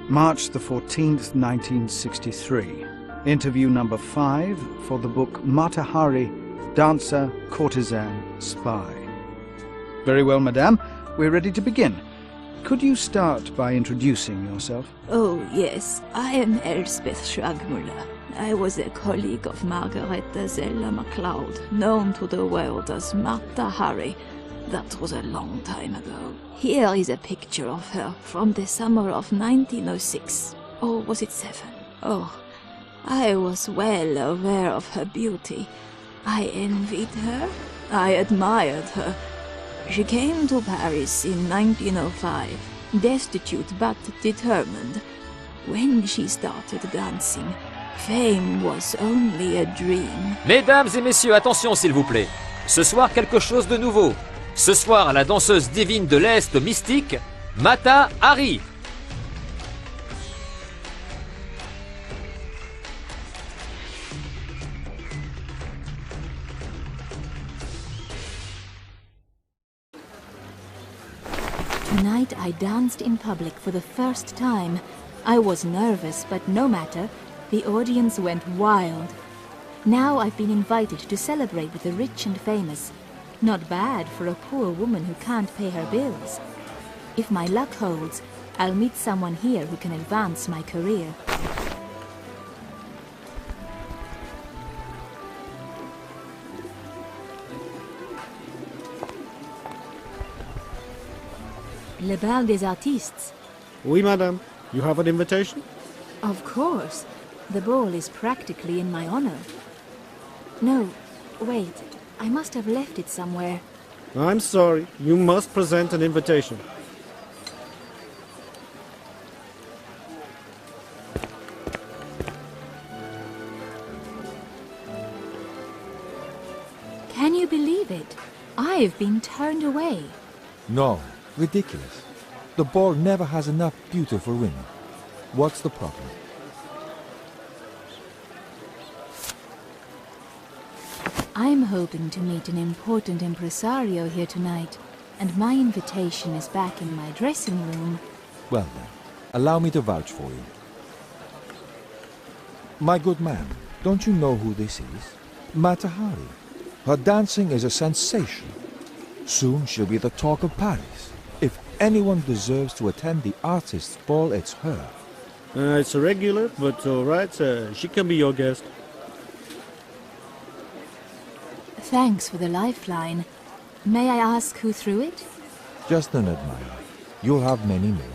March the 14th, 1963. Interview number 5 for the book Mata Hari, Dancer, Courtesan, Spy. Very well, madame. We're ready to begin. Could you start by introducing yourself? Oh, yes. I am Elspeth Schragmüller. I was a colleague of Margareta Zella MacLeod, known to the world as Mata Hari. That was a long time ago. Here is a picture of her from the summer of 1906. Or was it 7? Oh, I was well aware of her beauty. I envied her. I admired her. She came to Paris in 1905, destitute but determined. When she started dancing, fame was only a dream. Mesdames et messieurs, attention s'il vous plaît. Ce soir, quelque chose de nouveau. Ce soir, la danseuse divine de l'Est mystique, Mata Hari. Tonight I danced in public for the first time. I was nervous, but no matter. The audience went wild. Now I've been invited to celebrate with the rich and famous. Not bad for a poor woman who can't pay her bills. If my luck holds, I'll meet someone here who can advance my career. Le Bal des Artistes. Oui, madame. You have an invitation? Of course. The ball is practically in my honor. No, wait. I must have left it somewhere. I'm sorry. You must present an invitation. Can you believe it? I've been turned away. No, ridiculous. The ball never has enough beauty for women. What's the problem? I'm hoping to meet an important impresario here tonight, and my invitation is back in my dressing room. Well then, allow me to vouch for you. My good man, don't you know who this is? Mata Hari. Her dancing is a sensation. Soon she'll be the talk of Paris. If anyone deserves to attend the artist's ball, it's her. It's a regular, but all right. She can be your guest. Thanks for the lifeline. May I ask who threw it? Just an admirer. You'll have many more.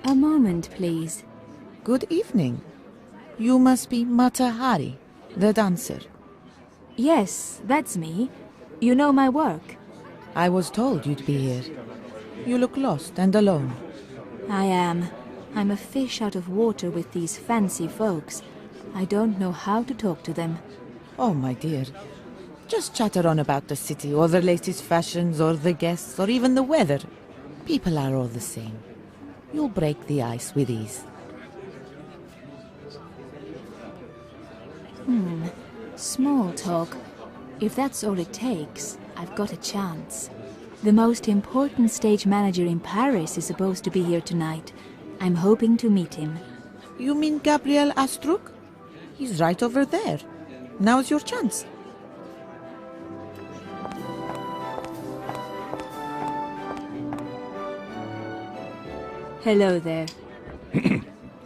A moment, please. Good evening. You must be Mata Hari, the dancer. Yes, that's me. You know my work. I was told you'd be here. You look lost and alone. I am. I'm a fish out of water with these fancy folks. I don't know how to talk to them. Oh, my dear. Just chatter on about the city, or the latest fashions, or the guests, or even the weather. People are all the same. You'll break the ice with ease. Small talk. If that's all it takes, I've got a chance. The most important stage manager in Paris is supposed to be here tonight. I'm hoping to meet him. You mean Gabriel Astruc? He's right over there. Now's your chance. Hello there.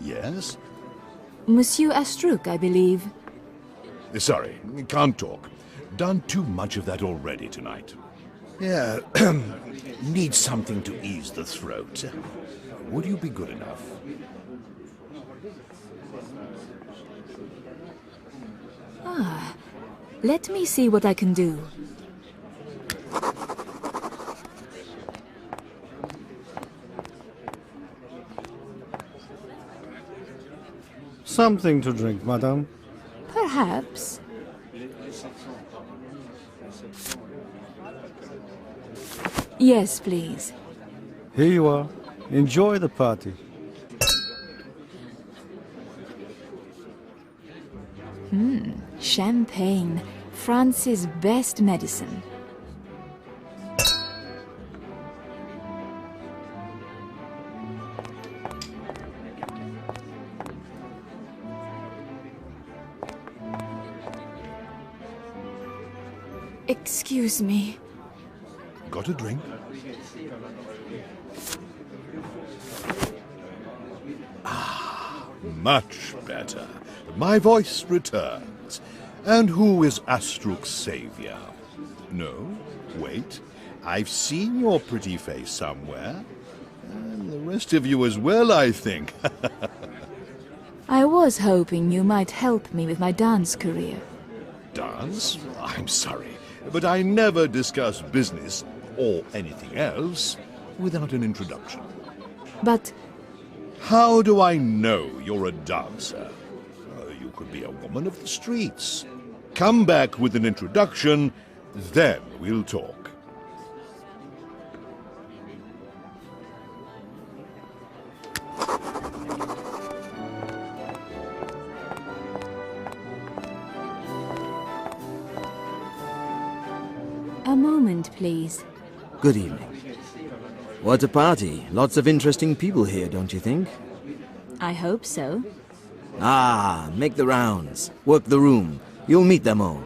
Yes? Monsieur Astruc, I believe. Sorry, can't talk. Done too much of that already tonight. Yeah, need something to ease the throat. Would you be good enough? Let me see what I can do. Something to drink, madame. Perhaps. Yes, please. Here you are. Enjoy the party. Champagne, France's best medicine. Excuse me. Got a drink? Ah, much better. My voice returns. And who is Astruk's savior? No, wait. I've seen your pretty face somewhere. And the rest of you as well, I think. I was hoping you might help me with my dance career. Dance? I'm sorry, but I never discuss business or anything else without an introduction. But How do I know you're a dancer? You could be a woman of the streets. Come back with an introduction, then we'll talk. a moment, please. Good evening. What a party. Lots of interesting people here, don't you think? I hope so. Ah, make the rounds. Work the room. You'll meet them all.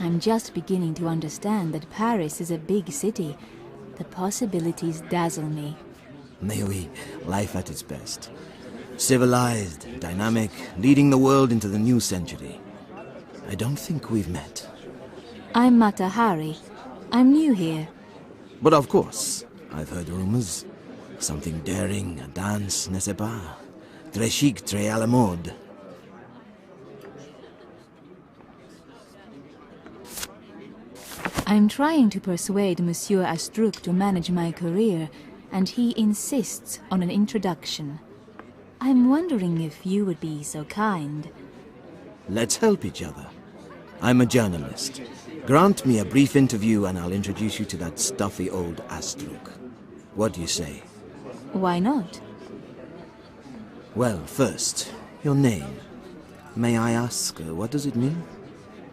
I'm just beginning to understand that Paris is a big city. The possibilities dazzle me. Oui, life at its best. Civilized, dynamic, leading the world into the new century. I don't think we've met. I'm Mata Hari. I'm new here. But of course, I've heard rumors. Something daring, a dance, n'est-ce pas? Très chic, très à la mode. I'm trying to persuade Monsieur Astruk to manage my career, and he insists on an introduction. I'm wondering if you would be so kind. Let's help each other. I'm a journalist. Grant me a brief interview and I'll introduce you to that stuffy old Astruk. What do you say? Why not? Well, first, your name. May I ask, what does it mean?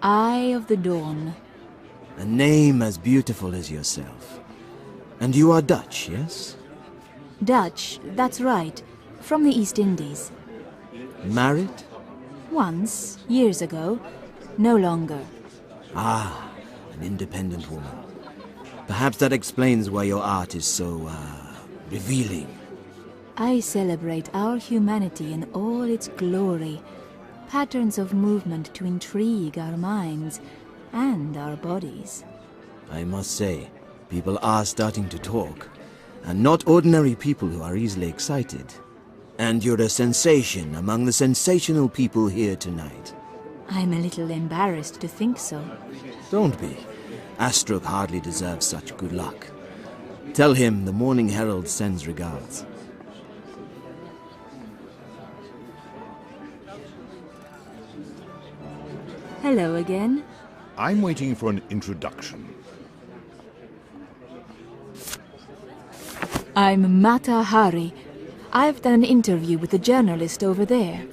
Eye of the Dawn. A name as beautiful as yourself. And you are Dutch, yes? Dutch, that's right. From the East Indies. Married? Once, years ago. No longer. Ah, an independent woman. Perhaps that explains why your art is so, revealing. I celebrate our humanity in all its glory. Patterns of movement to intrigue our minds and our bodies. I must say, people are starting to talk. And not ordinary people who are easily excited. And you're a sensation among the sensational people here tonight. I'm a little embarrassed to think so. Don't be. Astruk hardly deserves such good luck. Tell him the Morning Herald sends regards. Hello again. I'm waiting for an introduction. I'm Mata Hari. I've done an interview with the journalist over there.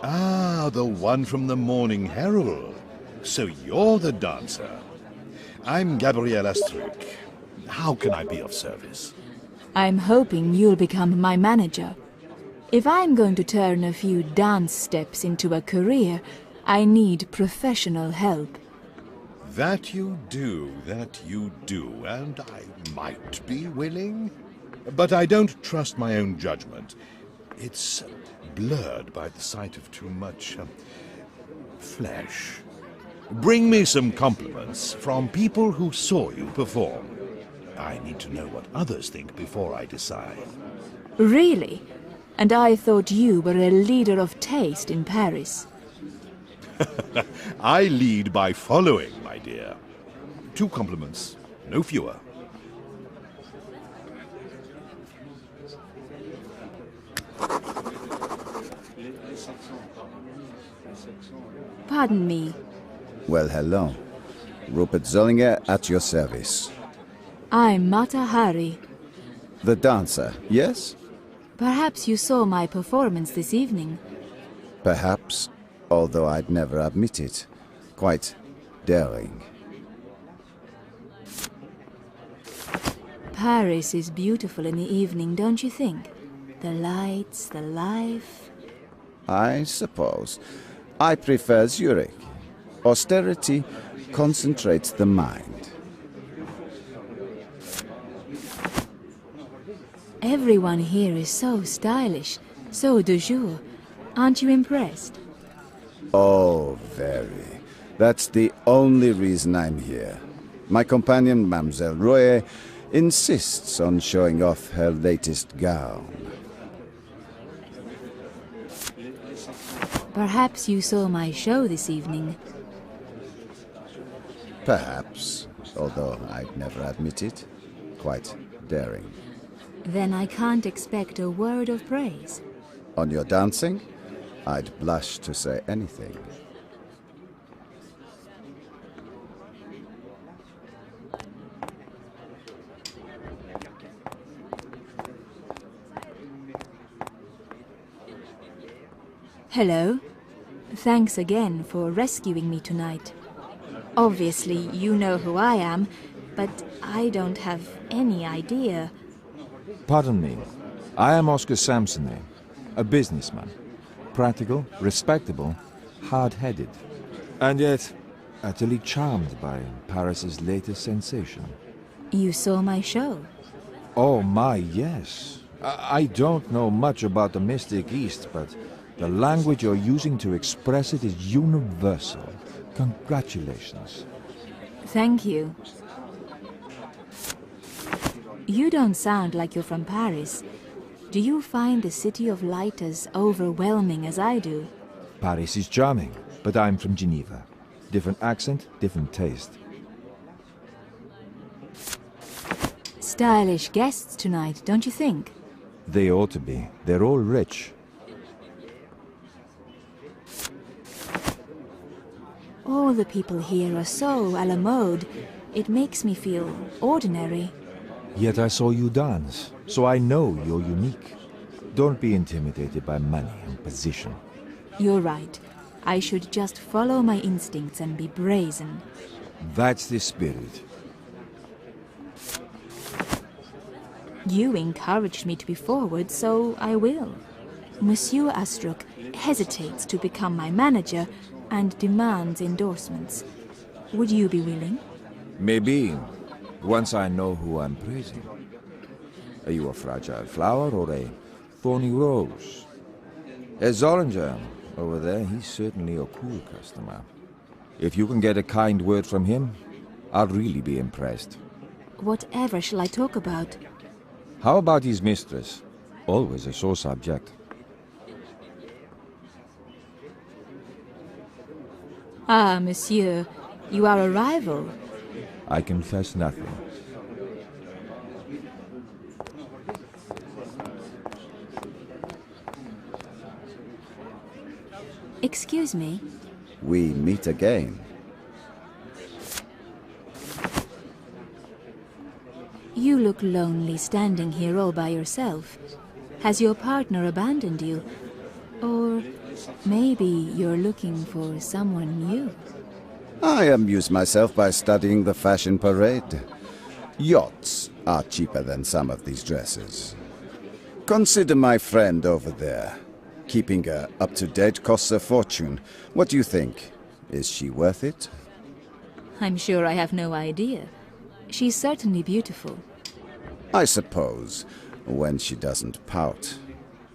Ah, the one from the Morning Herald. So you're the dancer. I'm Gabriel Astruk. How can I be of service? I'm hoping you'll become my manager. If I'm going to turn a few dance steps into a career, I need professional help. That you do, and I might be willing. But I don't trust my own judgment. It's blurred by the sight of too much flesh. Bring me some compliments from people who saw you perform. I need to know what others think before I decide. Really? And I thought you were a leader of taste in Paris. I lead by following, my dear. 2 compliments, no fewer. Pardon me. Well, hello. Rupert Zollinger at your service. I'm Mata Hari. The dancer, yes? Perhaps you saw my performance this evening. Perhaps, although I'd never admit it. Quite daring. Paris is beautiful in the evening, don't you think? The lights, the life. I suppose. I prefer Zurich. Austerity concentrates the mind. Everyone here is so stylish, so de jour. Aren't you impressed? Oh, very. That's the only reason I'm here. My companion, Mademoiselle Royer, insists on showing off her latest gown. Perhaps you saw my show this evening. Perhaps, although I'd never admit it. Quite daring. Then I can't expect a word of praise. On your dancing, I'd blush to say anything. Hello. Thanks again for rescuing me tonight. Obviously, you know who I am, but I don't have any idea. Pardon me. I am Oscar Samsonet, a businessman. Practical, respectable, hard-headed. And yet, utterly charmed by Paris's latest sensation. You saw my show? Oh my, yes. I don't know much about the Mystic East, but the language you're using to express it is universal. Congratulations. Thank you. You don't sound like you're from Paris. Do you find the City of Light as overwhelming as I do? Paris is charming, but I'm from Geneva. Different accent, different taste. Stylish guests tonight, don't you think? They ought to be. They're all rich. All the people here are so à la mode. It makes me feel ordinary. Yet I saw you dance, so I know you're unique. Don't be intimidated by money and position. You're right. I should just follow my instincts and be brazen. That's the spirit. You encouraged me to be forward, so I will. Monsieur Astruc hesitates to become my manager and demands endorsements. Would you be willing? Maybe, once I know who I'm praising. Are you a fragile flower or a thorny rose? As Zollinger over there, he's certainly a cool customer. If you can get a kind word from him, I'll really be impressed. Whatever shall I talk about? How about his mistress? Always a sore subject. Ah, monsieur, you are a rival. I confess nothing. Excuse me? We meet again. You look lonely standing here all by yourself. Has your partner abandoned you? Or maybe you're looking for someone new? I amuse myself by studying the fashion parade. Yachts are cheaper than some of these dresses. Consider my friend over there. Keeping her up-to-date costs a fortune. What do you think? Is she worth it? I'm sure I have no idea. She's certainly beautiful. I suppose, when she doesn't pout.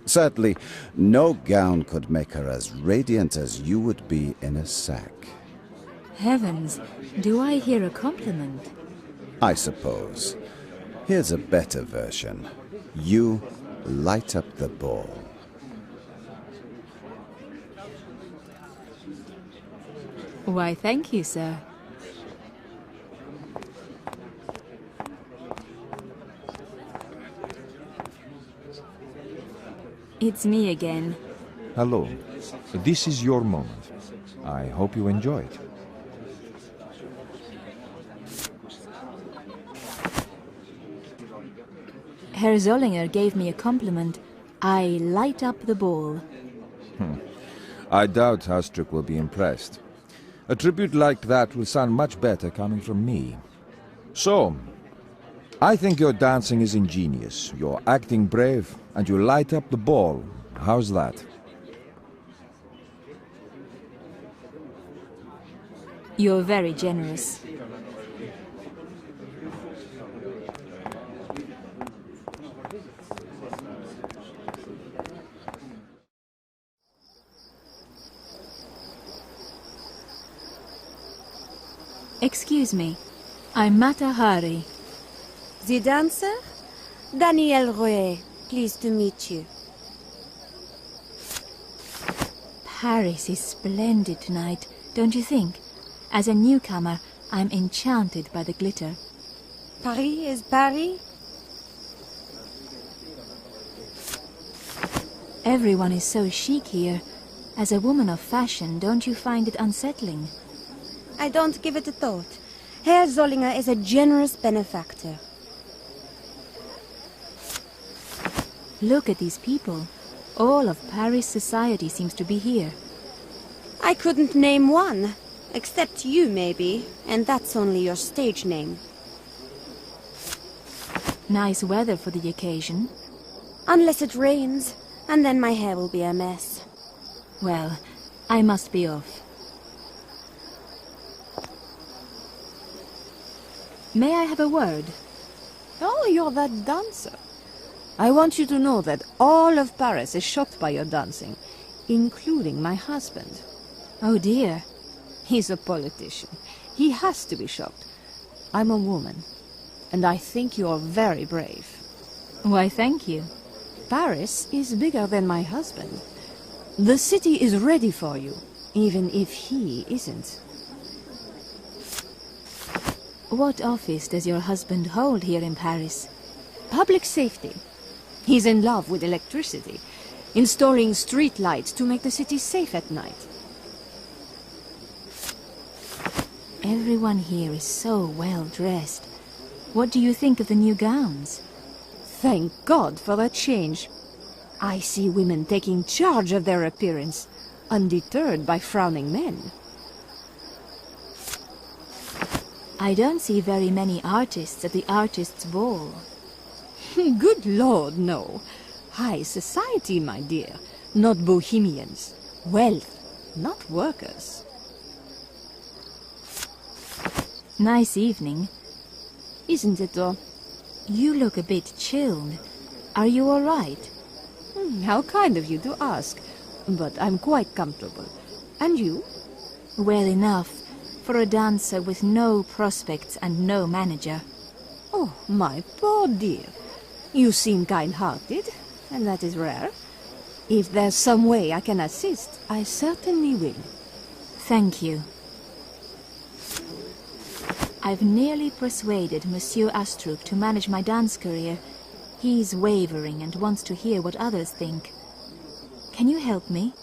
Sadly, no gown could make her as radiant as you would be in a sack. Heavens, do I hear a compliment? I suppose. Here's a better version. You light up the ball. Why, thank you, sir. It's me again. Hello. This is your moment. I hope you enjoy it. Herr Zollinger gave me a compliment. I light up the ball. I doubt Astruc will be impressed. A tribute like that will sound much better coming from me. So, I think your dancing is ingenious, you're acting brave, and you light up the ball. How's that? You're very generous. Excuse me, I'm Mata Hari. The dancer? Danielle Rouet, pleased to meet you. Paris is splendid tonight, don't you think? As a newcomer, I'm enchanted by the glitter. Paris is Paris? Everyone is so chic here. As a woman of fashion, don't you find it unsettling? I don't give it a thought. Herr Zollinger is a generous benefactor. Look at these people. All of Paris society seems to be here. I couldn't name one. Except you, maybe. And that's only your stage name. Nice weather for the occasion. Unless it rains. And then my hair will be a mess. Well, I must be off. May I have a word? Oh, you're that dancer. I want you to know that all of Paris is shocked by your dancing, including my husband. Oh dear. He's a politician. He has to be shocked. I'm a woman, and I think you're very brave. Why, thank you. Paris is bigger than my husband. The city is ready for you, even if he isn't. What office does your husband hold here in Paris? Public safety. He's in love with electricity, installing street lights to make the city safe at night. Everyone here is so well dressed. What do you think of the new gowns? Thank God for that change. I see women taking charge of their appearance, undeterred by frowning men. I don't see very many artists at the artists' ball. Good Lord, no. High society, my dear, not bohemians. Wealth, not workers. Nice evening. Isn't it, though? You look a bit chilled. Are you all right? How kind of you to ask. But I'm quite comfortable. And you? Well enough. For a dancer with no prospects and no manager. Oh, my poor dear. You seem kind-hearted, and that is rare. If there's some way I can assist, I certainly will. Thank you. I've nearly persuaded Monsieur Astruc to manage my dance career. He's wavering and wants to hear what others think. Can you help me?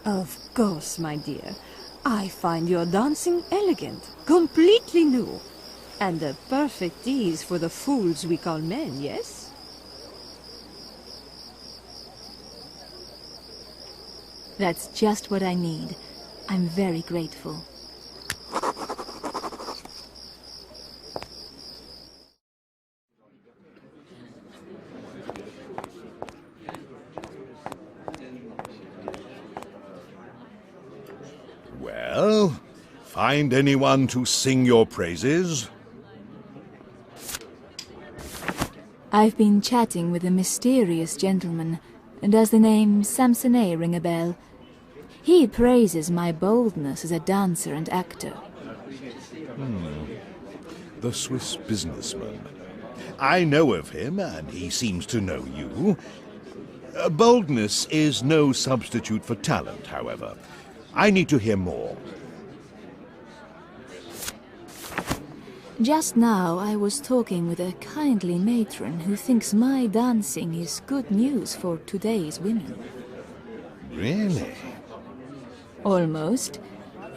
Of course, my dear. I find your dancing elegant, completely new, and a perfect ease for the fools we call men, yes? That's just what I need. I'm very grateful. Well, find anyone to sing your praises? I've been chatting with a mysterious gentleman. Does the name Samsonet ring a bell? He praises my boldness as a dancer and actor. The Swiss businessman. I know of him, and he seems to know you. Boldness is no substitute for talent, however. I need to hear more. Just now I was talking with a kindly matron who thinks my dancing is good news for today's women. Really? Almost.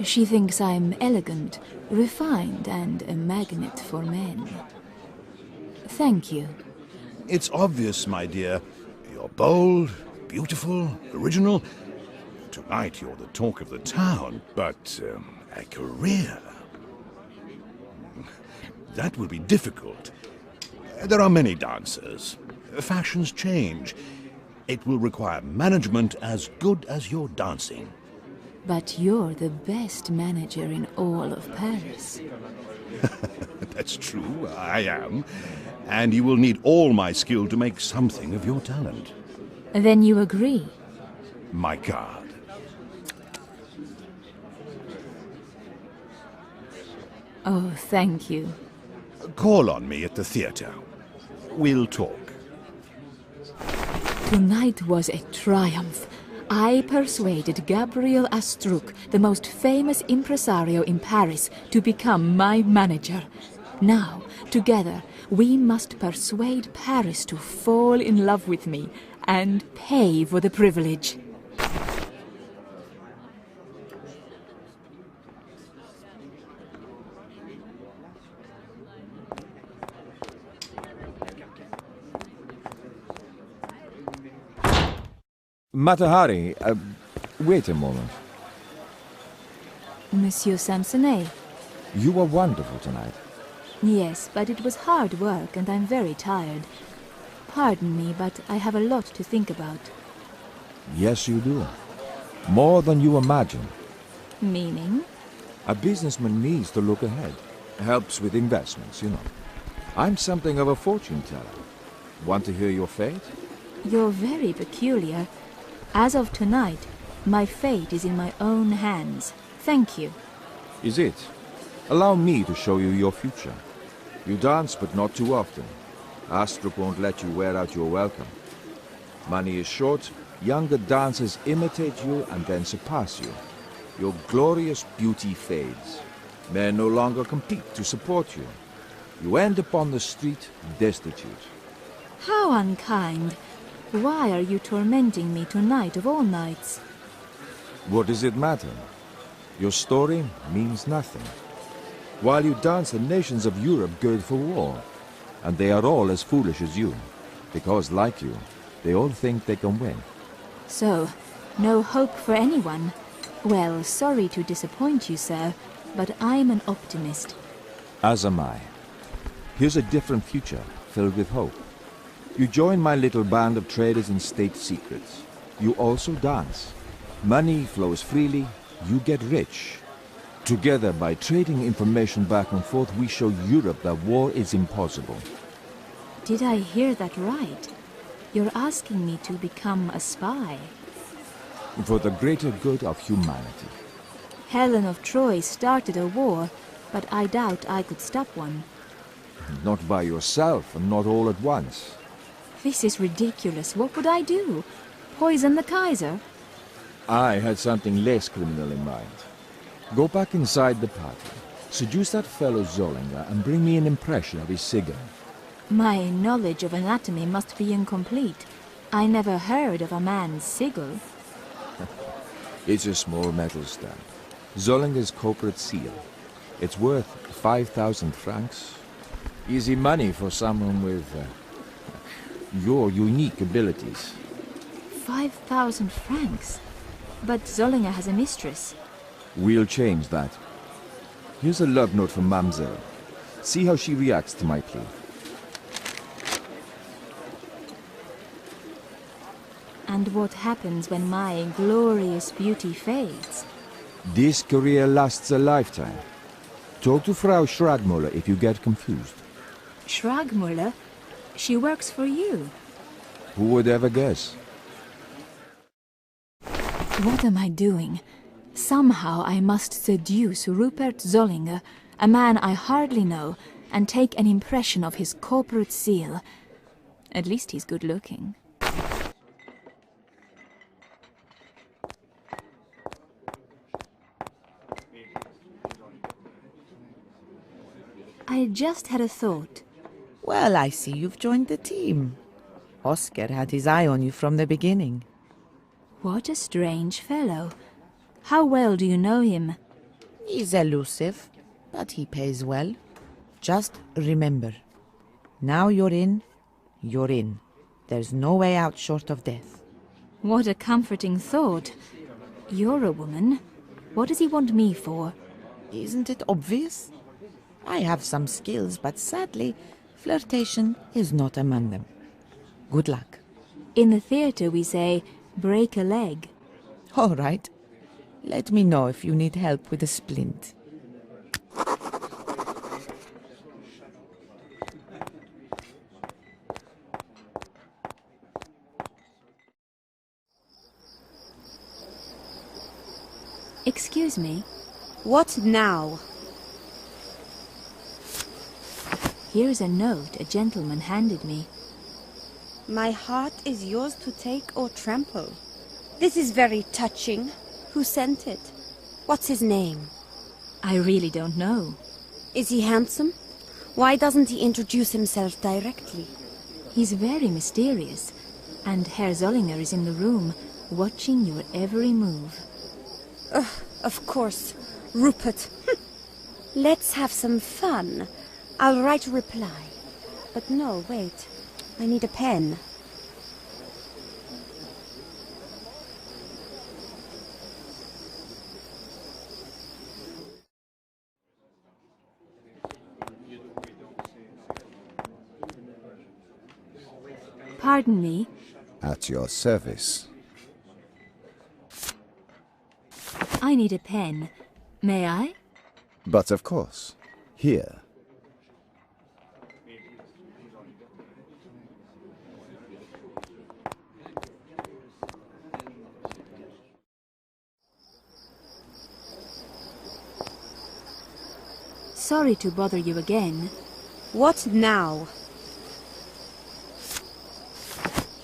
She thinks I'm elegant, refined, and a magnet for men. Thank you. It's obvious, my dear. You're bold, beautiful, original. Tonight you're the talk of the town, but a career... that will be difficult. There are many dancers. Fashions change. It will require management as good as your dancing. But you're the best manager in all of Paris. That's true, I am. And you will need all my skill to make something of your talent. Then you agree? My card. Oh, thank you. Call on me at the theatre. We'll talk. Tonight was a triumph. I persuaded Gabriel Astruc, the most famous impresario in Paris, to become my manager. Now, together, we must persuade Paris to fall in love with me and pay for the privilege. Mata Hari, wait a moment. Monsieur Samsonet. You were wonderful tonight. Yes, but it was hard work and I'm very tired. Pardon me, but I have a lot to think about. Yes, you do. More than you imagine. Meaning? A businessman needs to look ahead. Helps with investments, you know. I'm something of a fortune teller. Want to hear your fate? You're very peculiar. As of tonight, my fate is in my own hands. Thank you. Is it? Allow me to show you your future. You dance, but not too often. Astruc won't let you wear out your welcome. Money is short, younger dancers imitate you and then surpass you. Your glorious beauty fades. Men no longer compete to support you. You end up on the street, destitute. How unkind. Why are you tormenting me tonight of all nights? What does it matter? Your story means nothing. While you dance, the nations of Europe gird for war. And they are all as foolish as you. Because, like you, they all think they can win. So, no hope for anyone. Well, sorry to disappoint you, sir, but I'm an optimist. As am I. Here's a different future, filled with hope. You join my little band of traders in state secrets. You also dance. Money flows freely, you get rich. Together, by trading information back and forth, we show Europe that war is impossible. Did I hear that right? You're asking me to become a spy? For the greater good of humanity. Helen of Troy started a war, but I doubt I could stop one. Not by yourself, and not all at once. This is ridiculous. What would I do? Poison the Kaiser? I had something less criminal in mind. Go back inside the party, seduce that fellow Zollinger, and bring me an impression of his cigar. My knowledge of anatomy must be incomplete. I never heard of a man's sigil. It's a small metal stamp. Zollinger's corporate seal. It's worth 5,000 francs. Easy money for someone with your unique abilities. 5,000 francs? But Zollinger has a mistress. We'll change that. Here's a love note from Mamselle. See how she reacts to my plea. And what happens when my glorious beauty fades? This career lasts a lifetime. Talk to Frau Schragmuller if you get confused. Schragmuller? She works for you. Who would ever guess? What am I doing? Somehow I must seduce Rupert Zollinger, a man I hardly know, and take an impression of his corporate seal. At least he's good looking. I just had a thought. Well, I see you've joined the team. Oscar had his eye on you from the beginning. What a strange fellow. How well do you know him? He's elusive, but he pays well. Just remember, now you're in, You're in. There's no way out short of death. What a comforting thought. You're a woman. What does he want me for? Isn't it obvious? I have some skills, but sadly, flirtation is not among them. Good luck. In the theater we say, break a leg. All right. Let me know if you need help with a splint. Excuse me. What now? Here's a note a gentleman handed me. My heart is yours to take or trample. This is very touching. Who sent it? What's his name? I really don't know. Is he handsome? Why doesn't he introduce himself directly? He's very mysterious, and Herr Zollinger is in the room, watching your every move. Of course. Rupert. Let's have some fun. I'll write a reply. But no, wait. I need a pen. Pardon me. At your service. I need a pen. May I? But of course. Here. Sorry to bother you again. What now?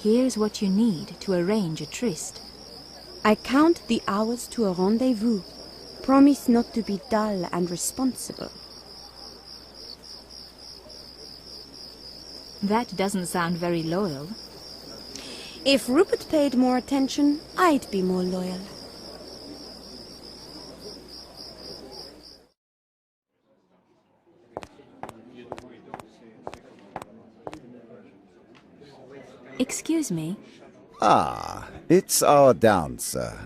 Here's what you need to arrange a tryst. I count the hours to a rendezvous. Promise not to be dull and responsible. That doesn't sound very loyal. If Rupert paid more attention, I'd be more loyal. Excuse me. Ah, it's our dancer.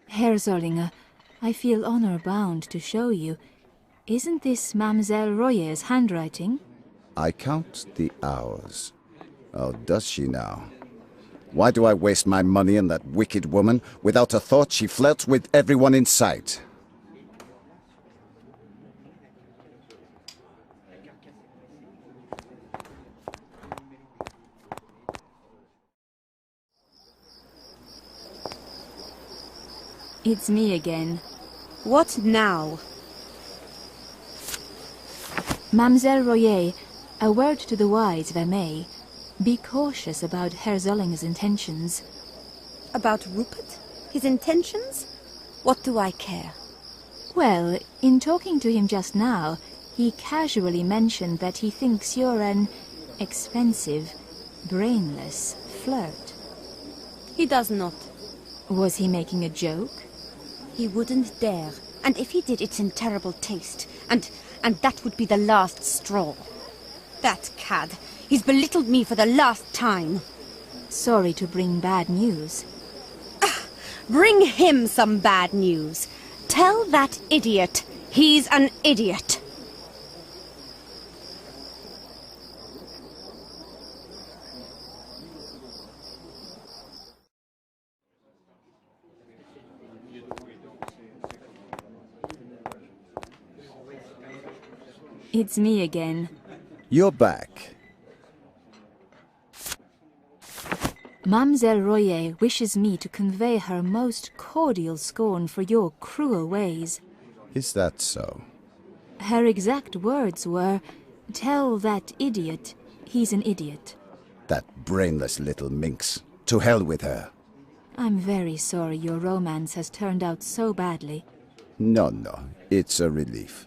Herr Zollinger, I feel honor-bound to show you. Isn't this Mademoiselle Royer's handwriting? I count the hours. Oh, does she now? Why do I waste my money on that wicked woman? Without a thought, she flirts with everyone in sight. It's me again. What now? Mademoiselle Royer, a word to the wise, if I may. Be cautious about Herr Zollinger's intentions. About Rupert? His intentions? What do I care? Well, in talking to him just now, he casually mentioned that he thinks you're an expensive, brainless flirt. He does not. Was he making a joke? He wouldn't dare. And if he did, it's in terrible taste. And that would be the last straw. That cad. He's belittled me for the last time. Sorry to bring bad news. Bring him some bad news. Tell that idiot he's an idiot. It's me again. You're back. Mademoiselle Royer wishes me to convey her most cordial scorn for your cruel ways. Is that so? Her exact words were, "Tell that idiot he's an idiot." That brainless little minx. To hell with her. I'm very sorry your romance has turned out so badly. No, it's a relief.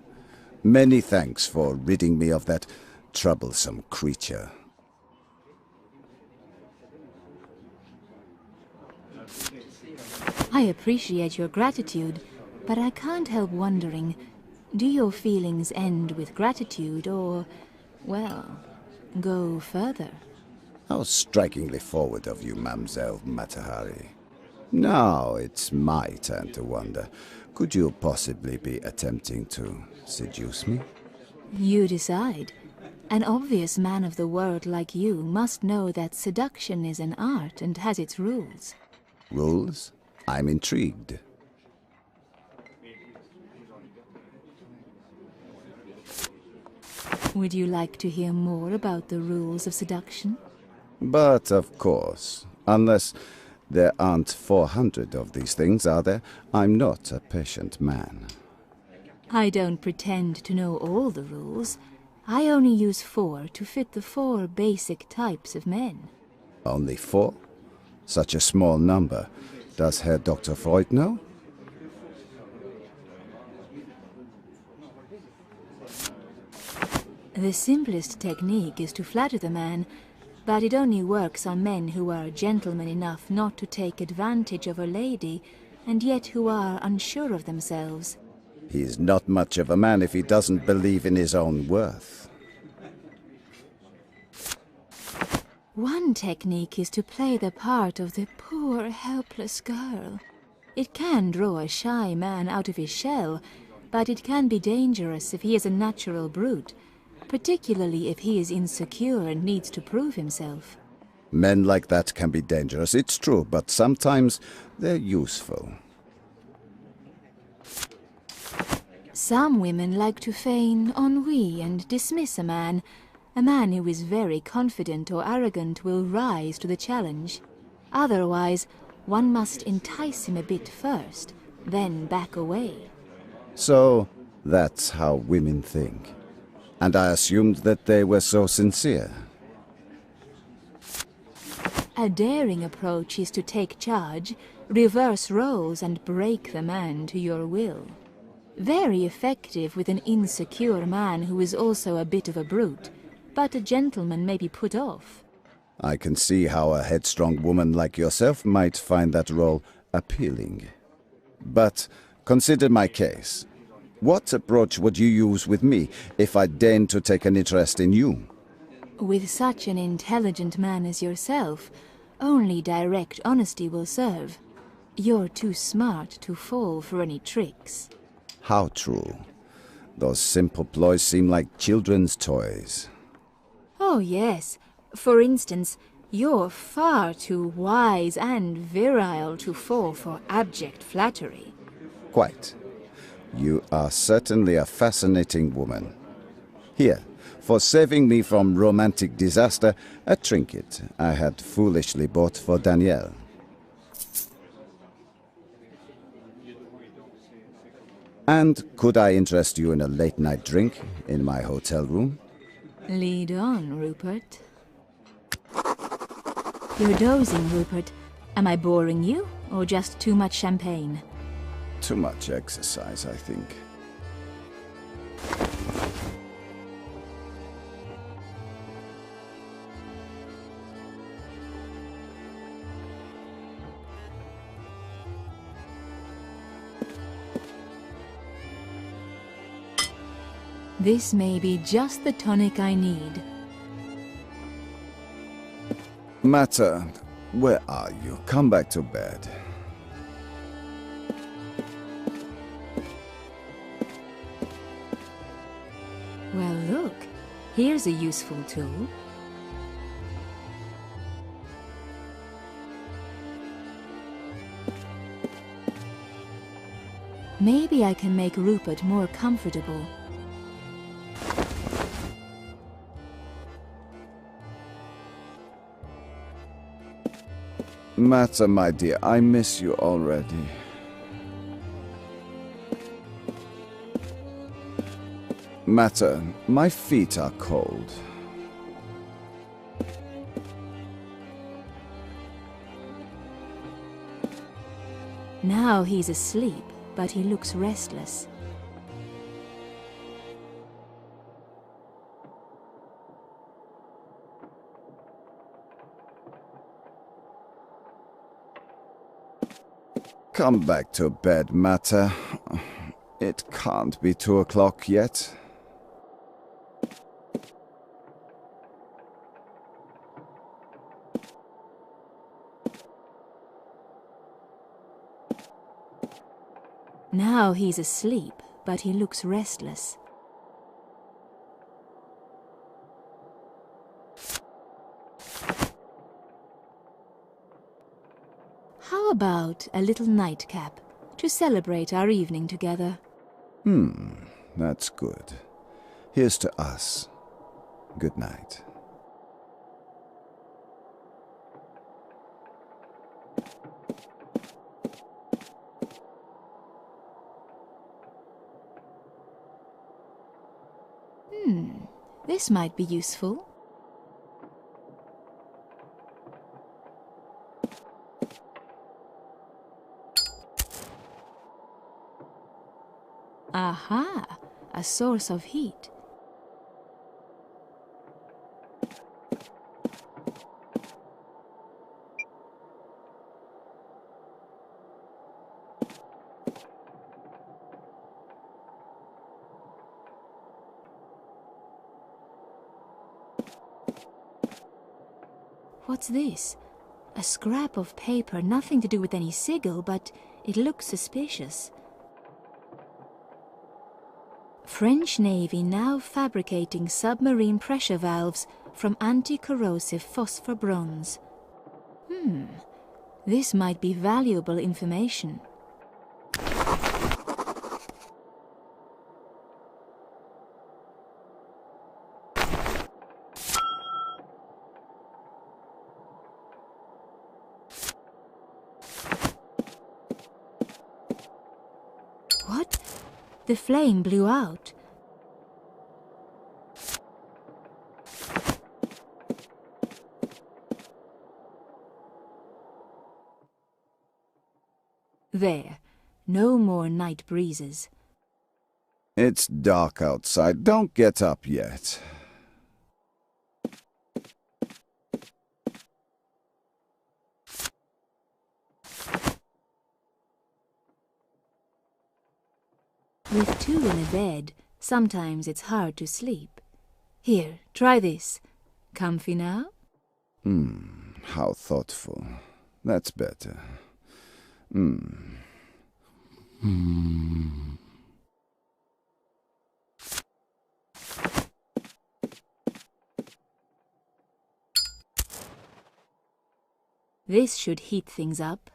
Many thanks for ridding me of that troublesome creature. I appreciate your gratitude, but I can't help wondering, do your feelings end with gratitude, or Well, go further. How strikingly forward of you, Mamselle Matahari. Now it's my turn to wonder. Could you possibly be attempting to seduce me? You decide. An obvious man of the world like you must know that seduction is an art and has its rules. Rules? I'm intrigued. Would you like to hear more about the rules of seduction? But of course, unless there aren't 400 of these things, are there? I'm not a patient man. I don't pretend to know all the rules. I only use 4 to fit the 4 basic types of men. Only 4? Such a small number. Does Herr Dr. Freud know? The simplest technique is to flatter the man, but it only works on men who are gentlemen enough not to take advantage of a lady, and yet who are unsure of themselves. He's not much of a man if he doesn't believe in his own worth. One technique is to play the part of the poor, helpless girl. It can draw a shy man out of his shell, but it can be dangerous if he is a natural brute, particularly if he is insecure and needs to prove himself. Men like that can be dangerous, it's true, but sometimes they're useful. Some women like to feign ennui and dismiss a man. A man who is very confident or arrogant will rise to the challenge. Otherwise, one must entice him a bit first, then back away. So, that's how women think. And I assumed that they were so sincere. A daring approach is to take charge, reverse roles and break the man to your will. Very effective with an insecure man who is also a bit of a brute, but a gentleman may be put off. I can see how a headstrong woman like yourself might find that role appealing. But consider my case. What approach would you use with me if I deigned to take an interest in you? With such an intelligent man as yourself, only direct honesty will serve. You're too smart to fall for any tricks. How true. Those simple ploys seem like children's toys. Oh, yes. For instance, you're far too wise and virile to fall for abject flattery. Quite. You are certainly a fascinating woman. Here, for saving me from romantic disaster, a trinket I had foolishly bought for Danielle. And could I interest you in a late-night drink in my hotel room? Lead on, Rupert. You're dozing, Rupert. Am I boring you, or just too much champagne? Too much exercise, I think. This may be just the tonic I need. Mata, where are you? Come back to bed. Well, look. Here's a useful tool. Maybe I can make Rupert more comfortable. Mata, my dear, I miss you already. Mata, my feet are cold. Now he's asleep, but he looks restless. Come back to bed, Mata. It can't be 2 o'clock yet. Now he's asleep, but he looks restless. How about a little nightcap to celebrate our evening together? That's good. Here's to us. Good night. This might be useful. Aha! A source of heat. What's this? A scrap of paper, nothing to do with any sigil, but it looks suspicious. French Navy now fabricating submarine pressure valves from anti-corrosive phosphor bronze. This might be valuable information. What? The flame blew out. There. No more night breezes. It's dark outside. Don't get up yet. With two in a bed, sometimes it's hard to sleep. Here, try this. Comfy now? How thoughtful. That's better. This should heat things up.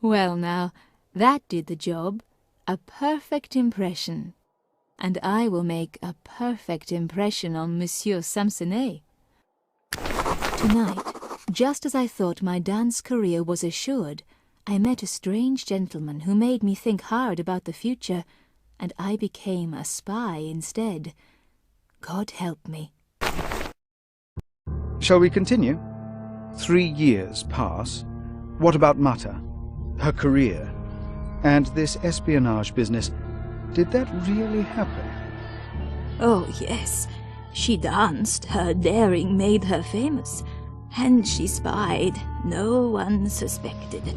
Well now, that did the job. A perfect impression. And I will make a perfect impression on Monsieur Samsonet. Tonight, just as I thought my dance career was assured, I met a strange gentleman who made me think hard about the future, and I became a spy instead. God help me. Shall we continue? 3 years pass. What about Mata? Her career? And this espionage business? Did that really happen? Oh, yes. She danced. Her daring made her famous. And she spied. No one suspected.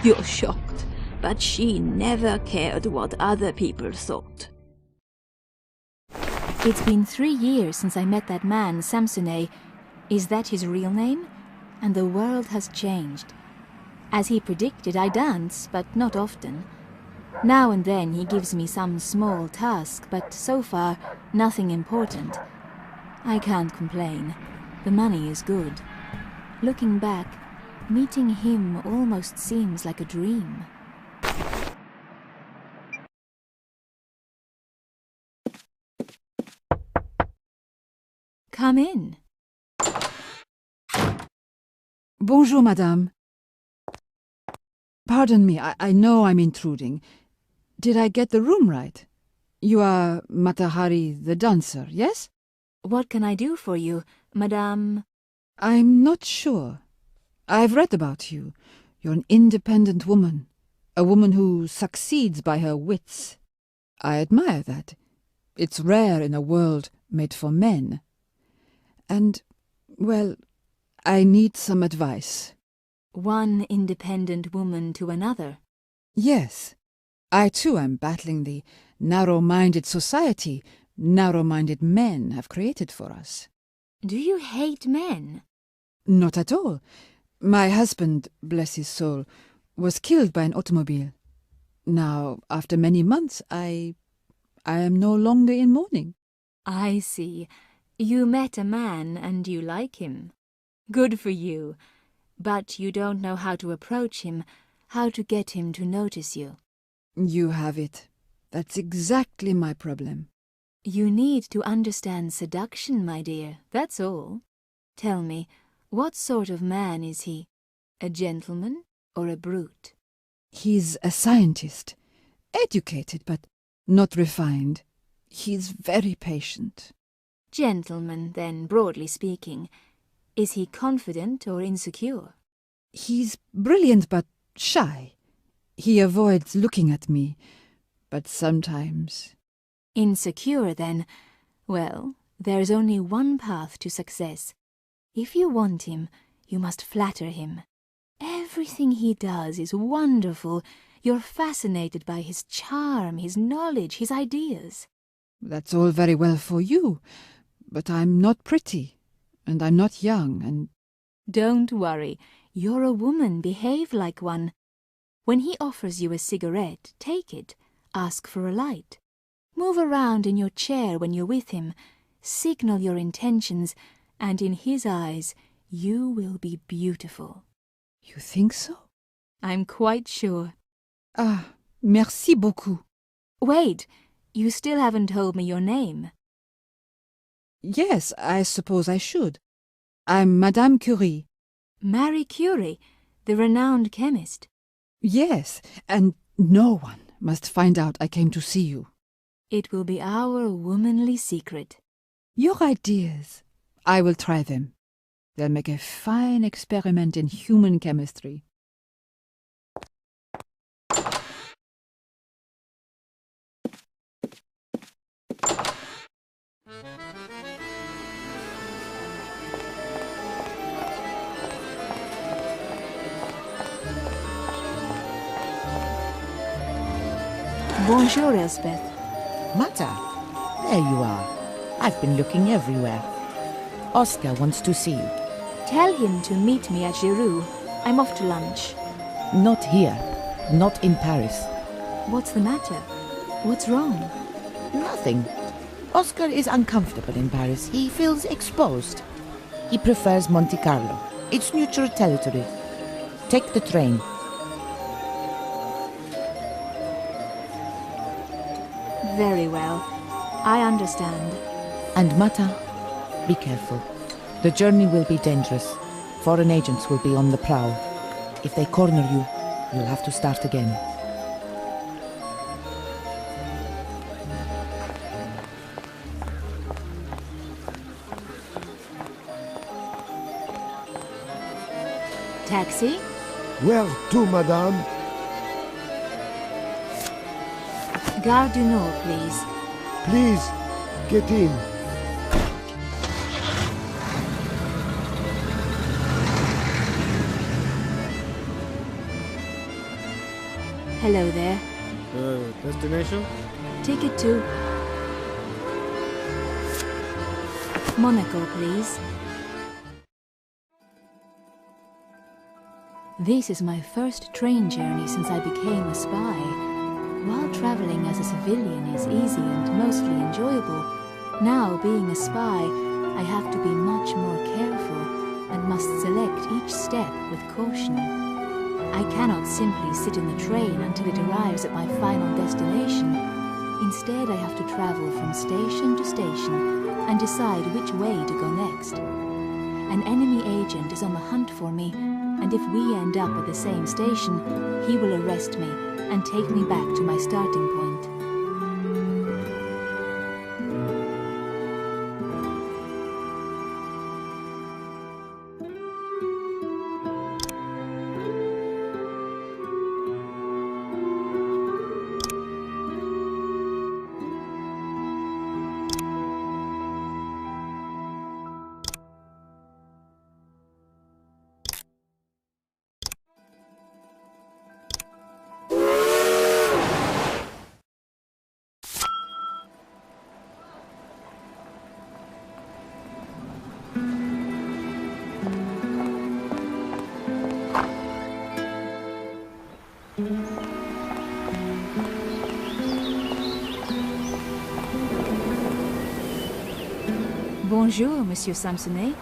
You're shocked, but she never cared what other people thought. It's been 3 years since I met that man, Samsonet. Is that his real name? And the world has changed. As he predicted, I dance, but not often. Now and then he gives me some small task, but so far, nothing important. I can't complain. The money is good. Looking back, meeting him almost seems like a dream. Come in. Bonjour, madame. Pardon me, I know I'm intruding. Did I get the room right? You are Mata Hari the dancer, yes? What can I do for you, madame? I'm not sure. I've read about you. You're an independent woman. A woman who succeeds by her wits. I admire that. It's rare in a world made for men. And, well, I need some advice. One independent woman to another. Yes. I too am battling the narrow-minded society narrow-minded men have created for us. Do you hate men? Not at all. My husband, bless his soul, was killed by an automobile. Now, after many months, I am no longer in mourning. I see. You met a man and you like him. Good for you. But you don't know how to approach him, how to get him to notice you. You have it. That's exactly my problem. You need to understand seduction, my dear, that's all. Tell me, what sort of man is he? A gentleman or a brute? He's a scientist, educated but not refined. He's very patient. Gentleman, then, broadly speaking. Is he confident or insecure? He's brilliant but shy. He avoids looking at me, but sometimes... Insecure, then? Well, there's only one path to success. If you want him, you must flatter him. Everything he does is wonderful. You're fascinated by his charm, his knowledge, his ideas. That's all very well for you, but I'm not pretty, and I'm not young, and... Don't worry. You're a woman. Behave like one. When he offers you a cigarette, take it. Ask for a light. Move around in your chair when you're with him. Signal your intentions, and in his eyes, you will be beautiful. You think so? I'm quite sure. Ah, merci beaucoup. Wait, you still haven't told me your name. Yes, I suppose I should. I'm Madame Curie. Marie Curie, the renowned chemist. Yes, and no one must find out I came to see you. It will be our womanly secret. Your ideas, I will try them. They'll make a fine experiment in human chemistry. Bonjour, Elspeth. Mata, there you are. I've been looking everywhere. Oscar wants to see you. Tell him to meet me at Giroux. I'm off to lunch. Not here. Not in Paris. What's the matter? What's wrong? Nothing. Oscar is uncomfortable in Paris. He feels exposed. He prefers Monte Carlo. It's neutral territory. Take the train. Very well. I understand. And Mata, be careful. The journey will be dangerous. Foreign agents will be on the prowl. If they corner you, you'll have to start again. Taxi? Where to, madame? Gare du Nord, please. Please, get in. Hello there. Destination? Ticket to Monaco, please. This is my first train journey since I became a spy. While traveling as a civilian is easy and mostly enjoyable, now being a spy, I have to be much more careful and must select each step with caution. I cannot simply sit in the train until it arrives at my final destination. Instead, I have to travel from station to station and decide which way to go next. An enemy agent is on the hunt for me, and if we end up at the same station, he will arrest me and take me back to my starting point. Bonjour, Monsieur Samsonet.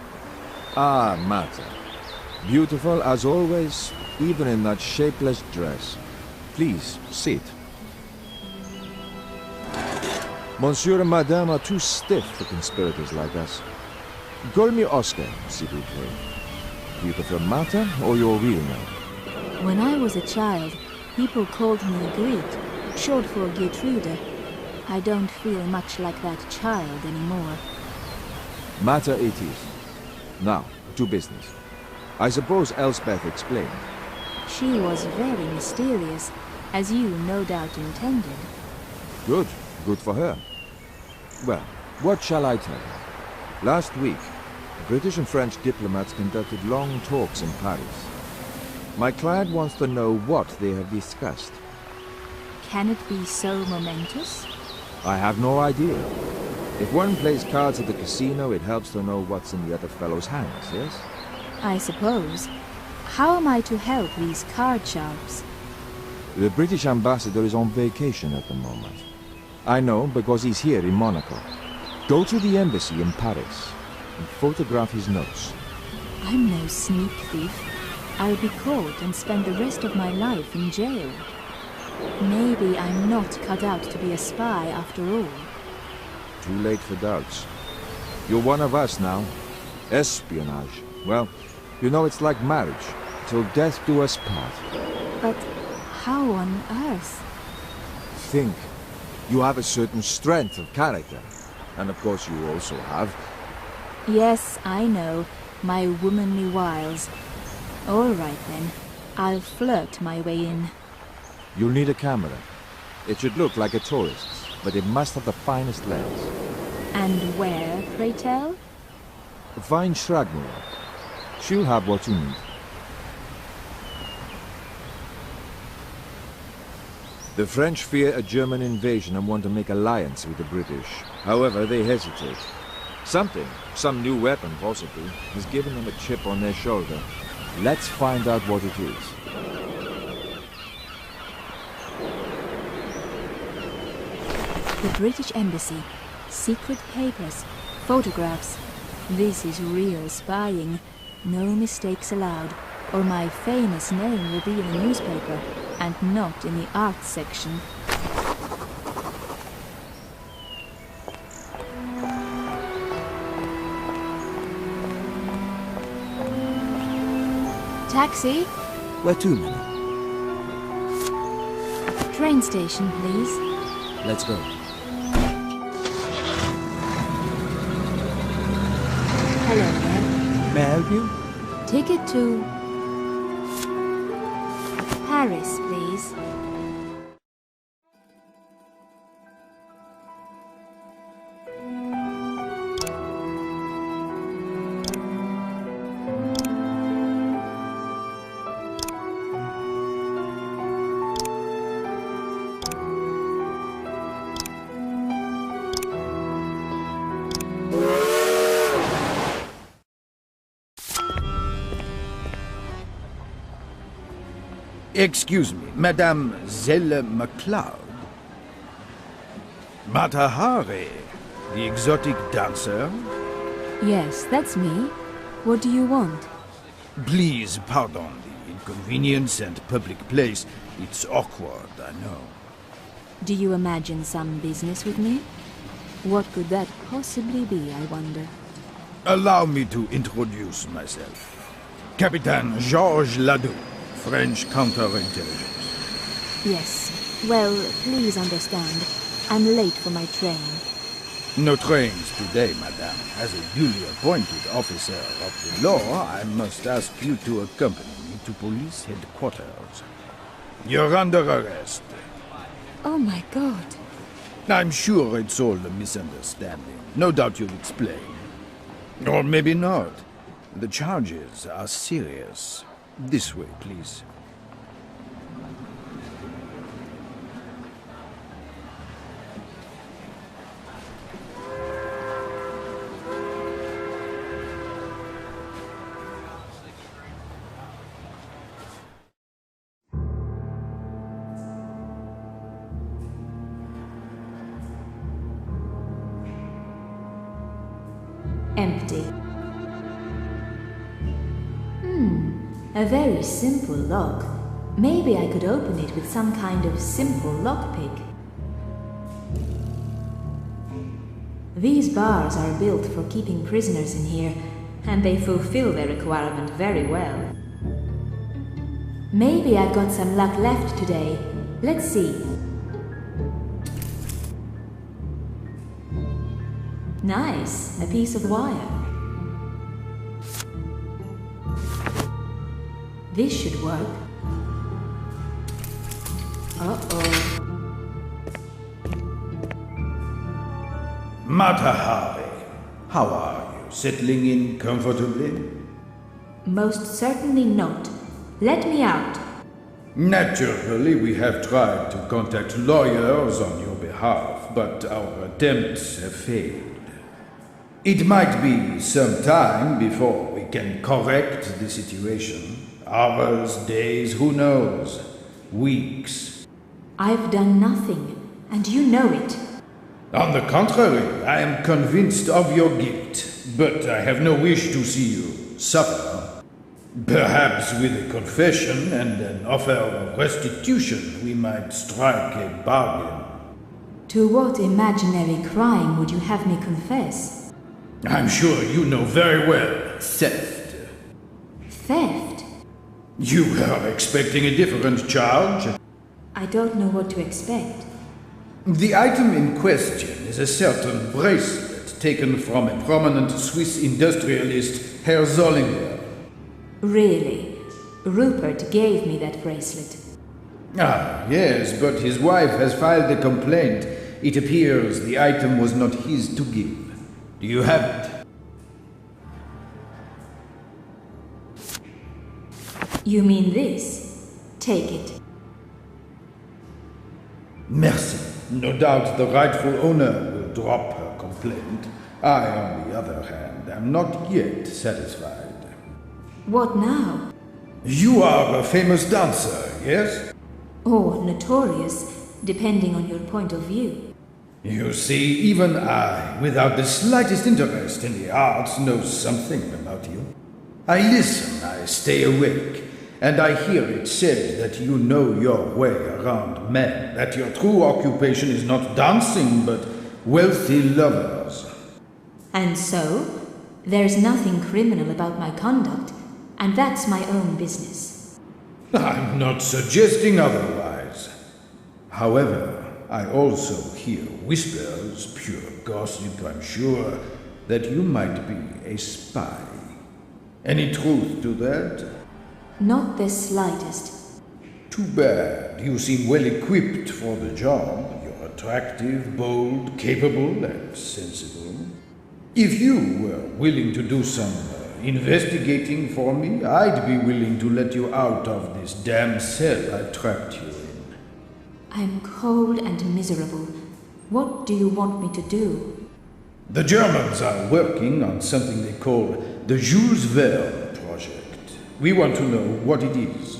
Ah, Mata. Beautiful as always, even in that shapeless dress. Please, sit. Monsieur and Madame are too stiff for conspirators like us. Call me Oscar, s'il vous plaît. Do you prefer Mata or your real name? When I was a child, people called me Grit, short for Gertrude. I don't feel much like that child anymore. Mata it is. Now, to business. I suppose Elspeth explained. She was very mysterious, as you no doubt intended. Good. Good for her. Well, what shall I tell you? Last week, British and French diplomats conducted long talks in Paris. My client wants to know what they have discussed. Can it be so momentous? I have no idea. If one plays cards at the casino, it helps to know what's in the other fellow's hands, yes? I suppose. How am I to help these card sharps? The British ambassador is on vacation at the moment. I know because he's here in Monaco. Go to the embassy in Paris and photograph his notes. I'm no sneak thief. I'll be caught and spend the rest of my life in jail. Maybe I'm not cut out to be a spy after all. Too late for doubts. You're one of us now. Espionage. Well, you know it's like marriage. Till death do us part. But how on earth? Think. You have a certain strength of character. And of course you also have. Yes, I know. My womanly wiles. All right then. I'll flirt my way in. You'll need a camera. It should look like a tourist's, but it must have the finest lens. And where, pray tell? Find Shragmura. She'll have what you need. The French fear a German invasion and want to make alliance with the British. However, they hesitate. Something, some new weapon possibly, has given them a chip on their shoulder. Let's find out what it is. The British Embassy. Secret papers. Photographs. This is real spying. No mistakes allowed, or my famous name will be in the newspaper, and not in the arts section. Taxi? Where to, Minna? Train station, please. Let's go. Hello there. May I help you? Ticket to Paris, please. Excuse me, Madame Zella MacLeod? Mata Hari, the exotic dancer? Yes, that's me. What do you want? Please pardon the inconvenience and public place. It's awkward, I know. Do you imagine some business with me? What could that possibly be, I wonder? Allow me to introduce myself. Captain Georges Ladoux, French counterintelligence. Yes. Well, please understand. I'm late for my train. No trains today, madame. As a duly appointed officer of the law, I must ask you to accompany me to police headquarters. You're under arrest. Oh my God. I'm sure it's all a misunderstanding. No doubt you'll explain. Or maybe not. The charges are serious. This way, please. Empty. A very simple lock. Maybe I could open it with some kind of simple lockpick. These bars are built for keeping prisoners in here, and they fulfill their requirement very well. Maybe I've got some luck left today. Let's see. Nice, a piece of wire. This should work. Uh-oh. Mata Hari, how are you? Settling in comfortably? Most certainly not. Let me out. Naturally, we have tried to contact lawyers on your behalf, but our attempts have failed. It might be some time before we can correct the situation. Hours, days, who knows? Weeks. I've done nothing, and you know it. On the contrary, I am convinced of your guilt, but I have no wish to see you suffer. Perhaps with a confession and an offer of restitution, we might strike a bargain. To what imaginary crime would you have me confess? I'm sure you know very well. Theft. Theft? You are expecting a different charge? I don't know what to expect. The item in question is a certain bracelet taken from a prominent Swiss industrialist, Herr Zollinger. Really? Rupert gave me that bracelet. Ah, yes, but his wife has filed a complaint. It appears the item was not his to give. Do you have it? You mean this? Take it. Merci. No doubt the rightful owner will drop her complaint. I, on the other hand, am not yet satisfied. What now? You are a famous dancer, yes? Or notorious, depending on your point of view. You see, even I, without the slightest interest in the arts, know something about you. I listen, I stay awake, and I hear it said that you know your way around men, that your true occupation is not dancing, but wealthy lovers. And so, there's nothing criminal about my conduct, and that's my own business. I'm not suggesting otherwise. However, I also hear whispers, pure gossip, I'm sure, that you might be a spy. Any truth to that? Not the slightest. Too bad. You seem well equipped for the job. You're attractive, bold, capable, and sensible. If you were willing to do some investigating for me, I'd be willing to let you out of this damn cell I trapped you in. I'm cold and miserable. What do you want me to do? The Germans are working on something they call the Jules Verne project. We want to know what it is.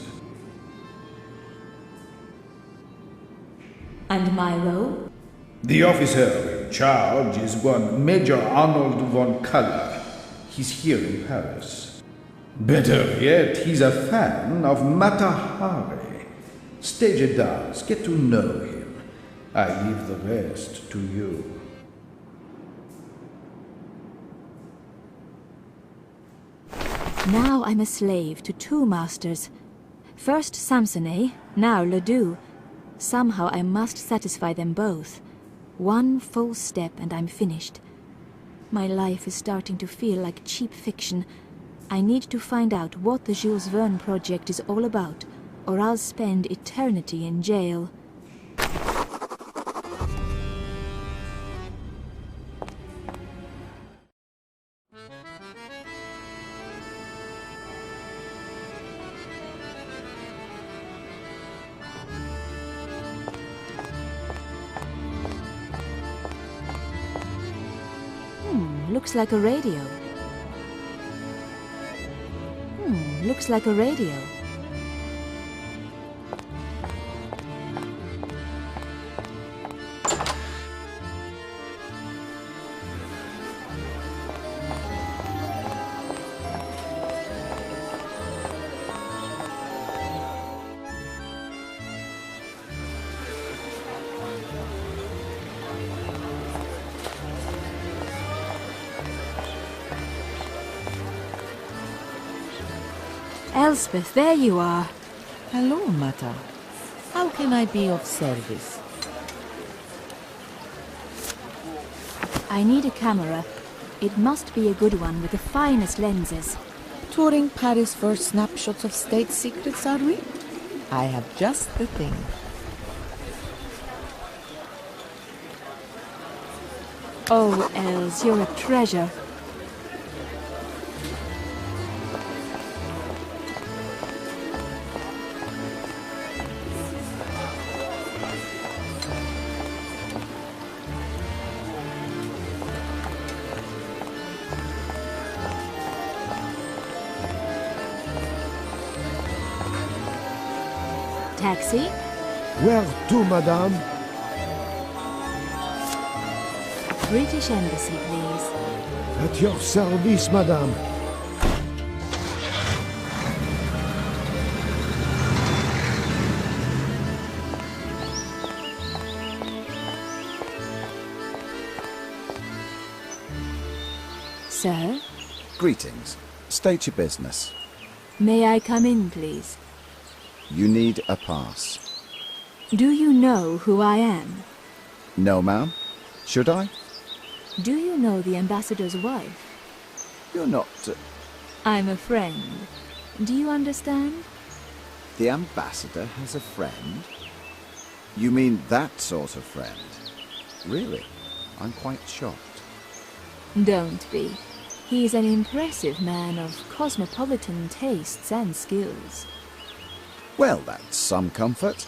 And my role? The officer in charge is one Major Arnold von Kaller. He's here in Paris. Better yet, he's a fan of Mata Hari. Stage a dance, get to know him. I leave the rest to you. Now I'm a slave to two masters. First Samsonet, now Ledoux. Somehow I must satisfy them both. One full step and I'm finished. My life is starting to feel like cheap fiction. I need to find out what the Jules Verne project is all about, or I'll spend eternity in jail. Looks like a radio. Looks like a radio. Elspeth, there you are. Hello, Mata. How can I be of service? I need a camera. It must be a good one with the finest lenses. Touring Paris for snapshots of state secrets, are we? I have just the thing. Oh, Els, you're a treasure. Taxi? Where to, madame? British Embassy, please. At your service, madame. Sir? Greetings. State your business. May I come in, please? You need a pass. Do you know who I am? No, ma'am. Should I? Do you know the ambassador's wife? You're not... I'm a friend. Do you understand? The ambassador has a friend? You mean that sort of friend? Really? I'm quite shocked. Don't be. He's an impressive man of cosmopolitan tastes and skills. Well, that's some comfort.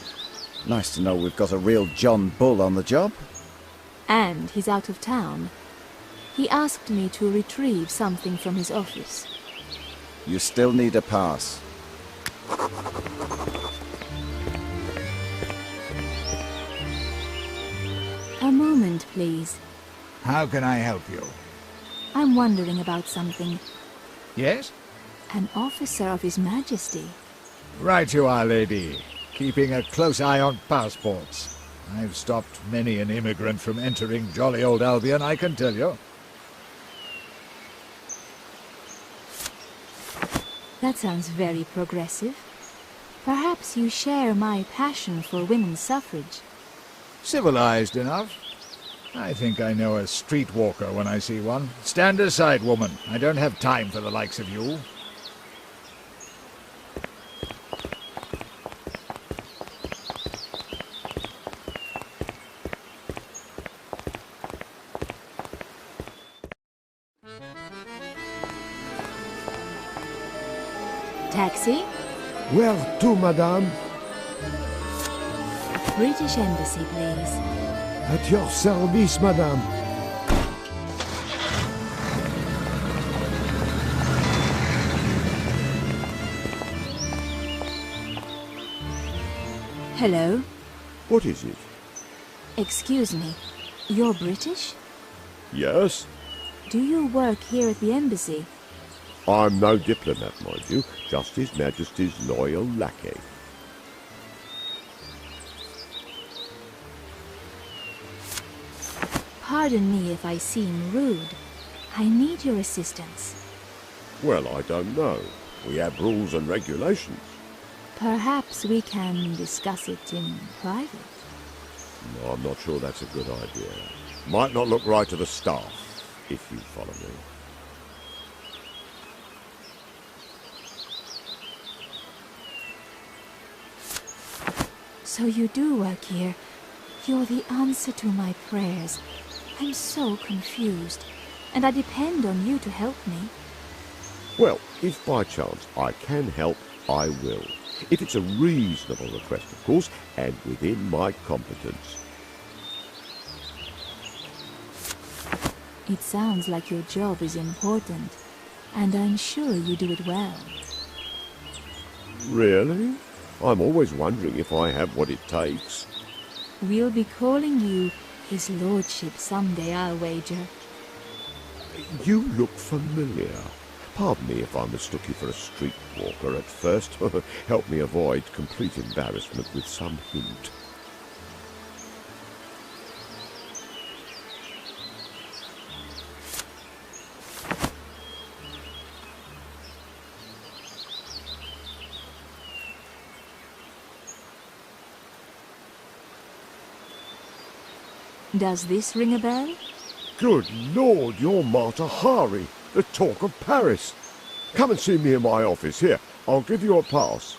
Nice to know we've got a real John Bull on the job. And he's out of town. He asked me to retrieve something from his office. You still need a pass. A moment, please. How can I help you? I'm wondering about something. Yes? An officer of His Majesty. Right you are, lady. Keeping a close eye on passports. I've stopped many an immigrant from entering jolly old Albion, I can tell you. That sounds very progressive. Perhaps you share my passion for women's suffrage. Civilized enough. I think I know a streetwalker when I see one. Stand aside, woman. I don't have time for the likes of you. Taxi? Where to, madame? British Embassy, please. At your service, madame. Hello? What is it? Excuse me. You're British? Yes? Do you work here at the embassy? I'm no diplomat, mind you, just His Majesty's loyal lackey. Pardon me if I seem rude. I need your assistance. Well, I don't know. We have rules and regulations. Perhaps we can discuss it in private. No, I'm not sure that's a good idea. Might not look right to the staff, if you follow me. So you do work here. You're the answer to my prayers. I'm so confused, and I depend on you to help me. Well, if by chance I can help, I will. If it's a reasonable request, of course, and within my competence. It sounds like your job is important, and I'm sure you do it well. Really? I'm always wondering if I have what it takes. We'll be calling you His Lordship someday, I'll wager. You look familiar. Pardon me if I mistook you for a streetwalker at first. Help me avoid complete embarrassment with some hint. Does this ring a bell? Good Lord, you're Mata Hari, the talk of Paris. Come and see me in my office. Here, I'll give you a pass.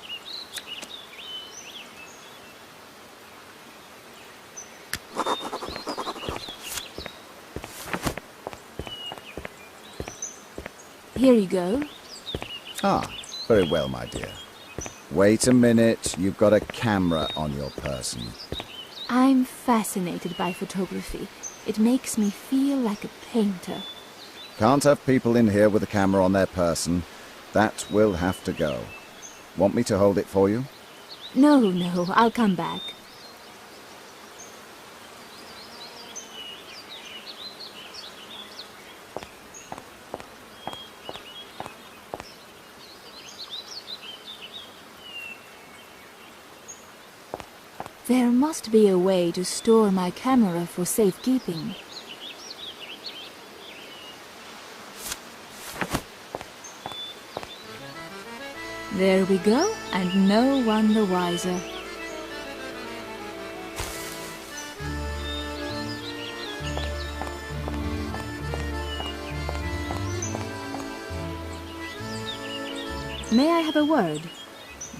Here you go. Ah, very well, my dear. Wait a minute, you've got a camera on your person. I'm fascinated by photography. It makes me feel like a painter. Can't have people in here with a camera on their person. That will have to go. Want me to hold it for you? No, I'll come back. There must be a way to store my camera for safekeeping. There we go, and no one the wiser. May I have a word?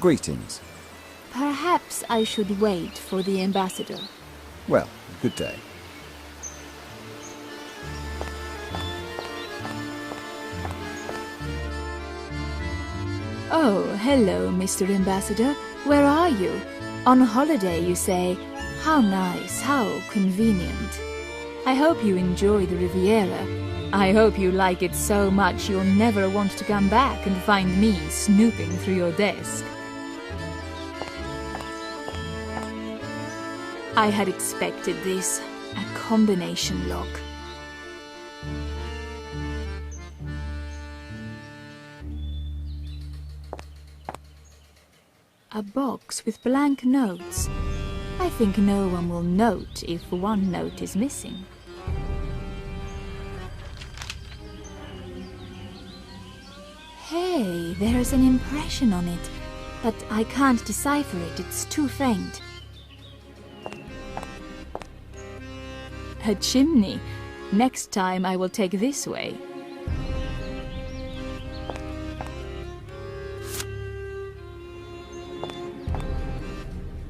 Greetings. Perhaps I should wait for the ambassador. Well, good day. Oh, hello, Mr. Ambassador. Where are you? On holiday, you say. How nice, how convenient. I hope you enjoy the Riviera. I hope you like it so much you'll never want to come back and find me snooping through your desk. I had expected this. A combination lock. A box with blank notes. I think no one will note if one note is missing. Hey, there's an impression on it, but I can't decipher it, it's too faint. A chimney. Next time I will take this way.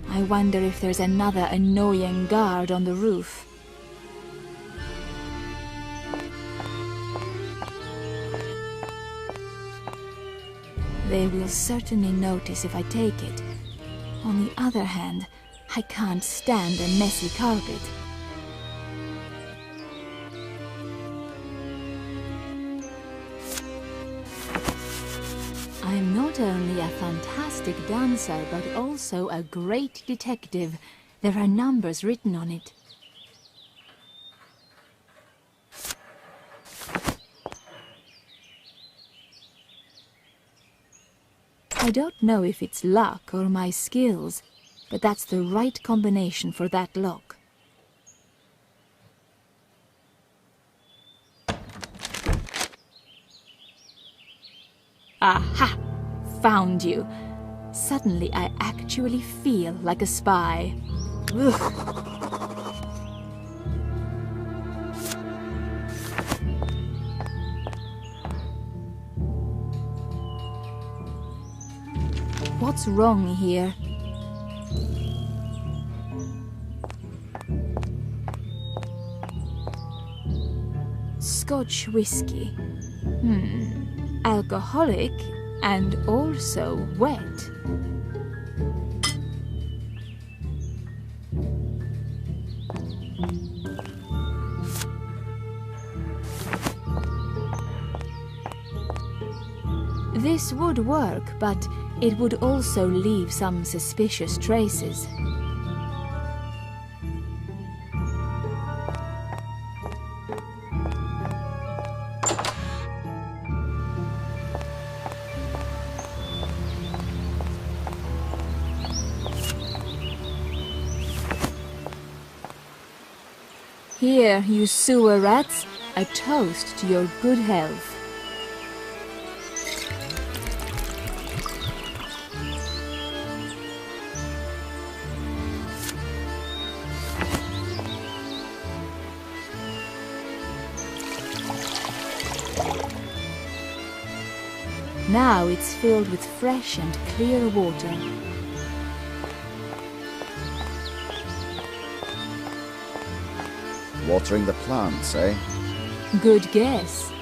I wonder if there's another annoying guard on the roof. They will certainly notice if I take it. On the other hand, I can't stand a messy carpet. I'm not only a fantastic dancer, but also a great detective. There are numbers written on it. I don't know if it's luck or my skills, but that's the right combination for that lock. Aha! Found you. Suddenly I actually feel like a spy. Ugh. What's wrong here? Scotch whiskey. Alcoholic and also wet. This would work, but it would also leave some suspicious traces. Here, you sewer rats, a toast to your good health. Now it's filled with fresh and clear water. Watering the plants, eh? Good guess.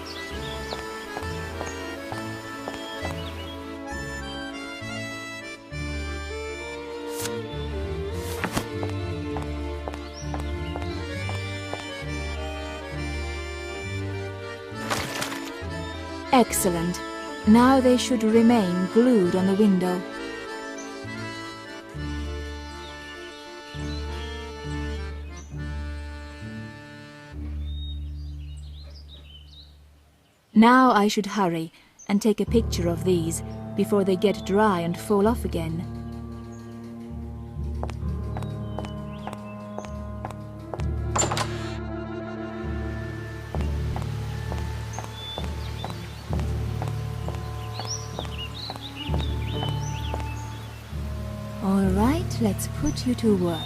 Excellent. Now they should remain glued on the window. Now I should hurry and take a picture of these before they get dry and fall off again. All right, let's put you to work.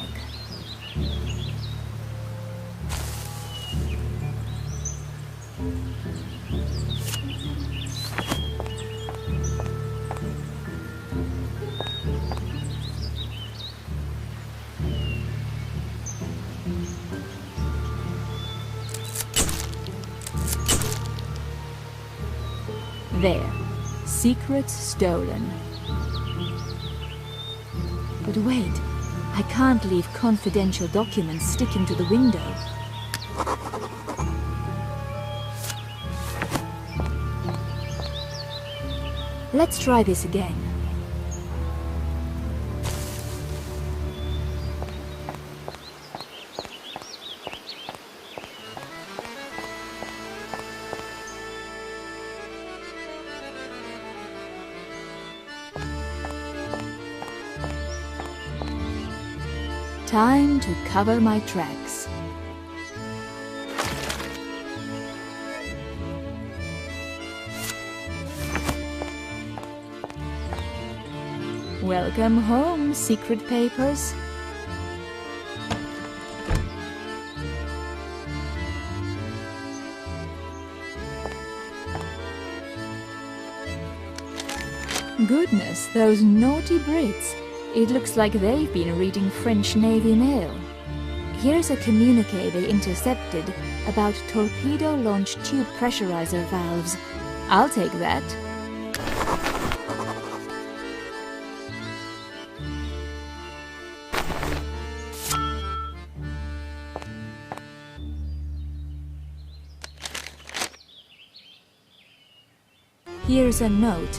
There. Secrets stolen. But wait, I can't leave confidential documents sticking to the window. Let's try this again. Time to cover my tracks. Welcome home, secret papers. Goodness, those naughty Brits. It looks like they've been reading French Navy mail. Here's a communique they intercepted about torpedo-launched tube pressurizer valves. I'll take that. Here's a note.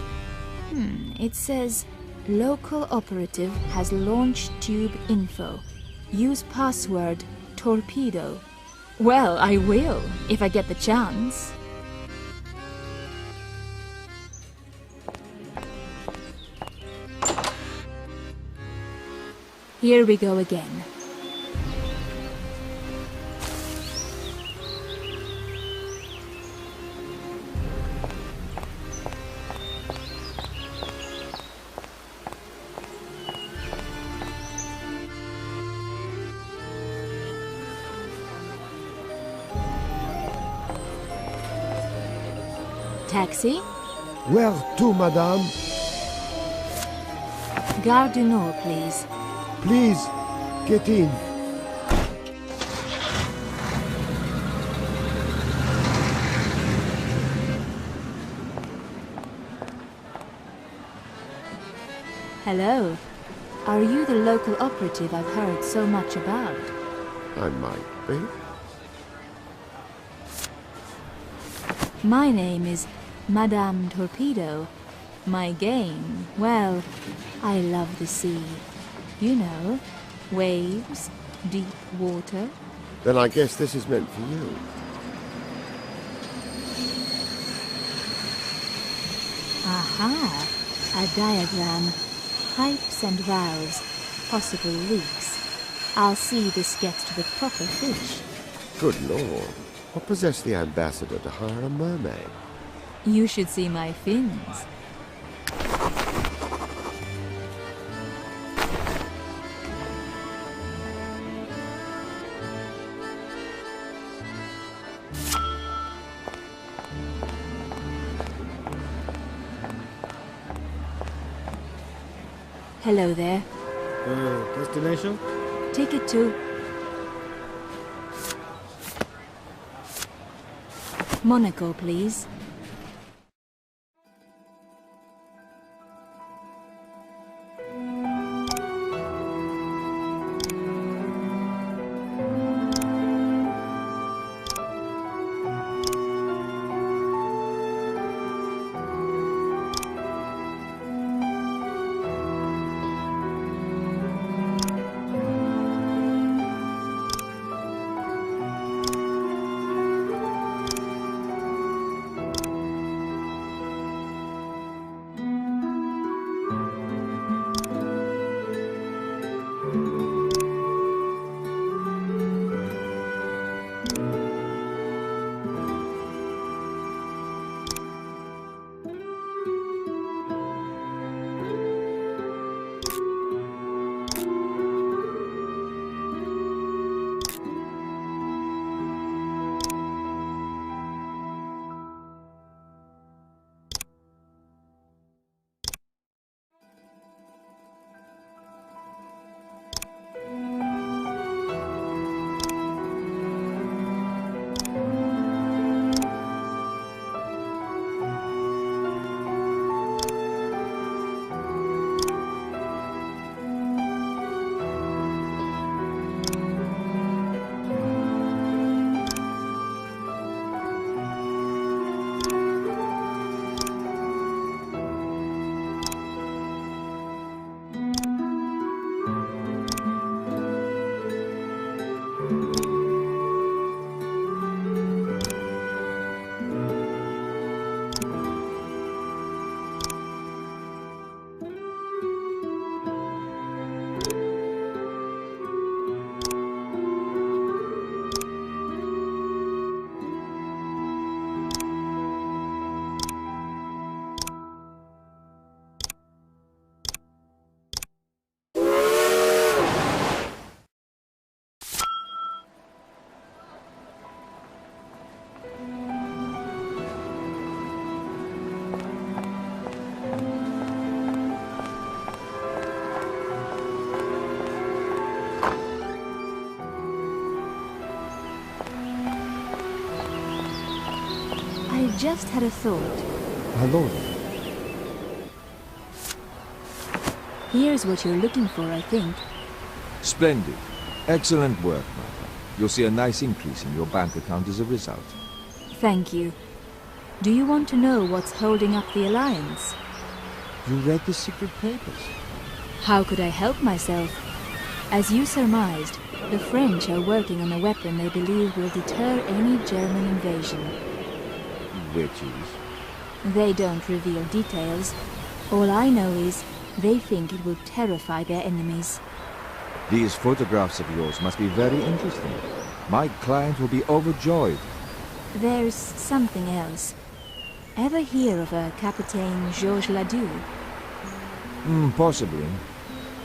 It says, local operative has launched tube info. Use password torpedo. Well, I will, if I get the chance. Here we go again. Taxi? Where to, madame? Gare du Nord, please. Please, get in. Hello. Are you the local operative I've heard so much about? I might be. My name is Madame Torpedo. My game, well, I love the sea. You know, waves, deep water. Then I guess this is meant for you. Aha! A diagram. Pipes and valves. Possible leaks. I'll see this gets to the proper fish. Good Lord. What possessed the ambassador to hire a mermaid? You should see my fins. Hello there. Destination? Ticket to... Monaco, please. I just had a thought. Hello. Here's what you're looking for, I think. Splendid. Excellent work, Martha. You'll see a nice increase in your bank account as a result. Thank you. Do you want to know what's holding up the Alliance? You read the secret papers? How could I help myself? As you surmised, the French are working on a weapon they believe will deter any German invasion. Which is? They don't reveal details. All I know is they think it will terrify their enemies. These photographs of yours must be very interesting. My client will be overjoyed. There's something else. Ever hear of a Capitaine Georges Ladoux? Possibly.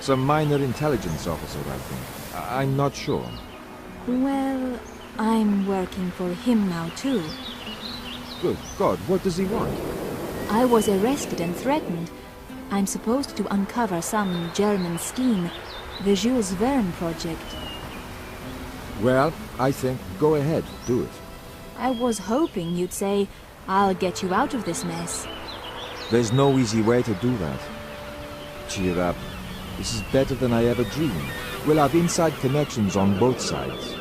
Some minor intelligence officer, I think. I'm not sure. Well, I'm working for him now too. Good God, what does he want? I was arrested and threatened. I'm supposed to uncover some German scheme, the Jules Verne project. Well, I think go ahead, do it. I was hoping you'd say, I'll get you out of this mess. There's no easy way to do that. Cheer up. This is better than I ever dreamed. We'll have inside connections on both sides.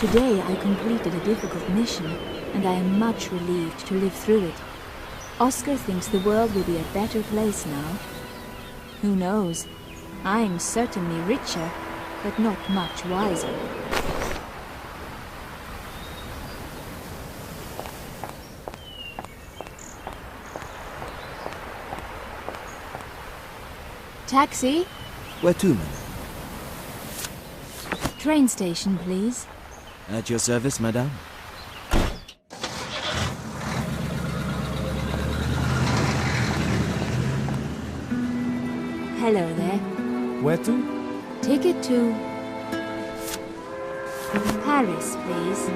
Today I completed a difficult mission, and I am much relieved to live through it. Oscar thinks the world will be a better place now. Who knows? I'm certainly richer, but not much wiser. Taxi? Where to, madam? Train station, please. At your service, madame. Hello there. Where to? Ticket to... Paris, please.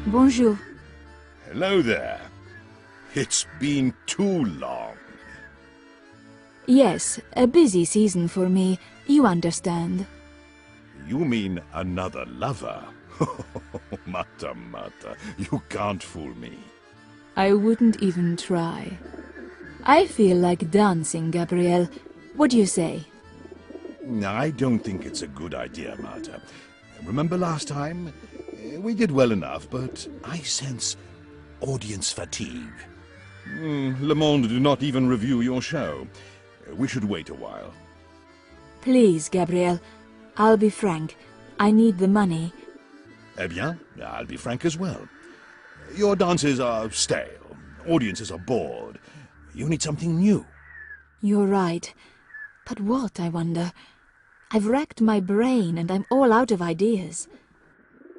Bonjour. Hello there. It's been too long. Yes, a busy season for me. You understand. You mean another lover? Mata, you can't fool me. I wouldn't even try. I feel like dancing, Gabrielle. What do you say? I don't think it's a good idea, Marta. Remember last time? We did well enough, but I sense audience fatigue. Le Monde do not even review your show. We should wait a while. Please, Gabrielle. I'll be frank. I need the money. Eh bien, I'll be frank as well. Your dances are stale. Audiences are bored. You need something new. You're right. But what, I wonder? I've racked my brain and I'm all out of ideas.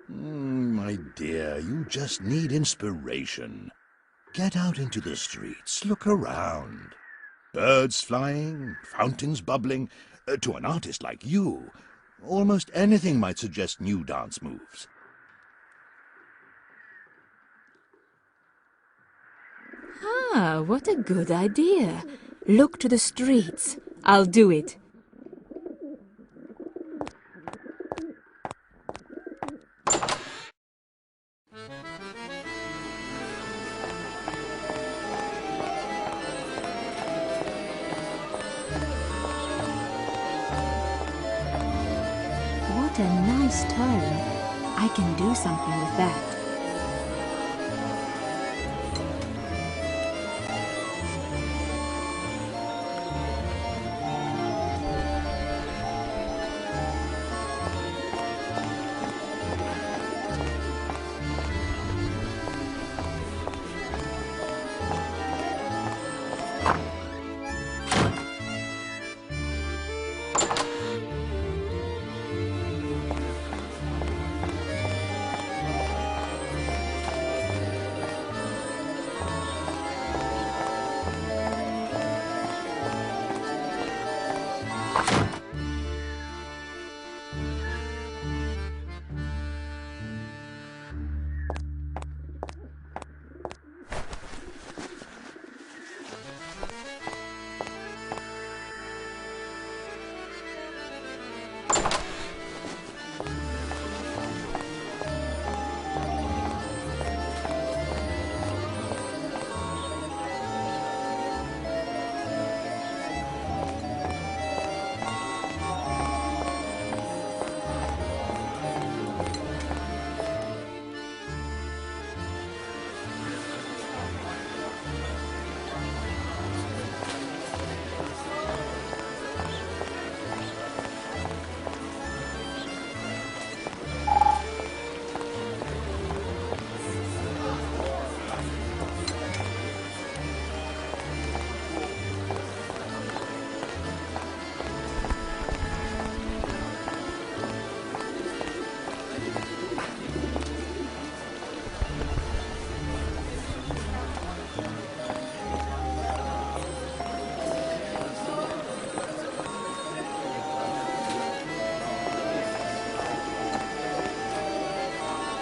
My dear, you just need inspiration. Get out into the streets, look around. Birds flying, fountains bubbling. To an artist like you, almost anything might suggest new dance moves. Ah, what a good idea. Look to the streets. I'll do it. What a nice turn. I can do something with that.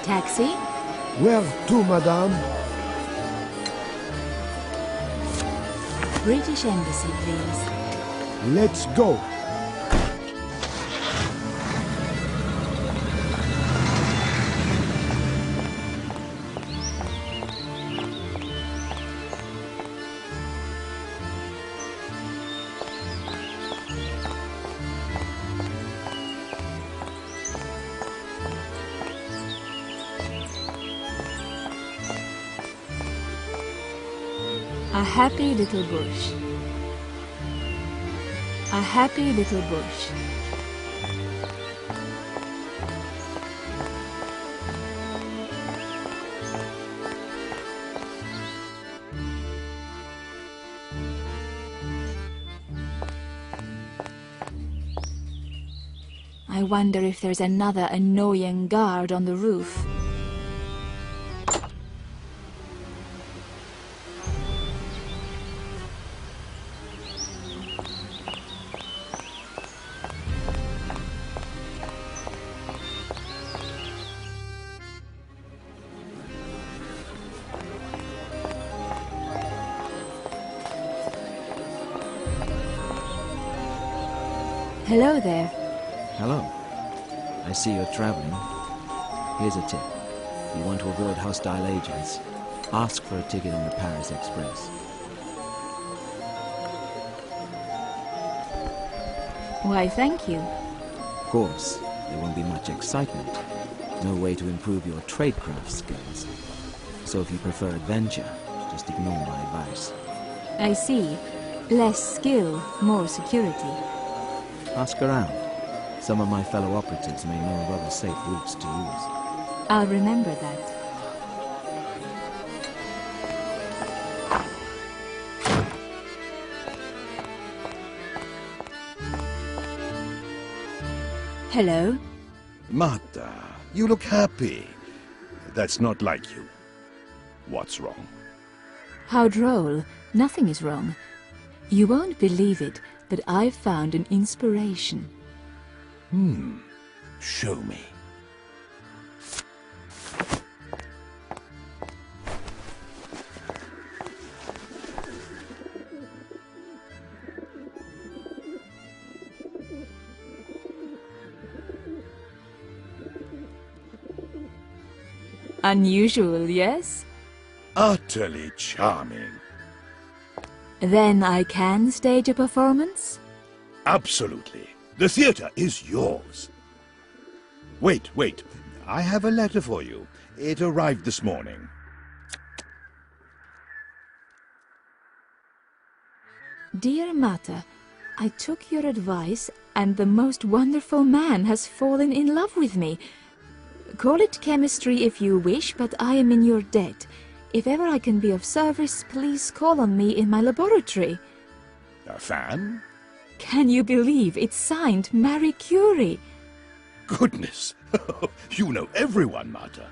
Taxi? Where to, madame? British Embassy, please. Let's go. A happy little bush. A happy little bush. I wonder if there's another annoying guard on the roof. Hello there. Hello. I see you're traveling. Here's a tip. You want to avoid hostile agents. Ask for a ticket on the Paris Express. Why, thank you. Of course, there won't be much excitement. No way to improve your tradecraft skills. So if you prefer adventure, just ignore my advice. I see. Less skill, more security. Ask around. Some of my fellow operatives may know of other safe routes to use. I'll remember that. Hello? Marta, you look happy. That's not like you. What's wrong? How droll. Nothing is wrong. You won't believe it, but I've found an inspiration. Show me. Unusual, yes? Utterly charming. Then I can stage a performance? Absolutely. The theater is yours. Wait. I have a letter for you. It arrived this morning. Dear Mata, I took your advice, and the most wonderful man has fallen in love with me. Call it chemistry if you wish, but I am in your debt. If ever I can be of service, please call on me in my laboratory. A fan? Can you believe it's signed Marie Curie? Goodness! You know everyone, Marta.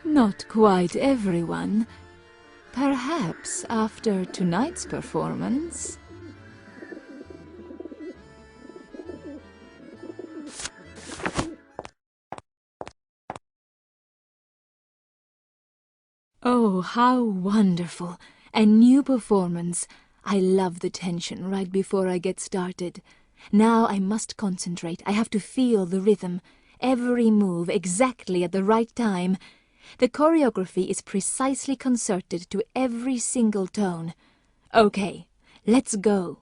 Not quite everyone. Perhaps after tonight's performance. Oh, how wonderful. A new performance. I love the tension right before I get started. Now I must concentrate. I have to feel the rhythm. Every move exactly at the right time. The choreography is precisely concerted to every single tone. Okay, let's go.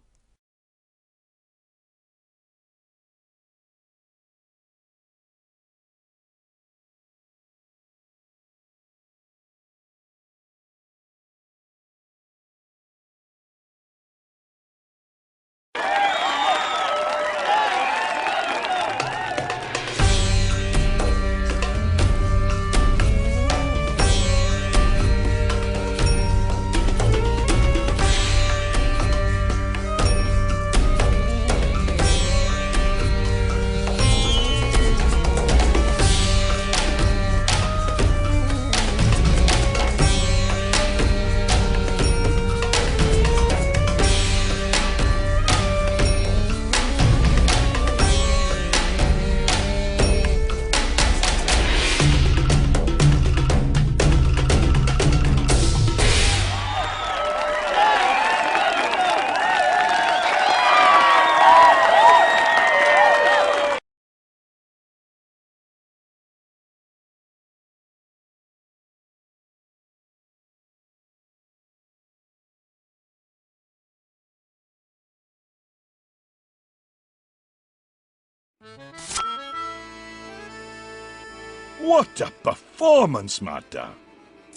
What a performance, Marta!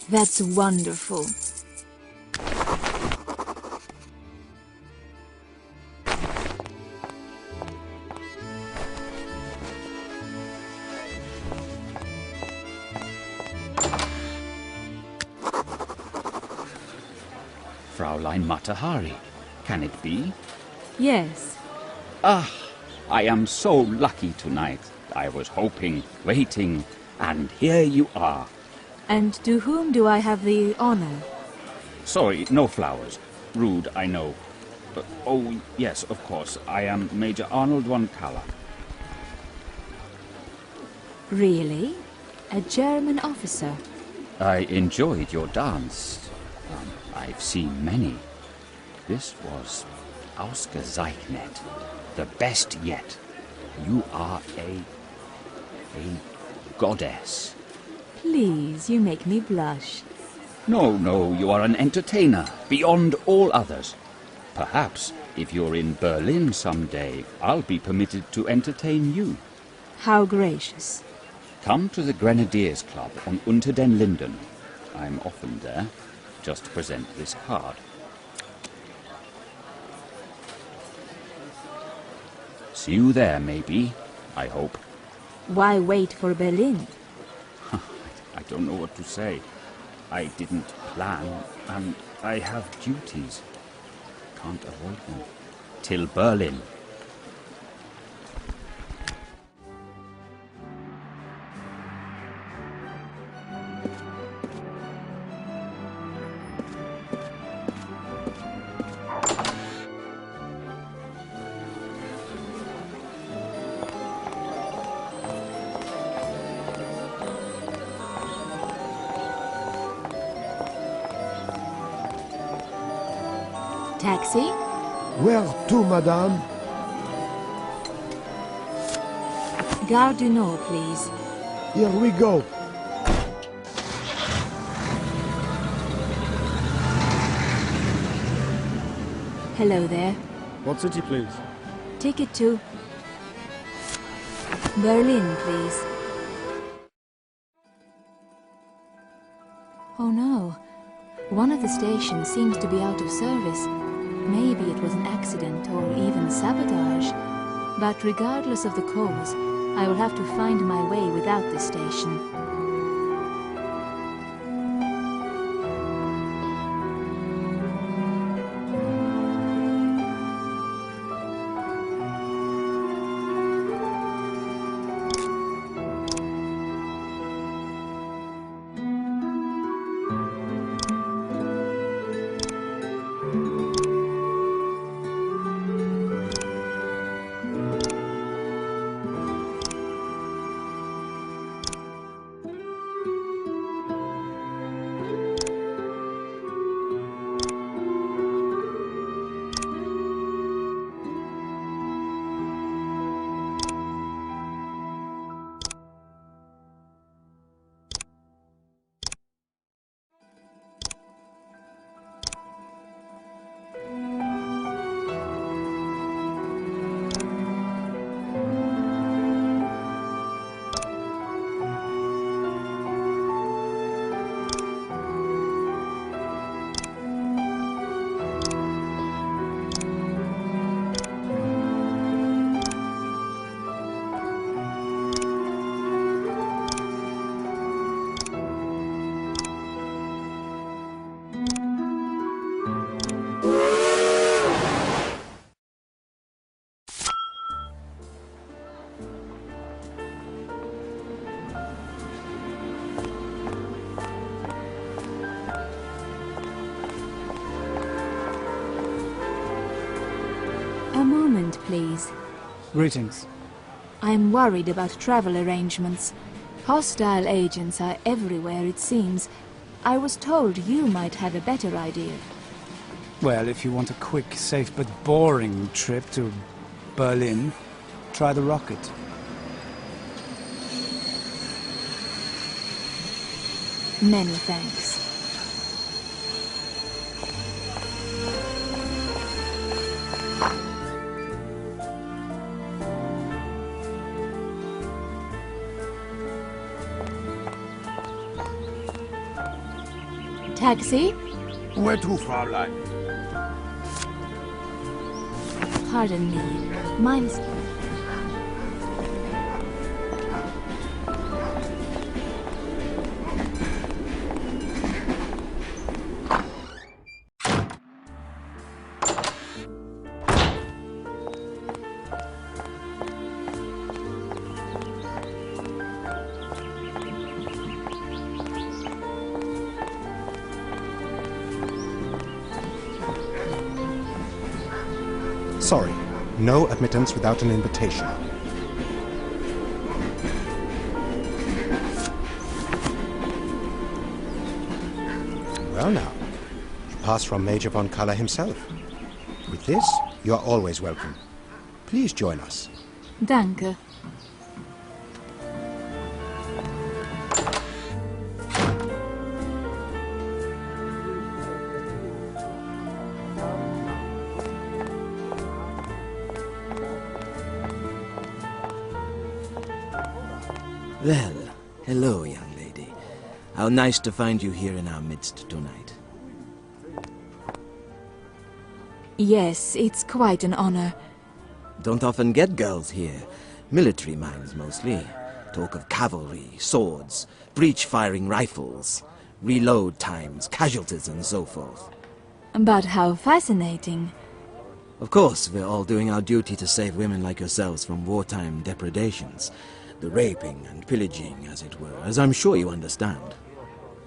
That's wonderful. Fraulein Mata Hari, can it be? Yes. Ah, I am so lucky tonight. I was hoping, waiting, and here you are. And to whom do I have the honor? Sorry, no flowers. Rude, I know. Oh, yes, of course. I am Major Arnold von Kaller. Really? A German officer? I enjoyed your dance. I've seen many. This was ausgezeichnet. The best yet. You are a goddess. Please, you make me blush. No, no, you are an entertainer, beyond all others. Perhaps, if you're in Berlin someday, I'll be permitted to entertain you. How gracious. Come to the Grenadiers Club on Unter den Linden. I'm often there. Just present this card. See you there, maybe, I hope. Why wait for Berlin? I don't know what to say. I didn't plan, and I have duties. Can't avoid them. Till Berlin. Taxi? Where to, madame? Gare du Nord, please. Here we go. Hello there. What city, please? Ticket to Berlin, please. Oh no. One of the stations seems to be out of service. Maybe it was an accident or even sabotage. But regardless of the cause, I will have to find my way without this station. A moment, please. Greetings. I am worried about travel arrangements. Hostile agents are everywhere, it seems. I was told you might have a better idea. Well, if you want a quick, safe but boring trip to Berlin, try the rocket. Many thanks. Taxi? Where to, Fraulein? Pardon me. My mistake. Sorry, no admittance without an invitation. Well now, you pass from Major von Kaller himself. With this, you are always welcome. Please join us. Danke. Well, hello, young lady. How nice to find you here in our midst tonight. Yes, it's quite an honor. Don't often get girls here. Military minds, mostly. Talk of cavalry, swords, breech-firing rifles, reload times, casualties, and so forth. But how fascinating. Of course, we're all doing our duty to save women like yourselves from wartime depredations. The raping and pillaging, as it were, as I'm sure you understand.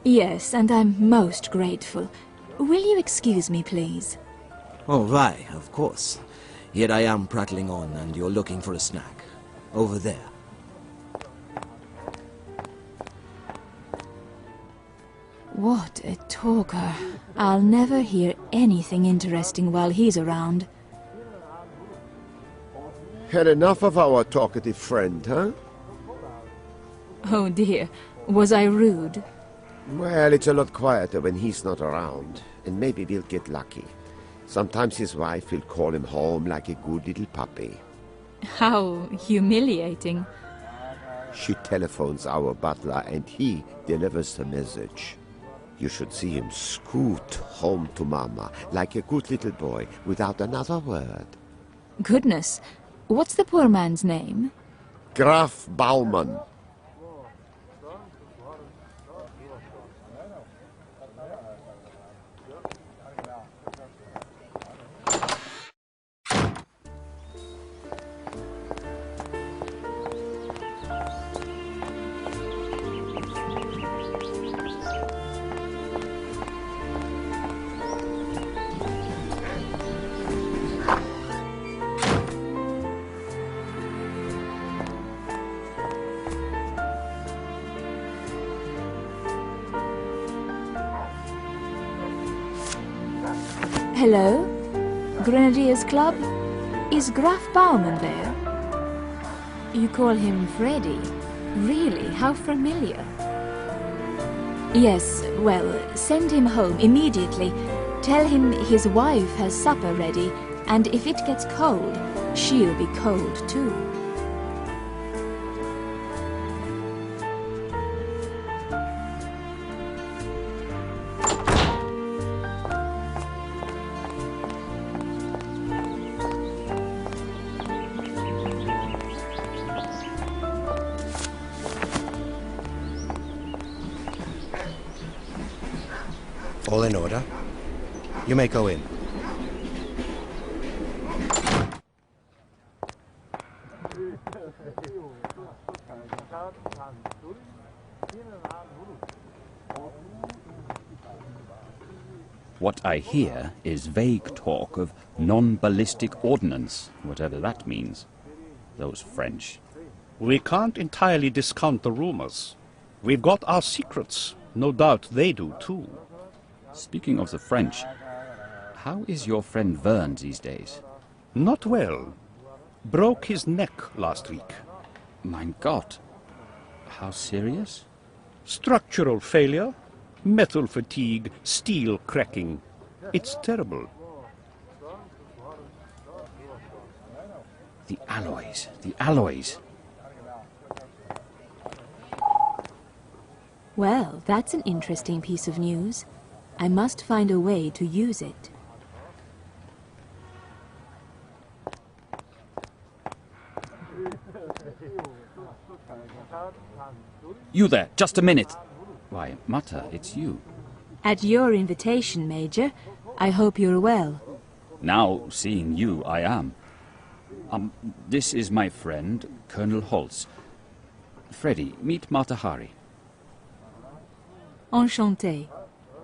Yes, and I'm most grateful. Will you excuse me, please? Oh, why, of course. Here I am prattling on, and you're looking for a snack. Over there. What a talker. I'll never hear anything interesting while he's around. Had enough of our talkative friend, huh? Oh dear, was I rude? Well, it's a lot quieter when he's not around, and maybe we'll get lucky. Sometimes his wife will call him home like a good little puppy. How humiliating. She telephones our butler and he delivers the message. You should see him scoot home to Mama like a good little boy without another word. Goodness, what's the poor man's name? Graf Baumann. Hello? Grenadiers Club? Is Graf Baumann there? You call him Freddy? Really? How familiar? Yes, well, send him home immediately. Tell him his wife has supper ready, and if it gets cold, she'll be cold too. All in order. You may go in. What I hear is vague talk of non-ballistic ordnance, whatever that means. Those French. We can't entirely discount the rumors. We've got our secrets. No doubt they do too. Speaking of the French, how is your friend Vern these days? Not well. Broke his neck last week. Mein Gott. How serious? Structural failure, metal fatigue, steel cracking. It's terrible. The alloys, the alloys. Well, that's an interesting piece of news. I must find a way to use it. You there, just a minute. Why, Mata, it's you. At your invitation, Major. I hope you're well. Now, seeing you, I am. This is my friend, Colonel Holtz. Freddy, meet Mata Hari. Enchanté.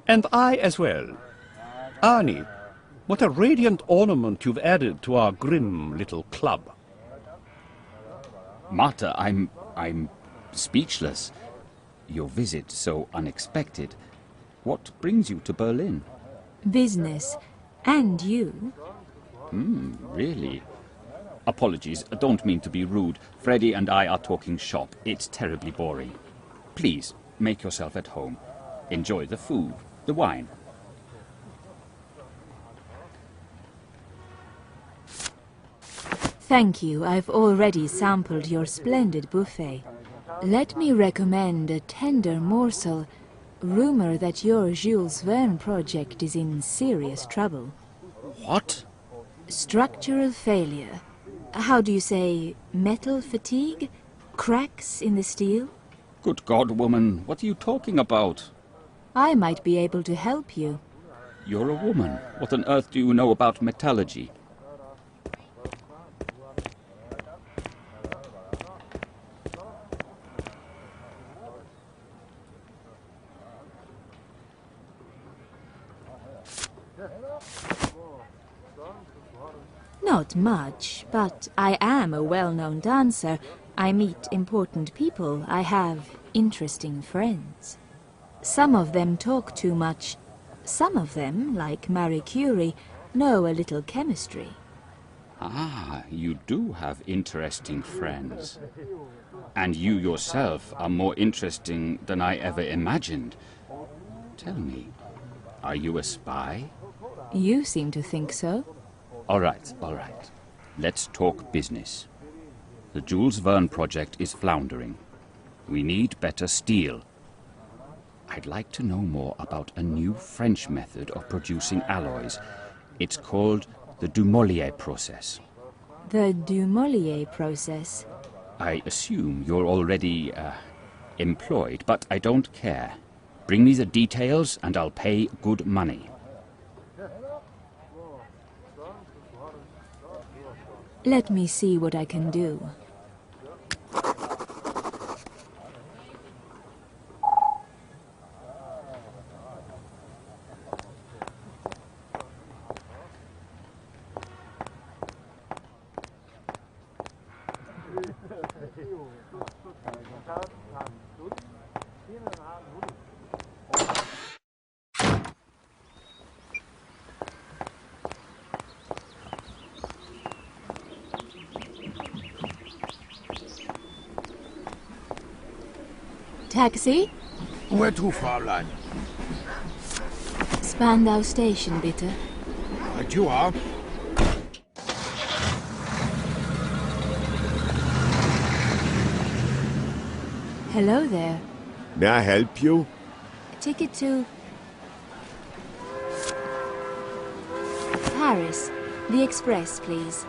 And I as well. Arnie, what a radiant ornament you've added to our grim little club. Mata, I'm speechless. Your visit so unexpected. What brings you to Berlin? Business. And you? Really? Apologies, don't mean to be rude. Freddy and I are talking shop. It's terribly boring. Please, make yourself at home. Enjoy the food, the wine. Thank you. I've already sampled your splendid buffet. Let me recommend a tender morsel. Rumor that your Jules Verne project is in serious trouble. What? Structural failure. How do you say, metal fatigue? Cracks in the steel? Good God, woman, what are you talking about? I might be able to help you. You're a woman. What on earth do you know about metallurgy? Not much, but I am a well-known dancer. I meet important people. I have interesting friends. Some of them talk too much. Some of them, like Marie Curie, know a little chemistry. Ah, you do have interesting friends. And you yourself are more interesting than I ever imagined. Tell me, are you a spy? You seem to think so. All right, all right. Let's talk business. The Jules Verne project is floundering. We need better steel. I'd like to know more about a new French method of producing alloys. It's called the Dumoulin process. The Dumoulin process? I assume you're already, employed, but I don't care. Bring me the details and I'll pay good money. Let me see what I can do. Taxi? Where to, Fräulein? Spandau Station, bitte. Right you are. Hello there. May I help you? Ticket to... Paris. The express, please.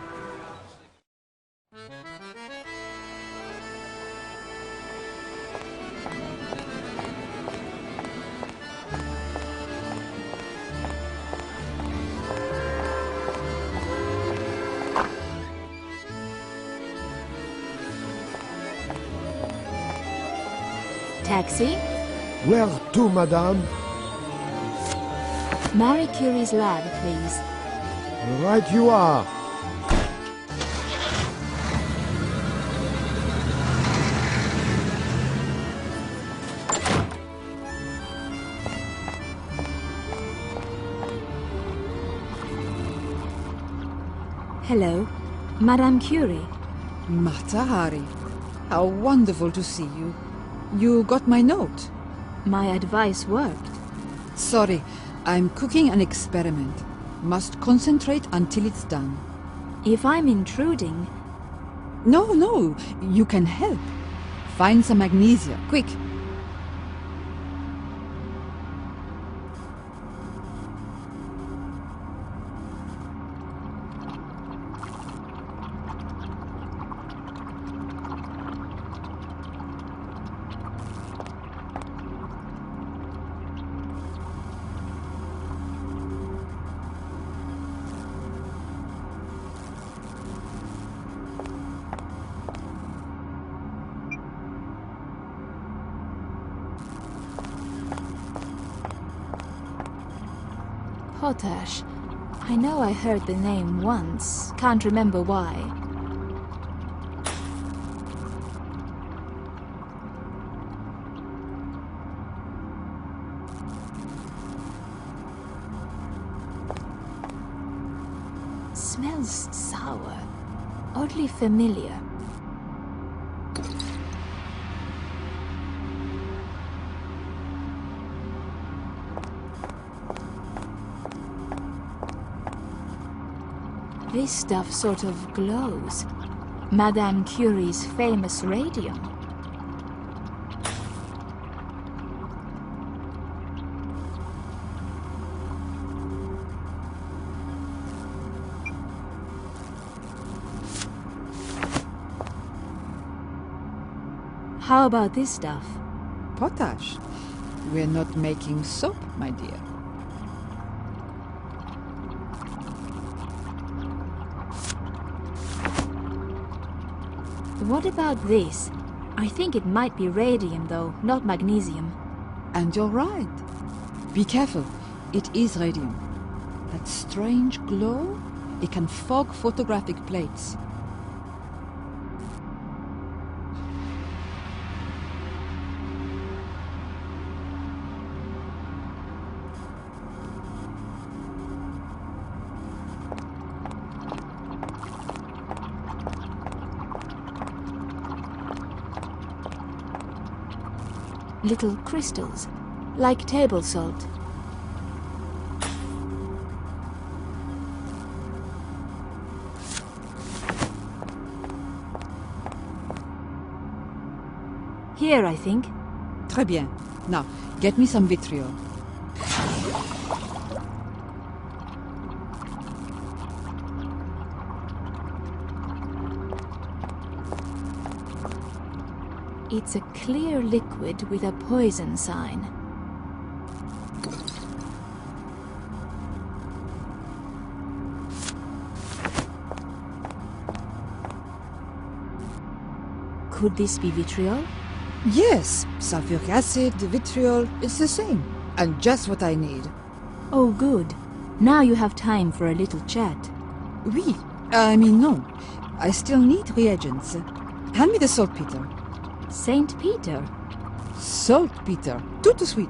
Taxi? Where to, madame? Marie Curie's lab, please. Right you are. Hello, Madame Curie. Mata Hari, how wonderful to see you. You got my note. My advice worked. Sorry, I'm cooking an experiment. Must concentrate until it's done. If I'm intruding... No, you can help. Find some magnesia, quick. Potash. I know I heard the name once. Can't remember why. Smells sour. oddly familiar. This stuff sort of glows. Madame Curie's famous radium. How about this stuff? Potash. We're not making soap, my dear. What about this? I think it might be radium, though, not magnesium. And you're right. Be careful. It is radium. That strange glow, it can fog photographic plates. Little crystals, like table salt. Here, I think. Très bien. Now, get me some vitriol. It's a clear liquid with a poison sign. Could this be vitriol? Yes, sulfuric acid, vitriol, it's the same. And just what I need. Oh, good. Now you have time for a little chat. Oui, no. I still need reagents. Hand me the saltpeter. Saint Peter? Saltpeter. Tout sweet.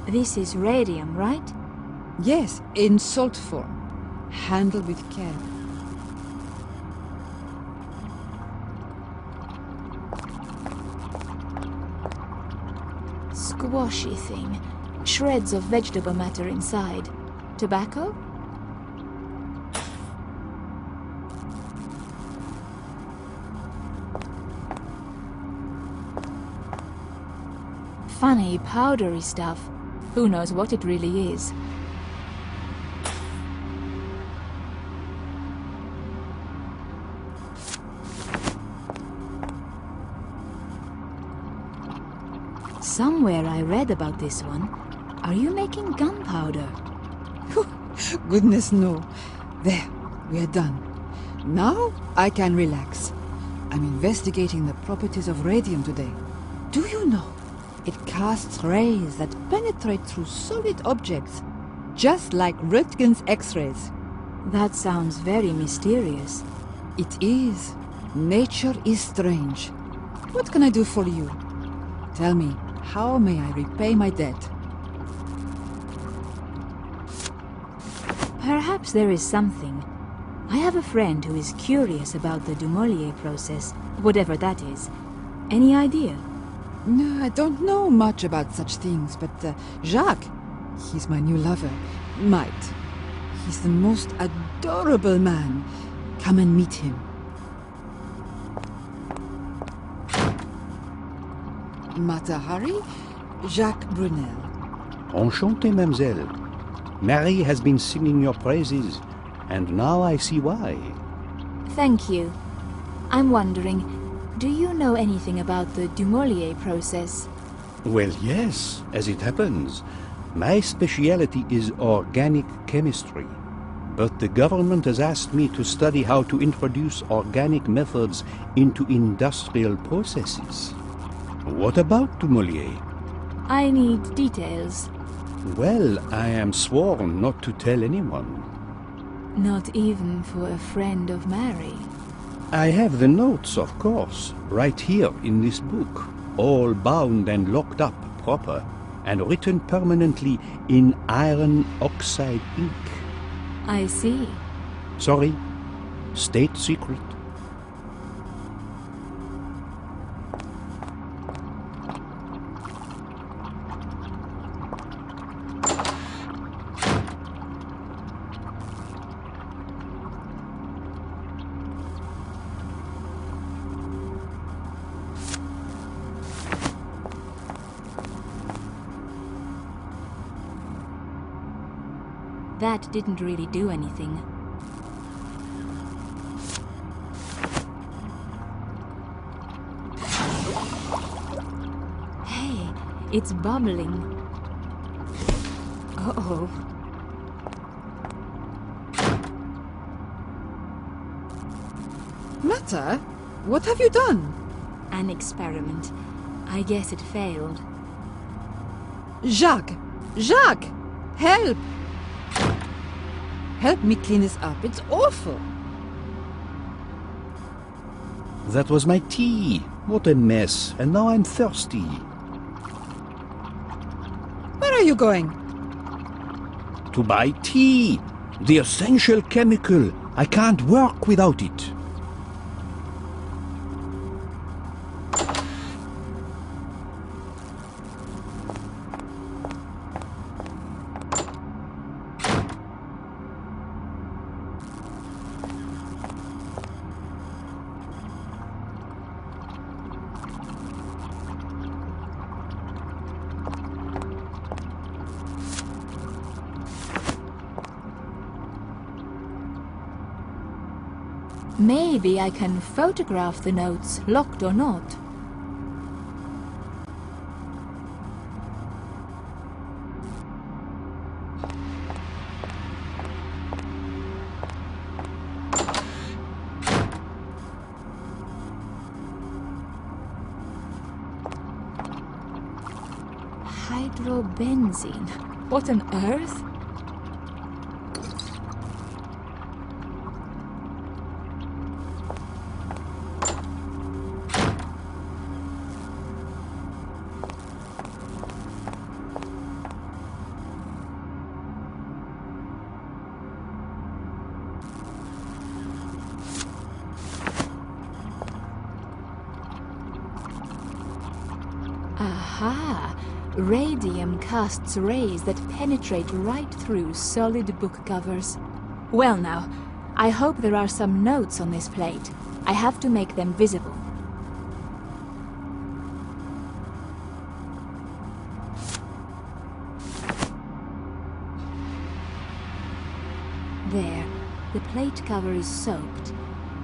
This is radium, right? Yes, in salt form. Handle with care. Squashy thing. Shreds of vegetable matter inside. Tobacco? Funny, powdery stuff. Who knows what it really is? Somewhere I read about this one. Are you making gunpowder? Goodness no. There, we are done. Now I can relax. I'm investigating the properties of radium today. Do you know? It casts rays that penetrate through solid objects, just like Röntgen's X-rays. That sounds very mysterious. It is. Nature is strange. What can I do for you? Tell me, how may I repay my debt? Perhaps there is something. I have a friend who is curious about the Dumouriez process, whatever that is. Any idea? No, I don't know much about such things, but Jacques, he's my new lover, might. He's the most adorable man. Come and meet him. Mata Hari, Jacques Brunel. Enchanté, mademoiselle. Marie has been singing your praises, and now I see why. Thank you. I'm wondering, do you know anything about the Dumouriez process? Well, yes, as it happens. My specialty is organic chemistry. But the government has asked me to study how to introduce organic methods into industrial processes. What about Dumouriez? I need details. Well, I am sworn not to tell anyone. Not even for a friend of Mary. I have the notes, of course, right here in this book, all bound and locked up proper and written permanently in iron oxide ink. I see. Sorry, state secret. That didn't really do anything. Hey, it's bubbling. Uh-oh. Mata, what have you done? An experiment. I guess it failed. Jacques! Jacques! Help! Help me clean this up. It's awful. That was my tea. What a mess. And now I'm thirsty. Where are you going? To buy tea. The essential chemical. I can't work without it. Maybe I can photograph the notes, locked or not. Hydrobenzene. What on earth? Aha! Radium casts rays that penetrate right through solid book covers. Well now, I hope there are some notes on this plate. I have to make them visible. There, the plate cover is soaked.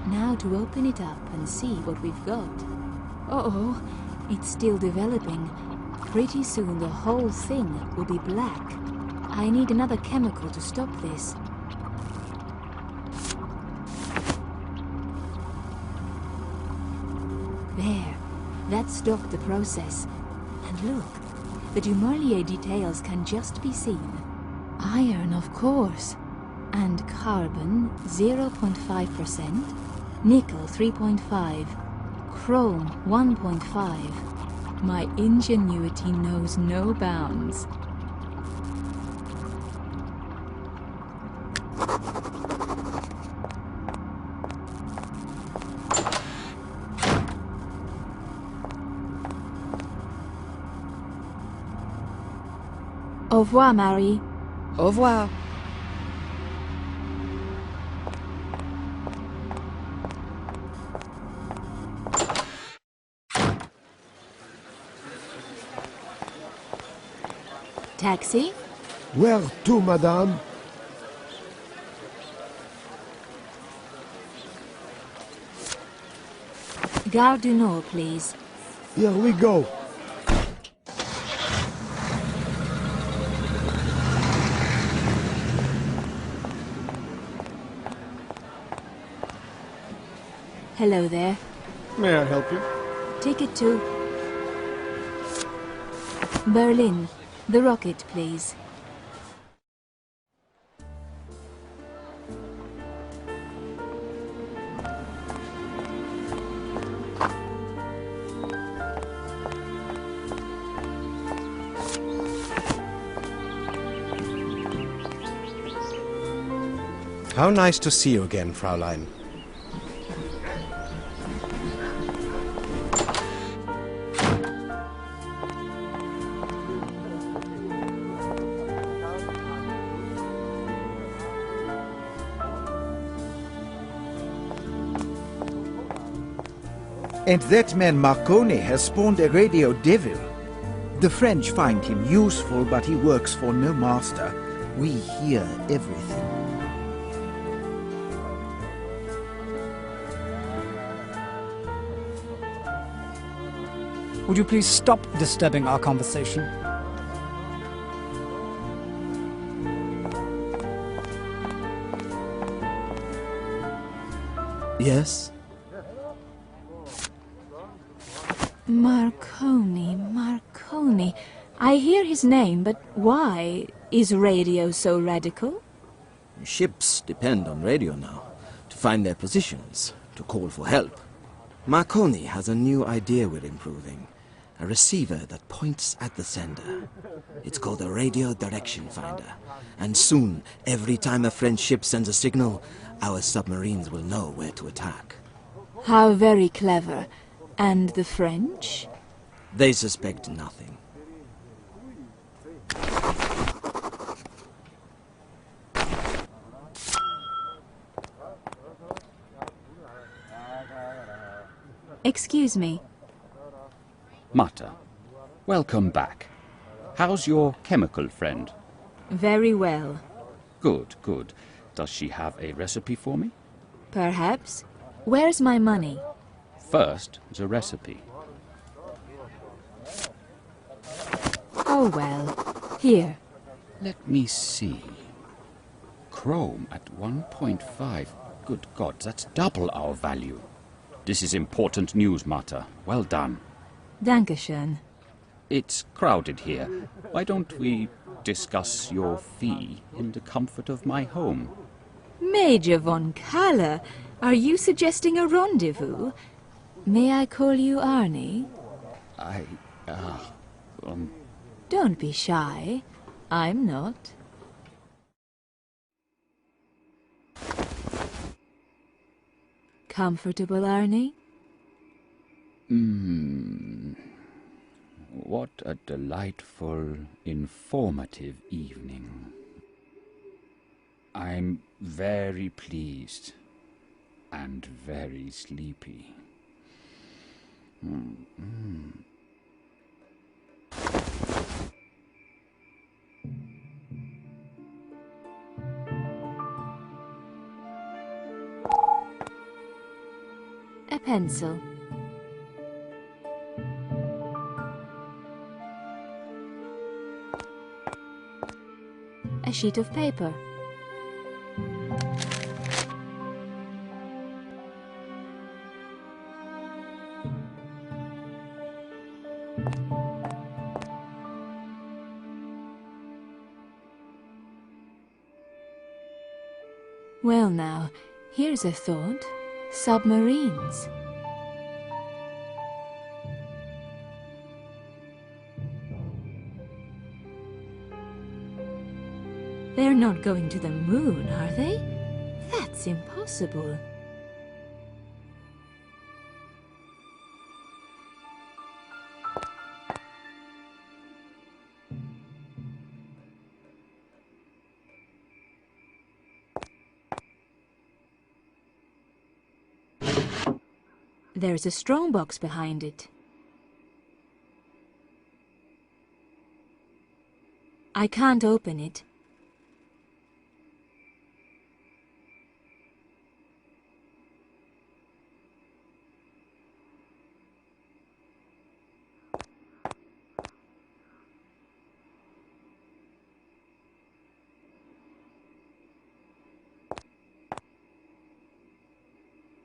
Now to open it up and see what we've got. Uh-oh, it's still developing. Pretty soon the whole thing will be black. I need another chemical to stop this. There, that stopped the process. And look, the Dumouriez details can just be seen. Iron, of course. And carbon, 0.5%. Nickel, 3.5. Chrome, 1.5. My ingenuity knows no bounds. Au revoir, Marie. Au revoir. Taxi? Where to, madame? Gare du Nord, please. Here we go. Hello there. May I help you? Ticket to Berlin. The rocket, please. How nice to see you again, Fraulein. And that man Marconi has spawned a radio devil. The French find him useful, but he works for no master. We hear everything. Would you please stop disturbing our conversation? Yes? Marconi. I hear his name, but why? Is radio so radical? Ships depend on radio now, to find their positions, to call for help. Marconi has a new idea we're improving. A receiver that points at the sender. It's called a radio direction finder. And soon, every time a French ship sends a signal, our submarines will know where to attack. How very clever. And the French? They suspect nothing. Excuse me. Mata, welcome back. How's your chemical friend? Very well. Good, good. Does she have a recipe for me? Perhaps. Where's my money? First, the recipe. Oh well. Here. Let me see. Chrome at 1.5. Good God, that's double our value. This is important news, Mata. Well done. Dankeschön. It's crowded here. Why don't we discuss your fee in the comfort of my home? Major von Kaller, are you suggesting a rendezvous? May I call you Arnie? Don't be shy. I'm not. Comfortable, Arnie? What a delightful, informative evening. I'm very pleased and very sleepy. A pencil. A sheet of paper. Well now, here's a thought. Submarines. They're not going to the moon, are they? That's impossible. There's a strong box behind it. I can't open it.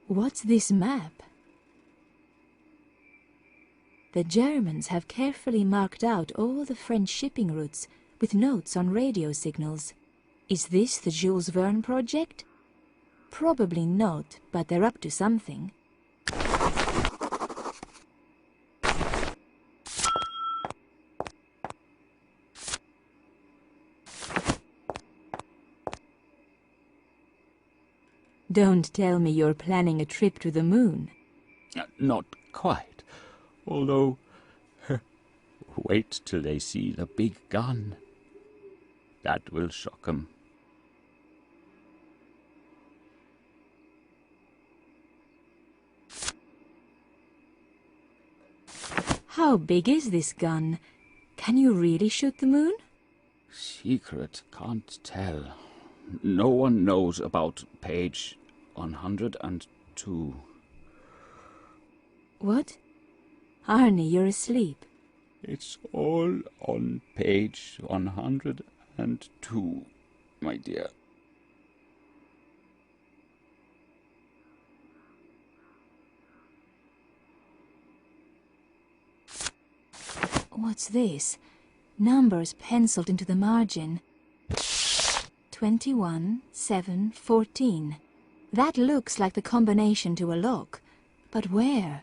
What's this map? The Germans have carefully marked out all the French shipping routes with notes on radio signals. Is this the Jules Verne project? Probably not, but they're up to something. Don't tell me you're planning a trip to the moon. Not quite. Although, wait till they see the big gun. That will shock 'em. How big is this gun? Can you really shoot the moon? Secret, can't tell. No one knows about page 102. What? Arnie, you're asleep. It's all on page 102, my dear. What's this? Numbers penciled into the margin. 21, 7, 14. That looks like the combination to a lock. But where?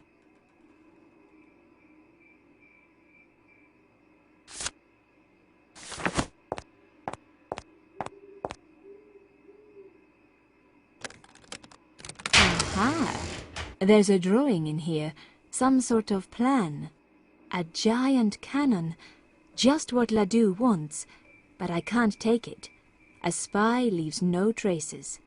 Aha! There's a drawing in here. Some sort of plan. A giant cannon. Just what Ledoux wants. But I can't take it. A spy leaves no traces.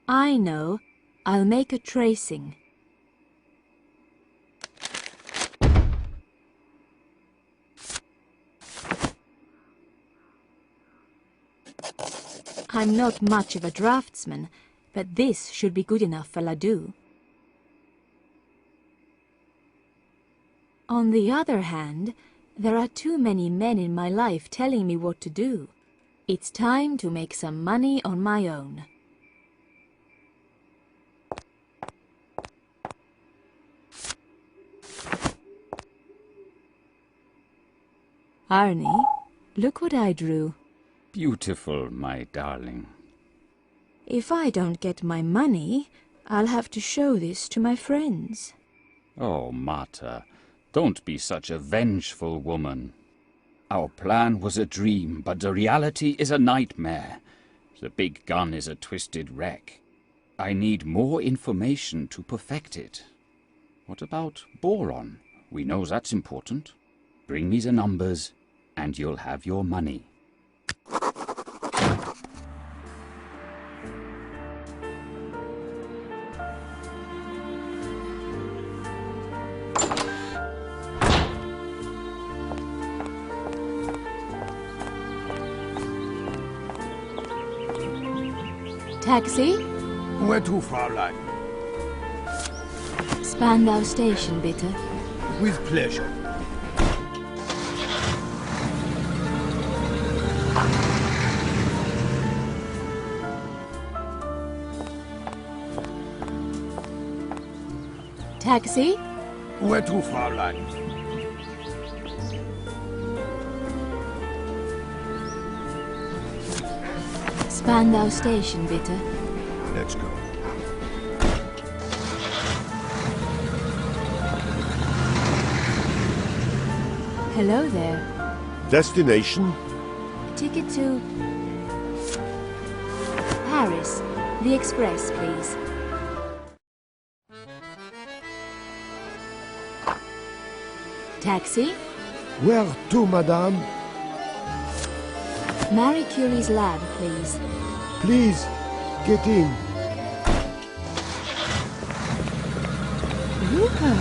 I know. I'll make a tracing. I'm not much of a draftsman, but this should be good enough for Ledoux. On the other hand, there are too many men in my life telling me what to do. It's time to make some money on my own. Arnie, look what I drew. Beautiful, my darling. If I don't get my money, I'll have to show this to my friends. Oh, Marta, don't be such a vengeful woman. Our plan was a dream, but the reality is a nightmare. The big gun is a twisted wreck. I need more information to perfect it. What about boron? We know that's important. Bring me the numbers, and you'll have your money. Taxi? Where to, Fraulein? Spandau Station, bitte. With pleasure. Taxi? Where to, Fraulein? Spandau Station, bitte. Let's go. Hello there. Destination? Ticket to... Paris. The express, please. Taxi? Where to, madame? Marie Curie's lab, please. Please, get in. Rupert!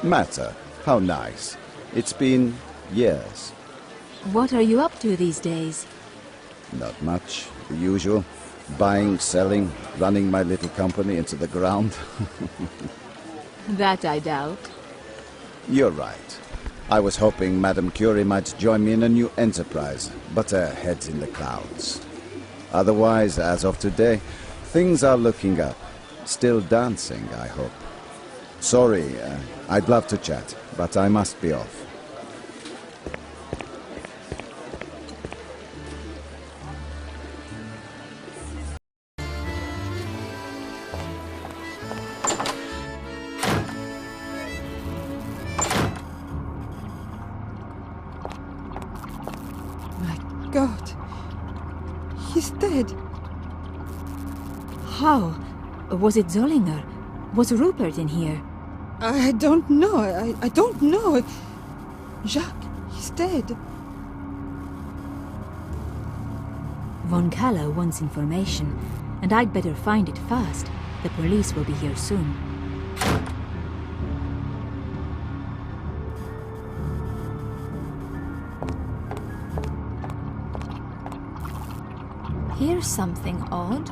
Matter, how nice. It's been years. What are you up to these days? Not much, the usual. Buying, selling, running my little company into the ground. That I doubt. You're right. I was hoping Madame Curie might join me in a new enterprise, but her head's in the clouds. Otherwise, as of today, things are looking up. Still dancing, I hope. Sorry, I'd love to chat, but I must be off. He's dead. How? Was it Zollinger? Was Rupert in here? I don't know. I don't know. Jacques, he's dead. Von Kaller wants information, and I'd better find it fast. The police will be here soon. Here's something odd.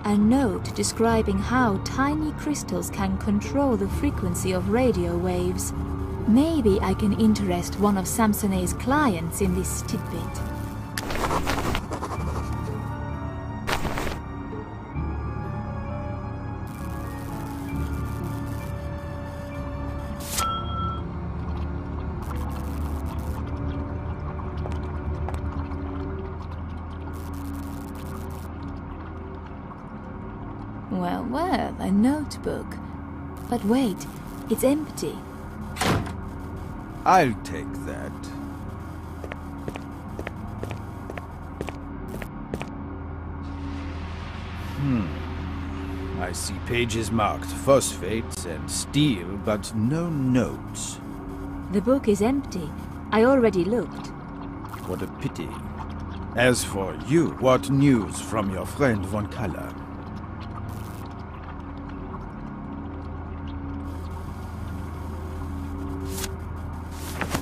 A note describing how tiny crystals can control the frequency of radio waves. Maybe I can interest one of Samsonet's clients in this tidbit. Well, a notebook. But wait, it's empty. I'll take that. I see pages marked phosphates and steel, but no notes. The book is empty. I already looked. What a pity. As for you, what news from your friend Von Kaller?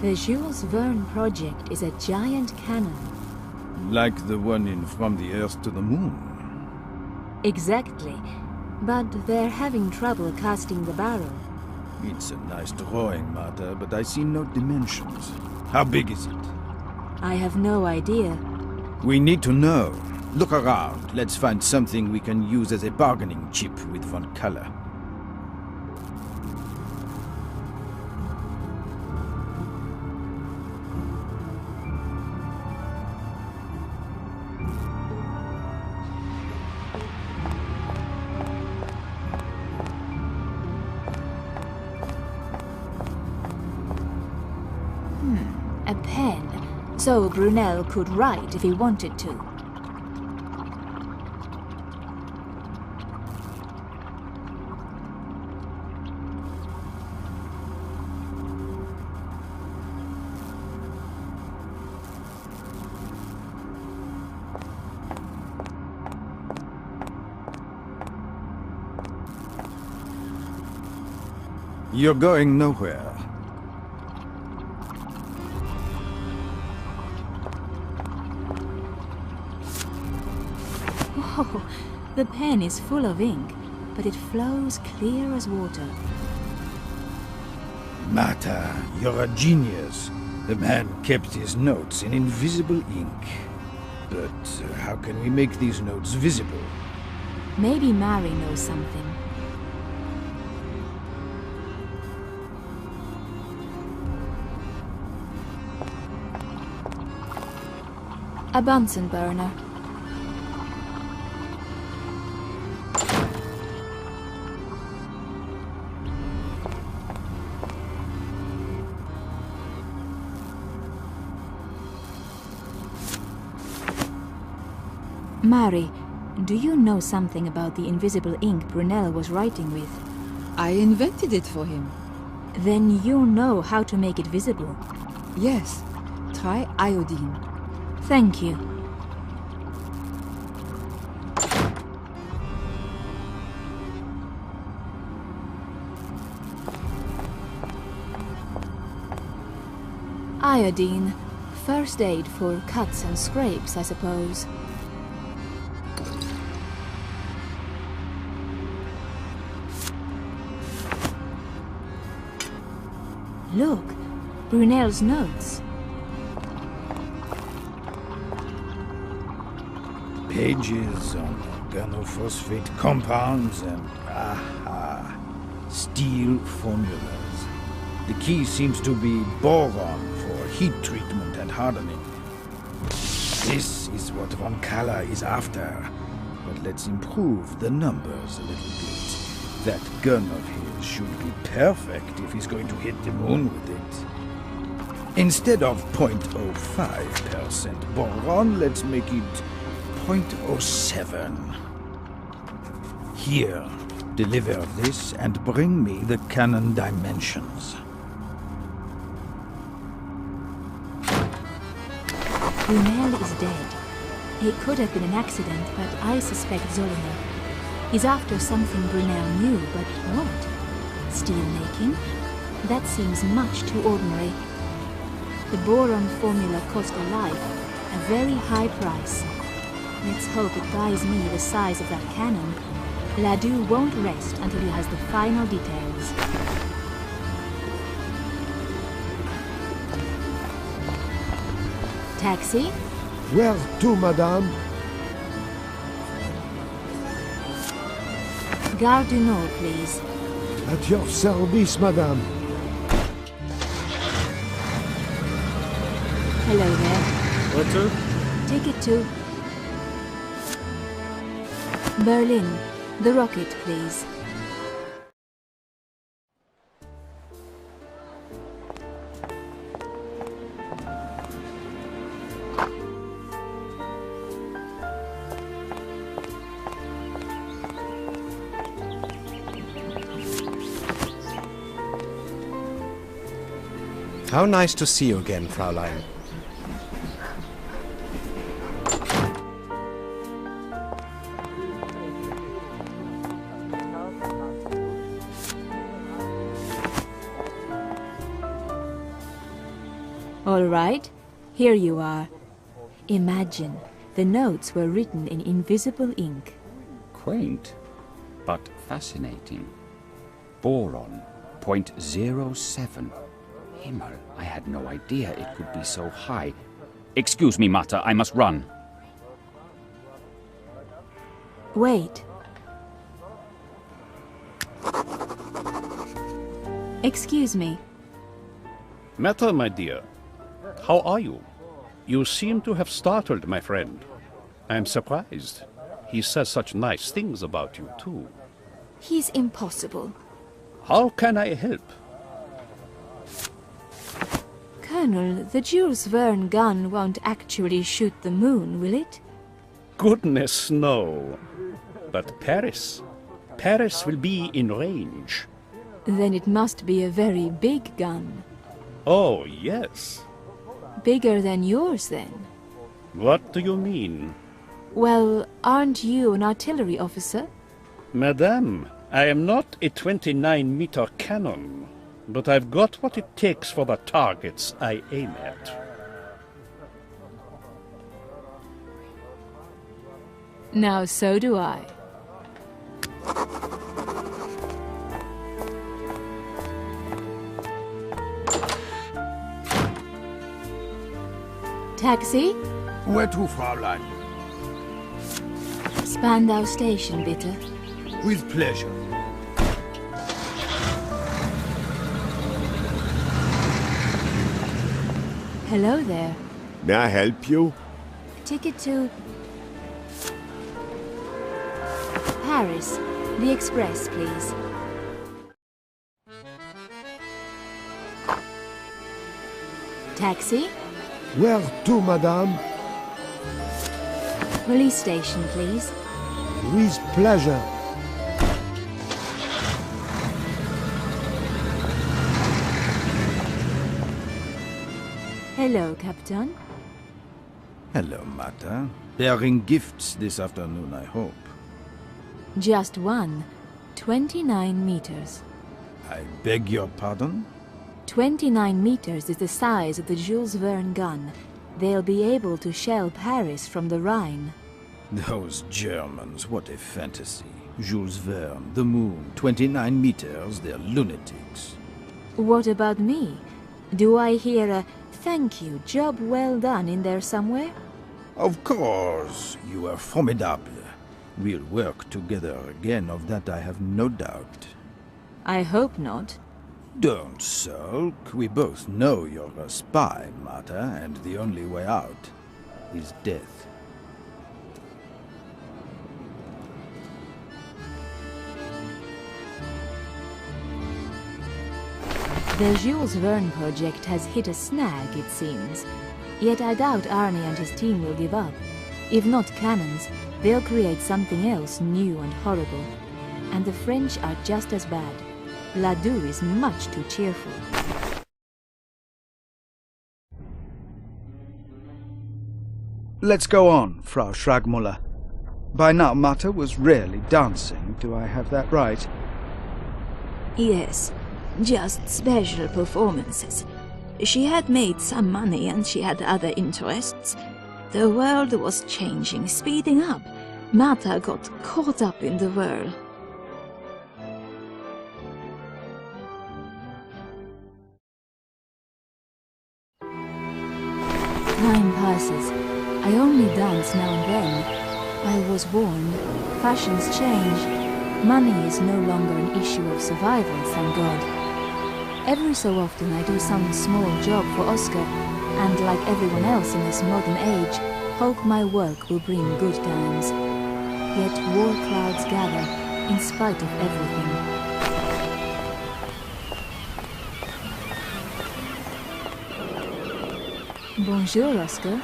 The Jules Verne project is a giant cannon. Like the one in From the Earth to the Moon? Exactly. But they're having trouble casting the barrel. It's a nice drawing, Martha, but I see no dimensions. How big is it? I have no idea. We need to know. Look around. Let's find something we can use as a bargaining chip with Von Kaller. A pen, so Brunel could write if he wanted to. You're going nowhere. Oh, the pen is full of ink, but it flows clear as water. Martha, you're a genius. The man kept his notes in invisible ink. But how can we make these notes visible? Maybe Mary knows something. A Bunsen burner. Mary, do you know something about the invisible ink Brunel was writing with? I invented it for him. Then you know how to make it visible? Yes. Try iodine. Thank you. Iodine. First aid for cuts and scrapes, I suppose. Look, Brunel's notes. Pages on organophosphate compounds and, steel formulas. The key seems to be boron for heat treatment and hardening. This is what Von Kaller is after. But let's improve the numbers a little bit. That gun of his should be perfect if he's going to hit the moon with it. Instead of 0.05% boron, let's make it 0.07. Here, deliver this and bring me the cannon dimensions. Brunel is dead. It could have been an accident, but I suspect Zollinger. He's after something Brunel knew, but what? Steel making? That seems much too ordinary. The boron formula cost a life, a very high price. Let's hope it buys me the size of that cannon. Ladu won't rest until he has the final details. Taxi? Where to, madame? Gare du Nord, please. At your service, madame. Hello there. What to? Ticket to Berlin. The rocket, please. How nice to see you again, Fraulein. All right, here you are. Imagine, the notes were written in invisible ink. Quaint, but fascinating. Boron, 0.07. Himmel, I had no idea it could be so high. Excuse me, Mata, I must run. Wait. Excuse me. Meta, my dear, how are you? You seem to have startled my friend. I am surprised. He says such nice things about you, too. He's impossible. How can I help? Colonel, the Jules Verne gun won't actually shoot the moon, will it? Goodness, no. But Paris. Paris will be in range. Then it must be a very big gun. Oh, yes. Bigger than yours, then? What do you mean? Well, aren't you an artillery officer? Madame, I am not a 29-meter cannon, but I've got what it takes for the targets I aim at. Now, so do I. Taxi? Where to, Fraulein? Spandau Station, bitte. With pleasure. Hello there. May I help you? Ticket to Paris. The express, please. Taxi? Where to, madame? Police station, please. With pleasure. Hello, Captain. Hello, Mata. Bearing gifts this afternoon, I hope. Just one. 29 meters. I beg your pardon? 29 meters is the size of the Jules Verne gun. They'll be able to shell Paris from the Rhine. Those Germans, what a fantasy. Jules Verne, the moon, 29 meters, they're lunatics. What about me? Do I hear a thank you, job well done in there somewhere? Of course, you are formidable. We'll work together again, of that I have no doubt. I hope not. Don't sulk. We both know you're a spy, Mata, and the only way out is death. The Jules Verne project has hit a snag, it seems. Yet I doubt Arnie and his team will give up. If not cannons, they'll create something else new and horrible. And the French are just as bad. Ladoux is much too cheerful. Let's go on, Frau Schragmuller. By now Mata was really dancing, do I have that right? Yes, just special performances. She had made some money and she had other interests. The world was changing, speeding up. Mata got caught up in the whirl. Time passes. I only dance now and then. I was warned. Fashions change. Money is no longer an issue of survival, thank God. Every so often I do some small job for Oscar, and like everyone else in this modern age, hope my work will bring good times. Yet war clouds gather, in spite of everything. Bonjour, Oscar.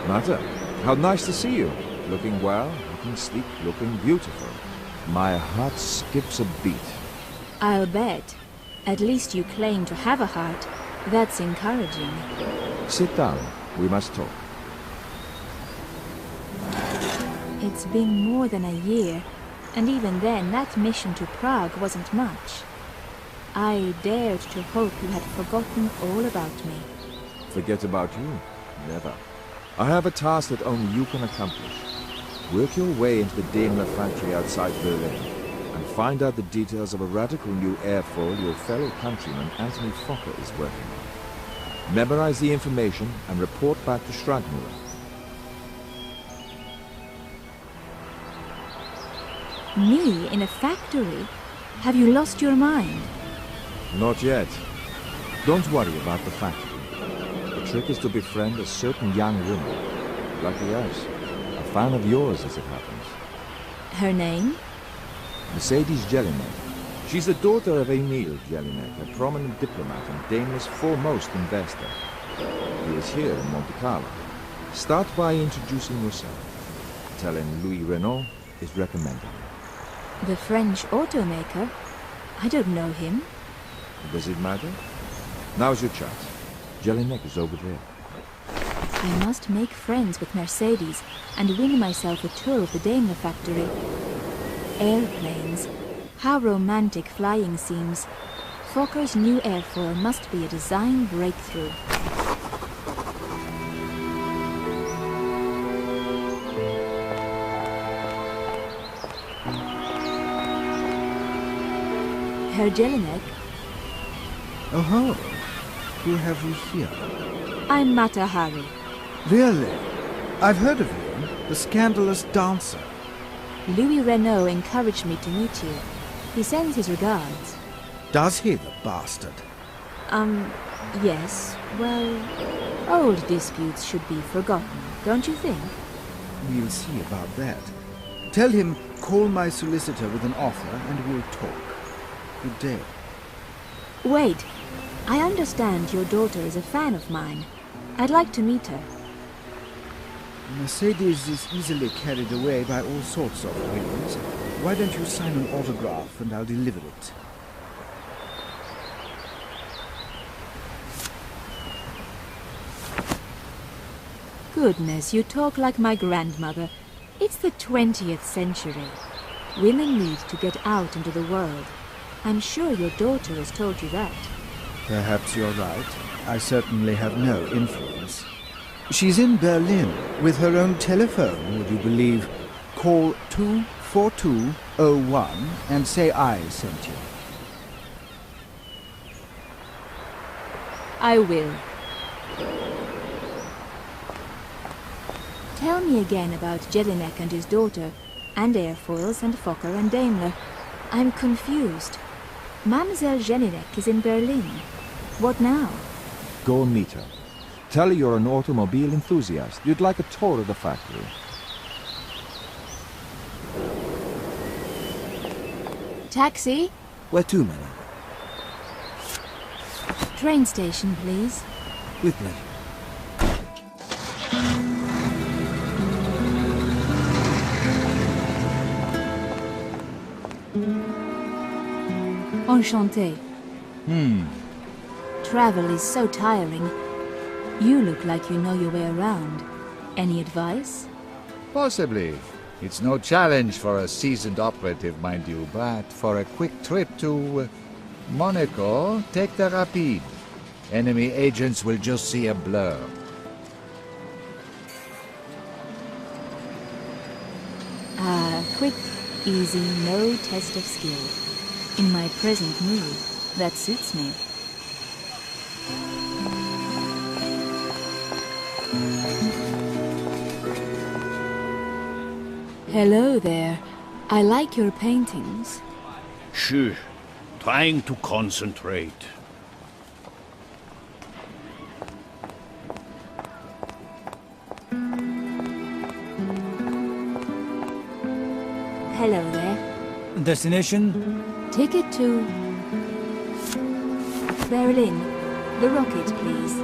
Mata, how nice to see you. Looking well, looking sleek, looking beautiful. My heart skips a beat. I'll bet. At least you claim to have a heart. That's encouraging. Sit down. We must talk. It's been more than a year, and even then that mission to Prague wasn't much. I dared to hope you had forgotten all about me. Forget about you? Never. I have a task that only you can accomplish. Work your way into the Daimler factory outside Berlin and find out the details of a radical new airfoil your fellow countryman Anthony Fokker is working on. Memorize the information and report back to Schragmuller. Me in a factory? Have you lost your mind? Not yet. Don't worry about the factory. The trick is to befriend a certain young woman. Lucky us. A fan of yours, as it happens. Her name? Mercedes Jelinek. She's the daughter of Emil Jelinek, a prominent diplomat and Daimler's foremost investor. He is here in Monte Carlo. Start by introducing yourself. Tell him Louis Renault is recommending you. The French automaker? I don't know him. Does it matter? Now's your chance. Jelinek is over there. I must make friends with Mercedes and win myself a tour of the Daimler factory. Airplanes. How romantic flying seems. Fokker's new airfoil must be a design breakthrough. Herr Jelinek? Oh, who have we here? I'm Mata Hari. Really? I've heard of you, the scandalous dancer. Louis Renault encouraged me to meet you. He sends his regards. Does he, the bastard? Yes. Well, old disputes should be forgotten, don't you think? We'll see about that. Tell him, call my solicitor with an offer and we'll talk. Good day. Wait. I understand your daughter is a fan of mine. I'd like to meet her. Mercedes is easily carried away by all sorts of whims. Why don't you sign an autograph and I'll deliver it? Goodness, you talk like my grandmother. It's the 20th century. Women need to get out into the world. I'm sure your daughter has told you that. Perhaps you're right. I certainly have no influence. She's in Berlin with her own telephone, would you believe? Call 24201 and say I sent you. I will. Tell me again about Jelinek and his daughter, and airfoils and Fokker and Daimler. I'm confused. Mademoiselle Jelinek is in Berlin. What now? Go and meet her. Tell her you're an automobile enthusiast. You'd like a tour of the factory. Taxi? Where to, madam? Train station, please. With pleasure. Enchanté. Travel is so tiring. You look like you know your way around. Any advice? Possibly. It's no challenge for a seasoned operative, mind you, but for a quick trip to Monaco, take the Rapide. Enemy agents will just see a blur. Quick, easy, no test of skill. In my present mood, that suits me. Hello there. I like your paintings. Shh. Trying to concentrate. Hello there. Destination? Ticket to Berlin. The rocket, please.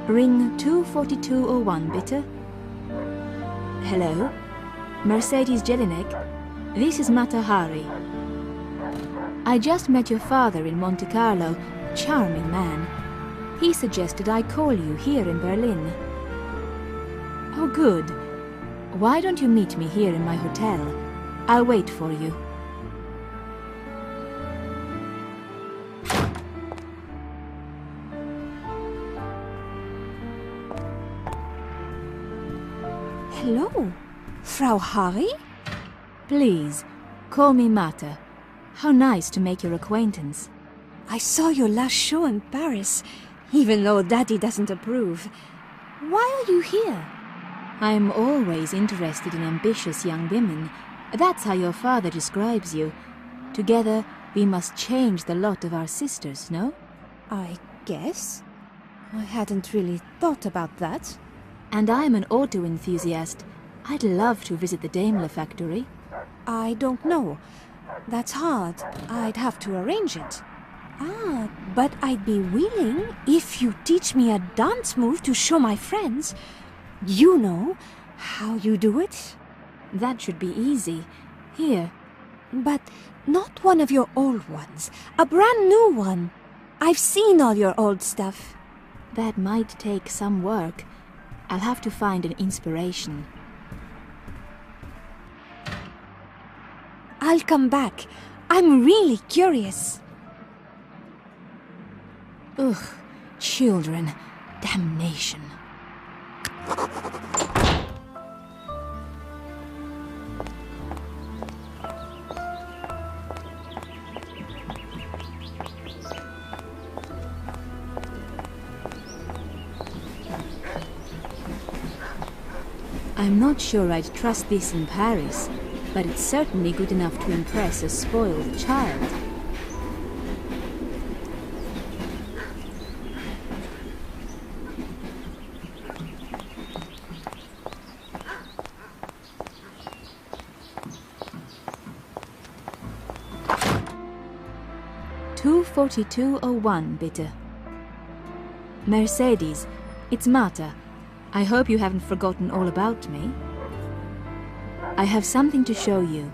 Ring 24201, bitte. Hello? Mercedes Jelinek. This is Mata Hari. I just met your father in Monte Carlo. Charming man. He suggested I call you here in Berlin. Oh, good. Why don't you meet me here in my hotel? I'll wait for you. Hello, Frau Hari? Please, call me Mata. How nice to make your acquaintance. I saw your last show in Paris, even though Daddy doesn't approve. Why are you here? I'm always interested in ambitious young women. That's how your father describes you. Together, we must change the lot of our sisters, no? I guess. I hadn't really thought about that. And I'm an auto enthusiast. I'd love to visit the Daimler factory. I don't know. That's hard. I'd have to arrange it. Ah, but I'd be willing if you teach me a dance move to show my friends. You know how you do it? That should be easy. Here. But not one of your old ones. A brand new one. I've seen all your old stuff. That might take some work. I'll have to find an inspiration. I'll come back. I'm really curious. Ugh, children. Damnation. I'm not sure I'd trust this in Paris, but it's certainly good enough to impress a spoiled child. "24201, bitte." Mercedes, it's Mata. I hope you haven't forgotten all about me. I have something to show you.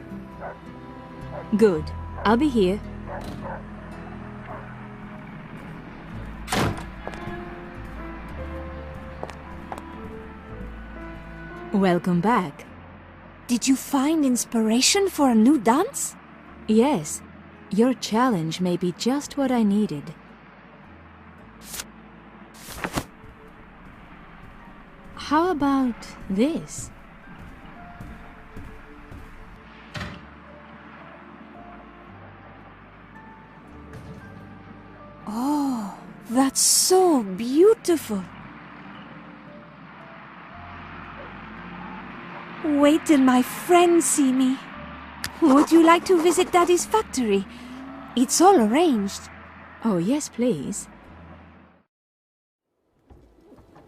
Good. I'll be here. Welcome back. Did you find inspiration for a new dance? Yes. Your challenge may be just what I needed. How about this? Oh, that's so beautiful. Wait till my friends see me. Would you like to visit Daddy's factory? It's all arranged. Oh, yes, please.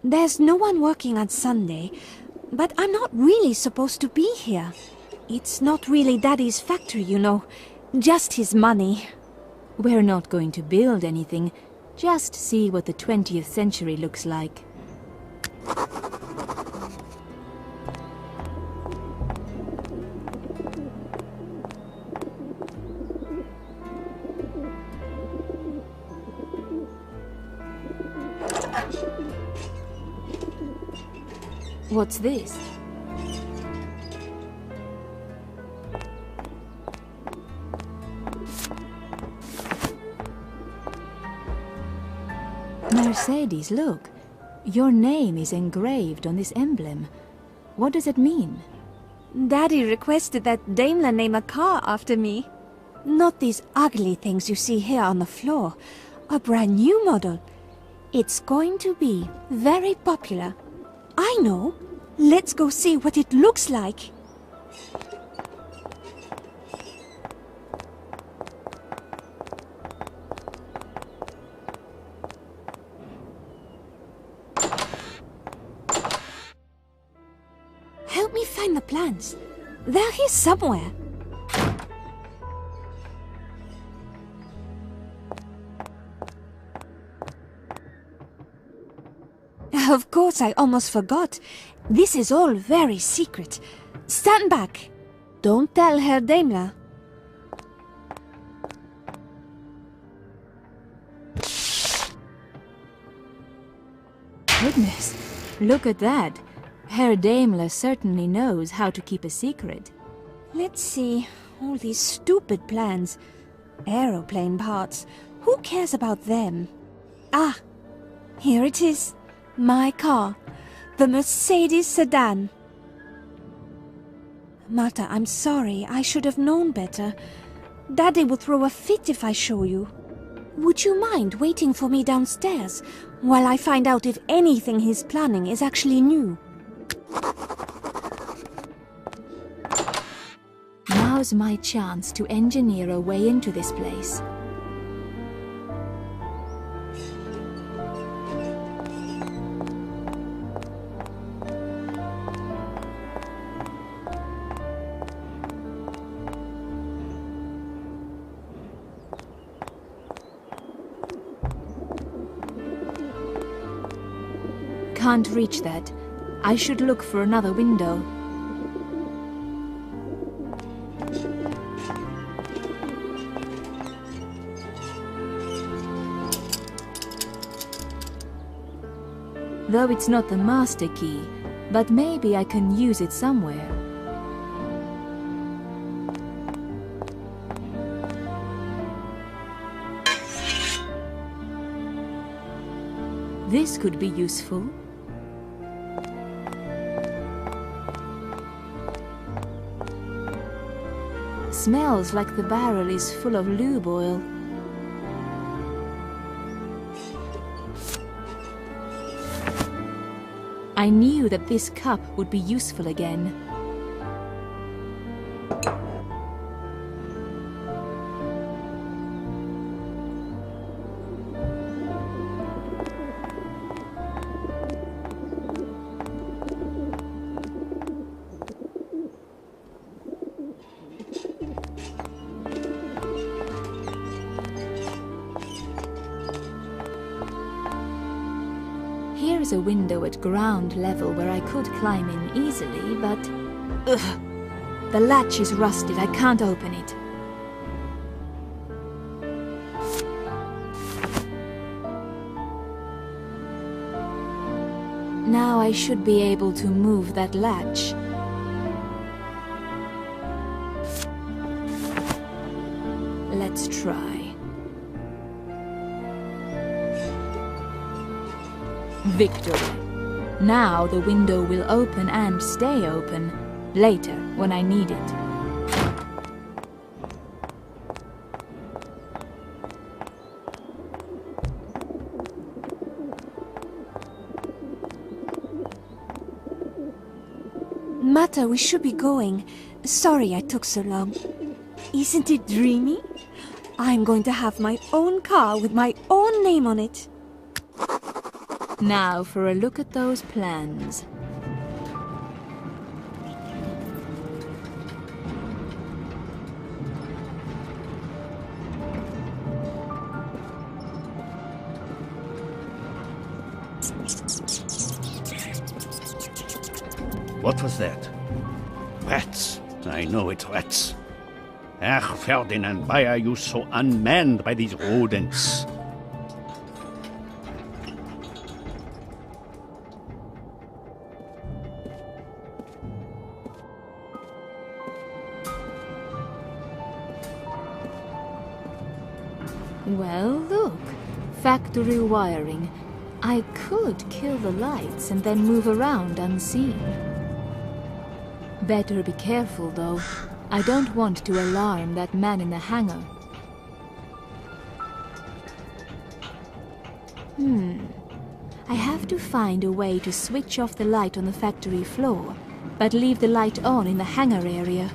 There's no one working on Sunday, but I'm not really supposed to be here. It's not really Daddy's factory, you know. Just his money. We're not going to build anything. Just see what the 20th century looks like. What's this? Mercedes, look. Your name is engraved on this emblem. What does it mean? Daddy requested that Daimler name a car after me. Not these ugly things you see here on the floor. A brand new model. It's going to be very popular. I know. Let's go see what it looks like. Help me find the plans. They're here somewhere. Of course, I almost forgot. This is all very secret. Stand back. Don't tell Herr Daimler. Goodness, look at that. Herr Daimler certainly knows how to keep a secret. Let's see. All these stupid plans. Aeroplane parts. Who cares about them? Ah, here it is. My car. The Mercedes sedan. Marta, I'm sorry. I should have known better. Daddy would throw a fit if I show you. Would you mind waiting for me downstairs while I find out if anything he's planning is actually new? Now's my chance to engineer a way into this place. Can't reach that. I should look for another window. Though it's not the master key, but maybe I can use it somewhere. This could be useful. Smells like the barrel is full of lube oil. I knew that this cup would be useful again. Here is a window at ground level where I could climb in easily, but... Ugh! The latch is rusted, I can't open it. Now I should be able to move that latch. Let's try. Victory. Now the window will open and stay open, later when I need it. Mata, we should be going. Sorry I took so long. Isn't it dreamy? I'm going to have my own car with my own name on it. Now for a look at those plans. What was that? Rats. I know it's rats. Ach, Ferdinand, why are you so unmanned by these rodents? Well, look. Factory wiring. I could kill the lights and then move around unseen. Better be careful, though. I don't want to alarm that man in the hangar. I have to find a way to switch off the light on the factory floor, but leave the light on in the hangar area.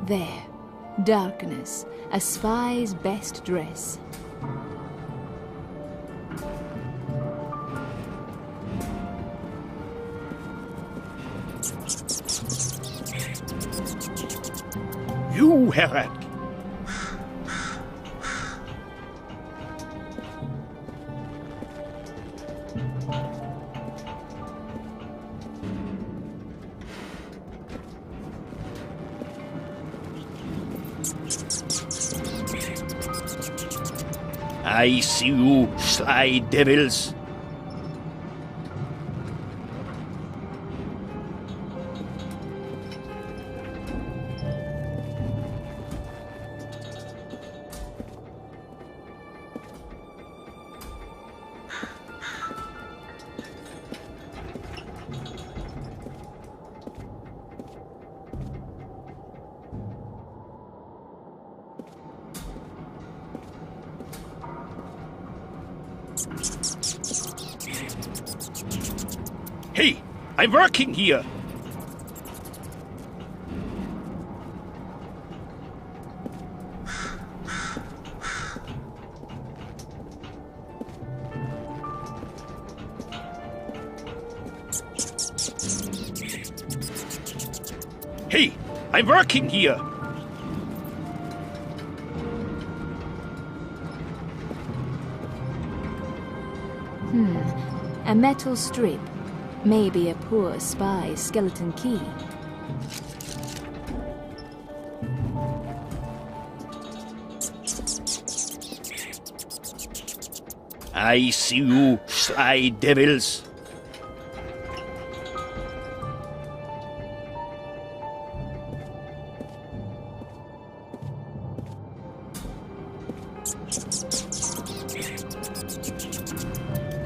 There. Darkness. A spy's best dress. You, Herrat! I see you, sly devils. Hey, I'm working here. Hey, I'm working here. A metal strip. Maybe a poor spy's skeleton key. I see you, sly devils.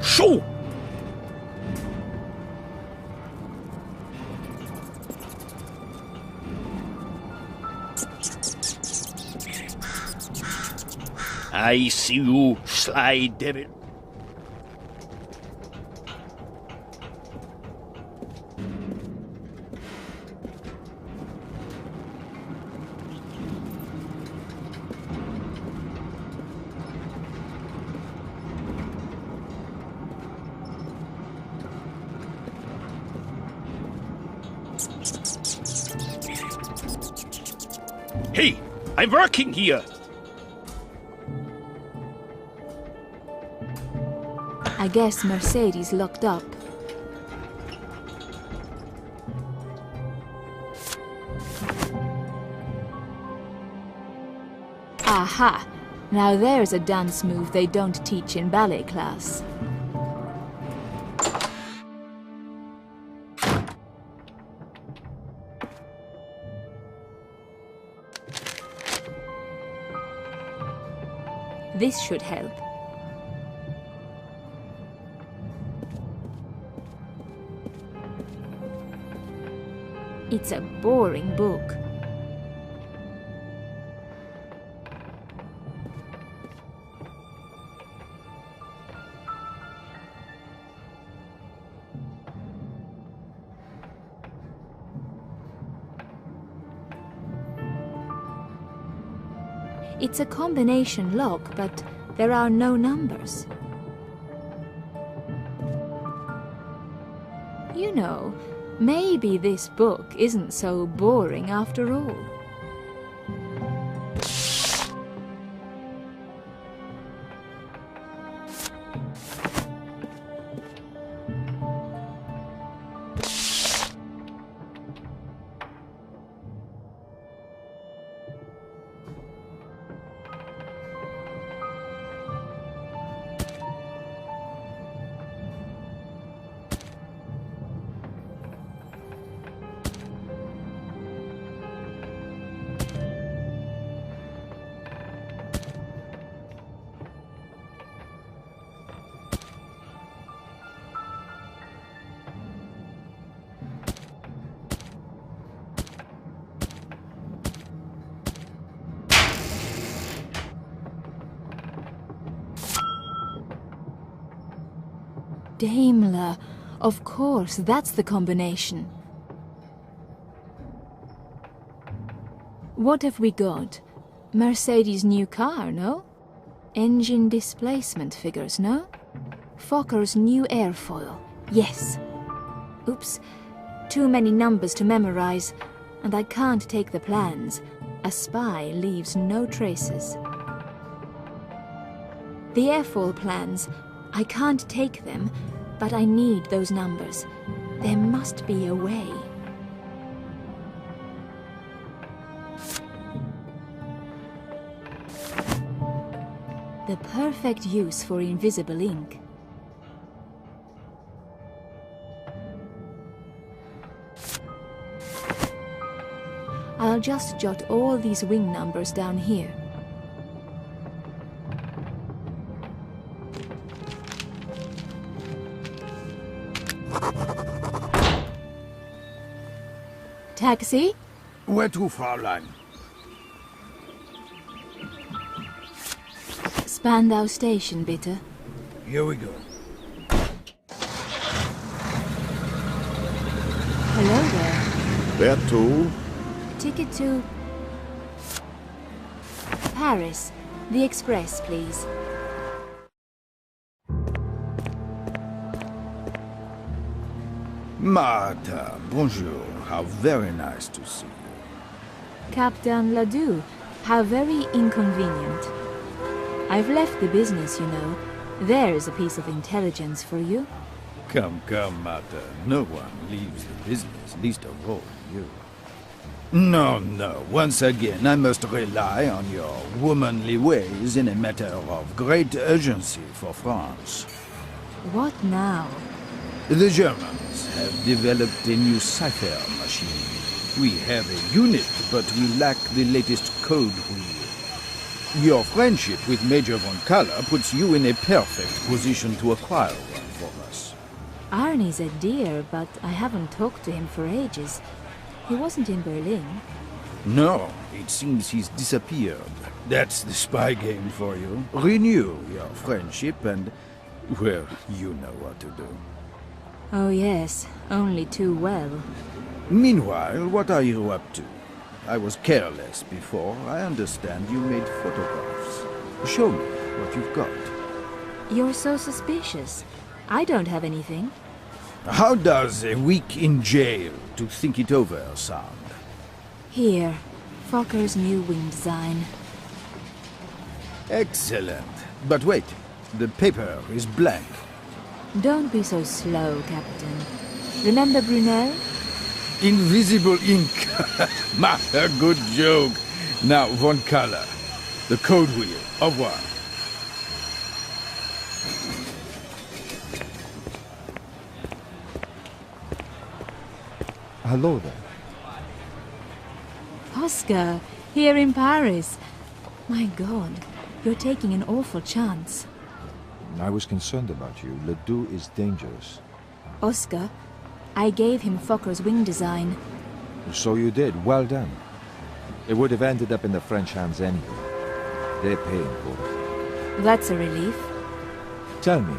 Shoo! I see you, sly devil. Hey, I'm working here. I guess Mercedes locked up. Aha! Now there's a dance move they don't teach in ballet class. This should help. It's a boring book. It's a combination lock, but there are no numbers. You know, maybe this book isn't so boring after all. Daimler. Of course, that's the combination. What have we got? Mercedes' new car, no? Engine displacement figures, no? Fokker's new airfoil, yes. Oops, too many numbers to memorize, and I can't take the plans. A spy leaves no traces. The airfoil plans, I can't take them, but I need those numbers. There must be a way. The perfect use for invisible ink. I'll just jot all these wing numbers down here. Taxi? Where to, Fraulein? Spandau Station, bitte. Here we go. Hello there. Where to? Ticket to... Paris. The express, please. Martha, bonjour. How very nice to see you. Captain Ledoux, how very inconvenient. I've left the business, you know. There's a piece of intelligence for you. Come, come, Martha. No one leaves the business, least of all you. No, no. Once again, I must rely on your womanly ways in a matter of great urgency for France. What now? The Germans have developed a new cipher machine. We have a unit, but we lack the latest code wheel. Your friendship with Major von Kaller puts you in a perfect position to acquire one for us. Arnie's a dear, but I haven't talked to him for ages. He wasn't in Berlin. No, it seems he's disappeared. That's the spy game for you. Renew your friendship and, well, you know what to do. Oh yes, only too well. Meanwhile, what are you up to? I was careless before. I understand you made photographs. Show me what you've got. You're so suspicious. I don't have anything. How does a week in jail to think it over sound? Here, Fokker's new wing design. Excellent. But wait, the paper is blank. Don't be so slow, Captain. Remember Brunel? Invisible ink. A good joke. Now, one color. The code wheel. Au revoir. Hello there. Oscar, here in Paris. My God, you're taking an awful chance. I was concerned about you. Ledoux is dangerous. Oscar, I gave him Fokker's wing design. So you did. Well done. It would have ended up in the French hands anyway. They're paying for it. That's a relief. Tell me,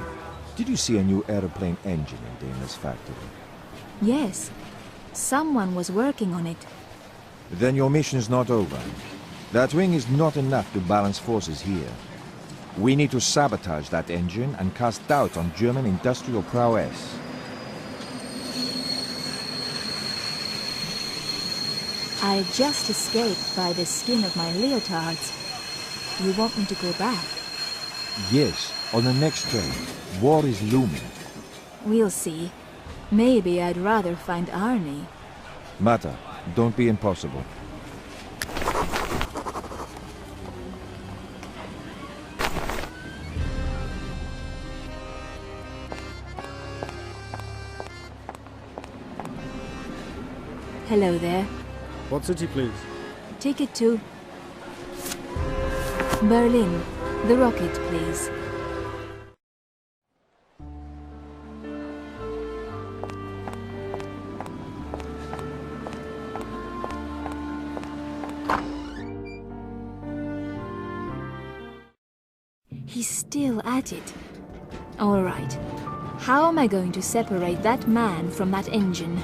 did you see a new aeroplane engine in Daimler's factory? Yes. Someone was working on it. Then your mission's not over. That wing is not enough to balance forces here. We need to sabotage that engine and cast doubt on German industrial prowess. I just escaped by the skin of my leotards. Do you want me to go back? Yes, on the next train. War is looming. We'll see. Maybe I'd rather find Arnie. Mata, don't be impossible. Hello there. What city, please? Ticket to Berlin. The rocket, please. He's still at it. All right. How am I going to separate that man from that engine?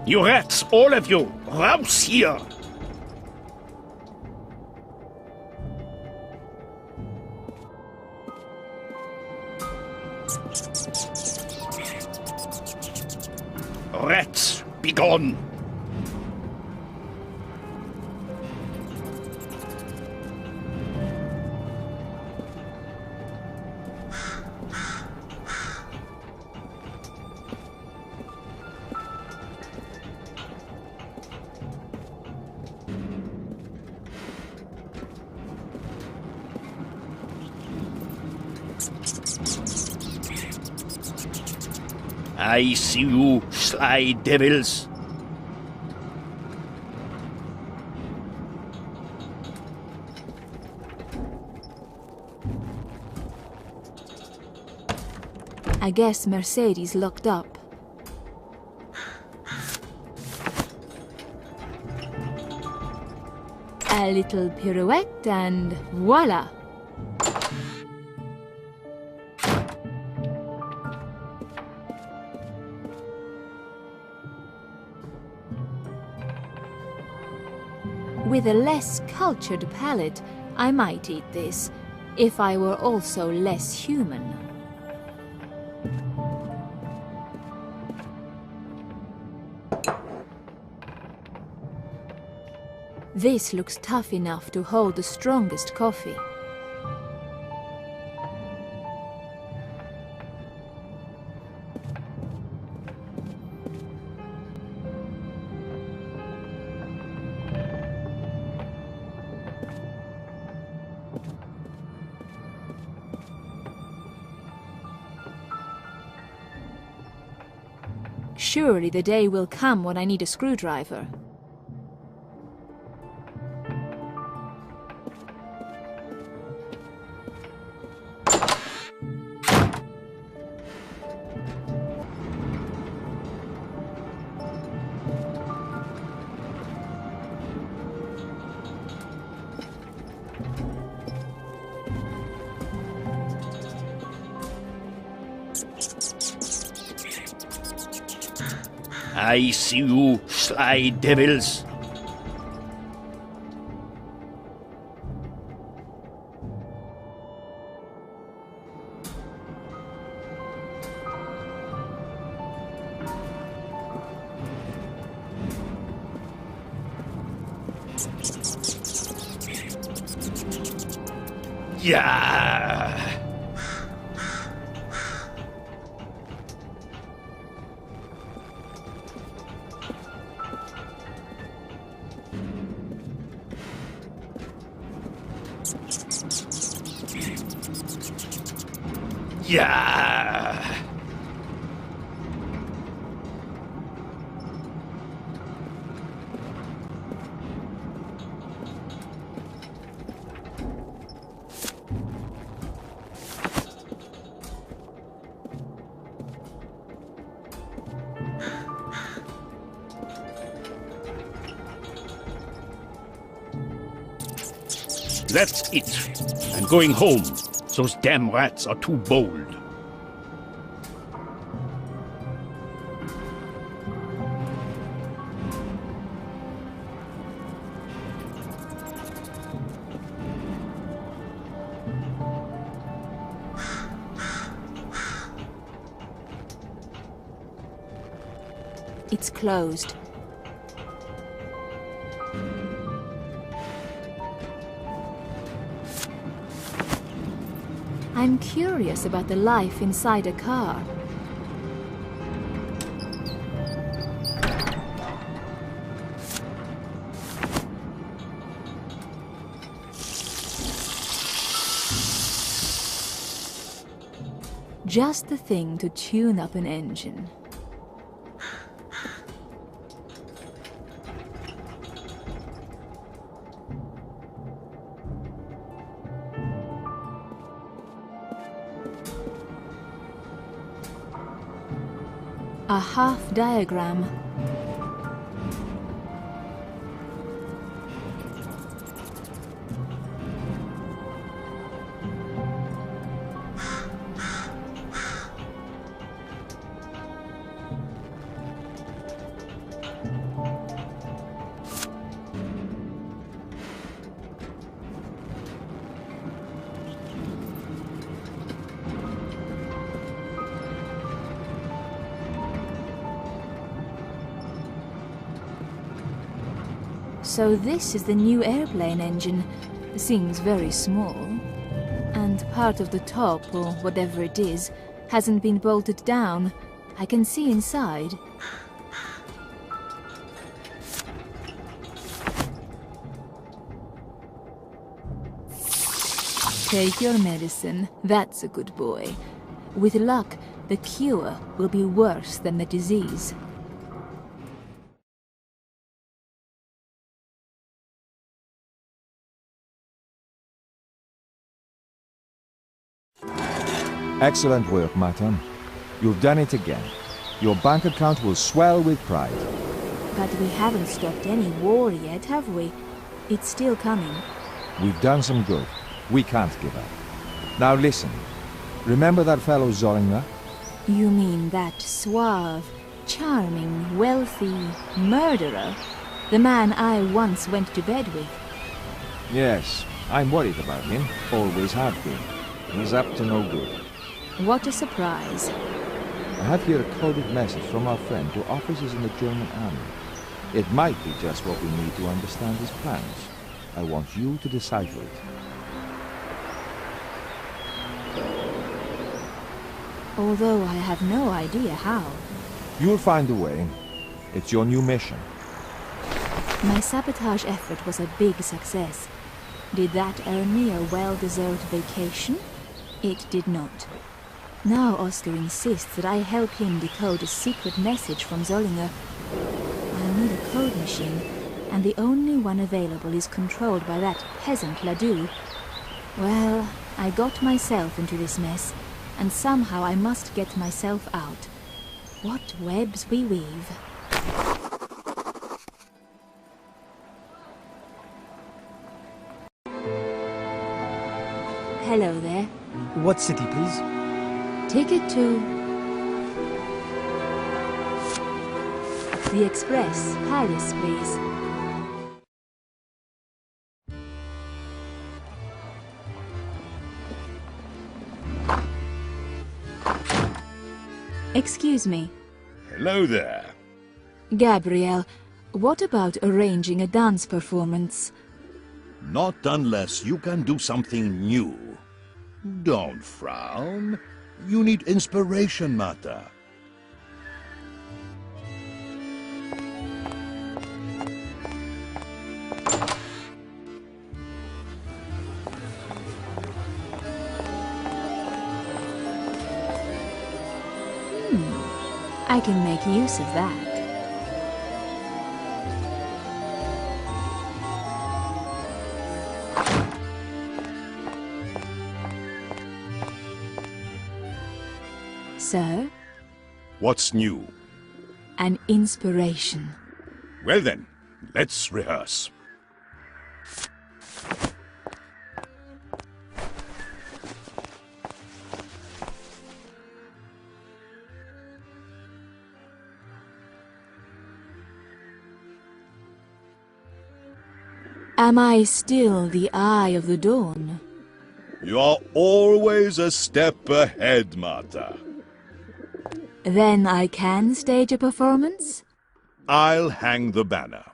You rats, all of you, rouse here! Rats, begone! I see you, sly devils. I guess Mercedes locked up. A little pirouette and voila! With a less cultured palate, I might eat this, if I were also less human. This looks tough enough to hold the strongest coffee. Surely the day will come when I need a screwdriver. I see you, sly devils. Yeah. Yeah. That's it. I'm going home. Those damn rats are too bold. It's closed. I'm curious about the life inside a car. Just the thing to tune up an engine. A half diagram. So this is the new airplane engine. Seems very small. And part of the top, or whatever it is, hasn't been bolted down. I can see inside. Take your medicine. That's a good boy. With luck, the cure will be worse than the disease. Excellent work, Matan. You've done it again. Your bank account will swell with pride. But we haven't stopped any war yet, have we? It's still coming. We've done some good. We can't give up. Now listen. Remember that fellow Zoringer? You mean that suave, charming, wealthy murderer? The man I once went to bed with? Yes, I'm worried about him. Always have been. He's up to no good. What a surprise. I have here a coded message from our friend who officers in the German army. It might be just what we need to understand his plans. I want you to decipher it. Although I have no idea how. You'll find a way. It's your new mission. My sabotage effort was a big success. Did that earn me a well-deserved vacation? It did not. Now Oscar insists that I help him decode a secret message from Zollinger. I need a code machine, and the only one available is controlled by that peasant Ledoux. Well, I got myself into this mess, and somehow I must get myself out. What webs we weave. Hello there. What city, please? Ticket to the Express, Paris, please. Excuse me. Hello there. Gabrielle, what about arranging a dance performance? Not unless you can do something new. Don't frown. You need inspiration, Marta. I can make use of that. Sir? What's new? An inspiration. Well then, let's rehearse. Am I still the Eye of the Dawn? You're always a step ahead, Marta. Then I can stage a performance? I'll hang the banner.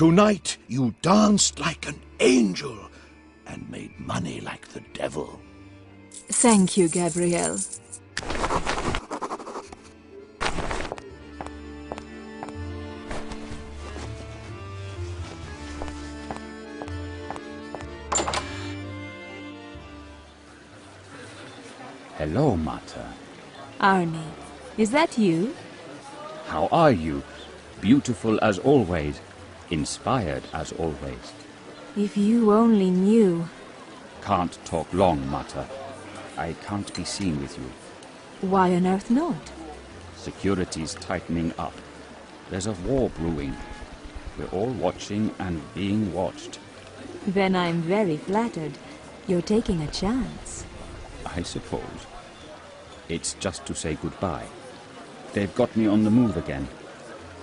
Tonight you danced like an angel and made money like the devil. Thank you, Gabrielle. Hello, Marta. Arnie, is that you? How are you? Beautiful as always. Inspired as always. If you only knew. Can't talk long, Marta. I can't be seen with you. Why on earth not? Security's tightening up. There's a war brewing. We're all watching and being watched. Then I'm very flattered. You're taking a chance. I suppose. It's just to say goodbye. They've got me on the move again.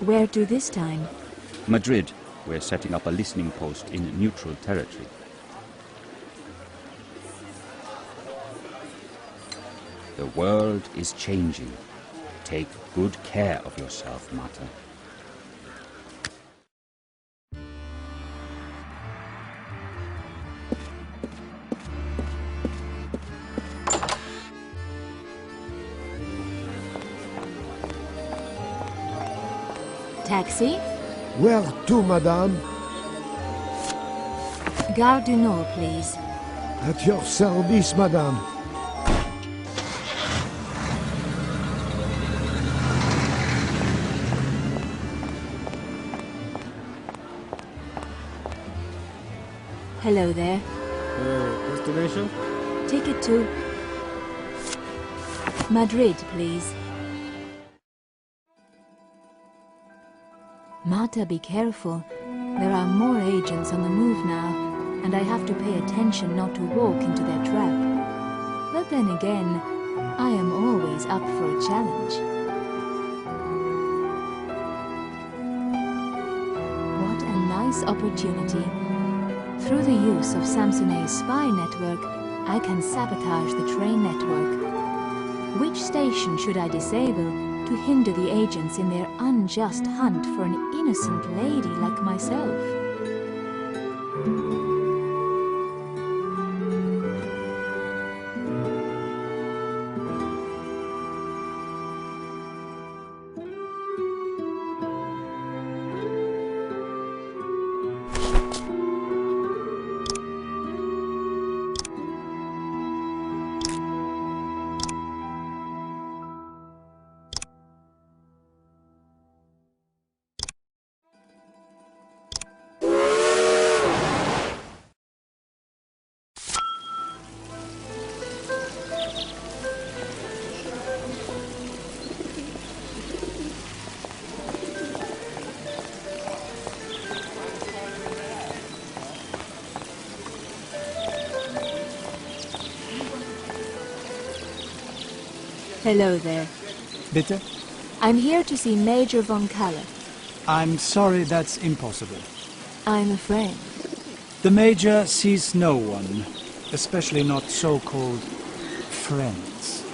Where to this time? Madrid. We're setting up a listening post in neutral territory. The world is changing. Take good care of yourself, Marta. Taxi? Where to, madame? Gare du Nord, please. At your service, madame. Hello there. Destination? Ticket to Madrid, please. Marta, be careful. There are more agents on the move now, and I have to pay attention not to walk into their trap. But then again, I am always up for a challenge. What a nice opportunity. Through the use of Samsone's spy network, I can sabotage the train network. Which station should I disable to hinder the agents in their unjust hunt for an innocent lady like myself? Hello there. Bitte? I'm here to see Major von Kalle. I'm sorry, that's impossible. I'm afraid. The Major sees no one, especially not so-called friends.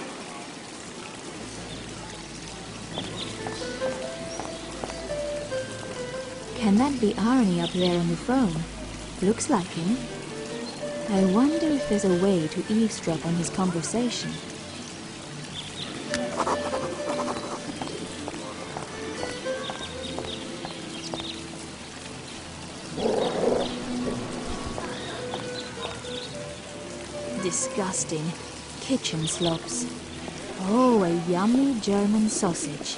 Can that be Arnie up there on the phone? Looks like him. I wonder if there's a way to eavesdrop on his conversation. Disgusting. Kitchen slops. Oh, a yummy German sausage.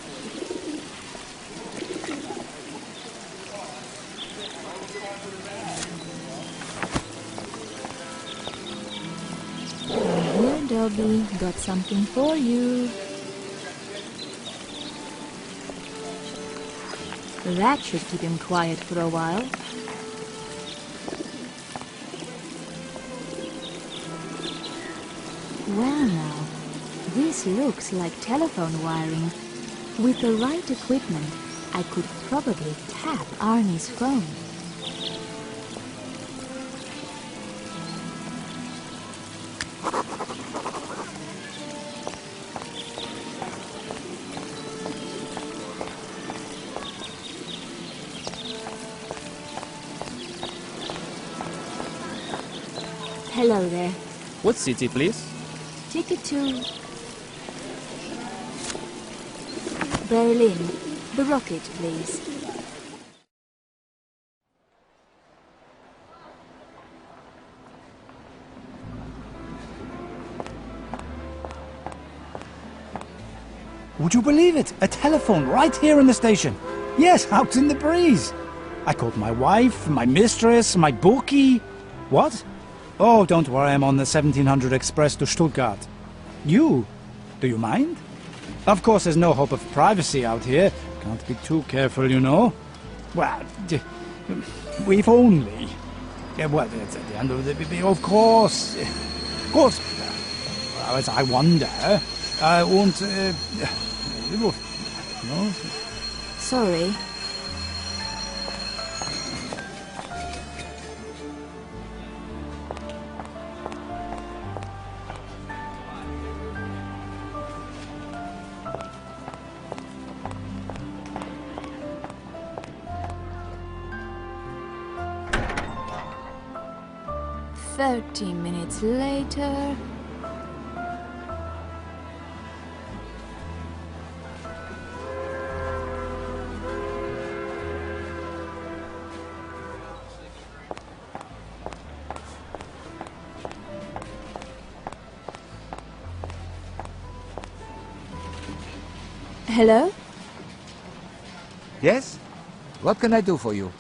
Here, doggy, got something for you. That should keep him quiet for a while. Well now, this looks like telephone wiring. With the right equipment, I could probably tap Arnie's phone. Hello there. What city, please? Ticket to Berlin. The rocket, please. Would you believe it? A telephone right here in the station. Yes, out in the breeze. I called my wife, my mistress, my bookie. What? Oh, don't worry, I'm on the 1700 Express to Stuttgart. You? Do you mind? Of course, there's no hope of privacy out here. Can't be too careful, you know. Well, if only. Yeah, well, it's at the end of the... Of course. Of course. As I wonder. Und... no? Sorry. "30 minutes later." Hello? Yes? What can I do for you?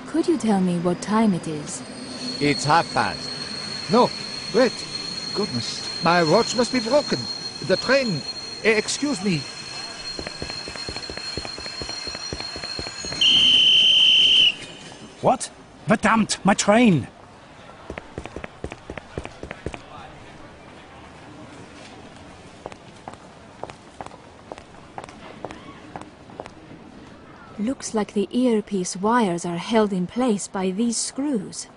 Could you tell me what time it is? It's past. No, wait. Goodness, my watch must be broken. The train... excuse me. What? Verdammt, my train! Looks like the earpiece wires are held in place by these screws.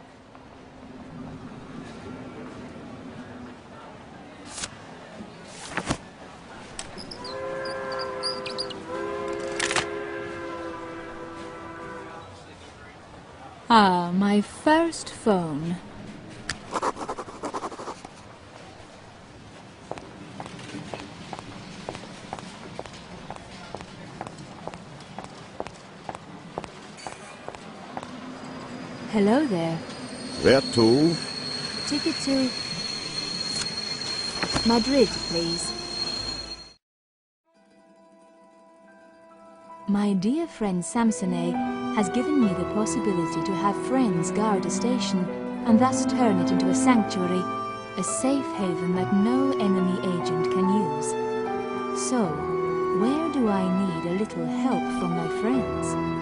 Ah, my first phone. Hello there. Where to? Ticket to Madrid, please. My dear friend Samsonay has given me the possibility to have friends guard a station and thus turn it into a sanctuary, a safe haven that no enemy agent can use. So, where do I need a little help from my friends?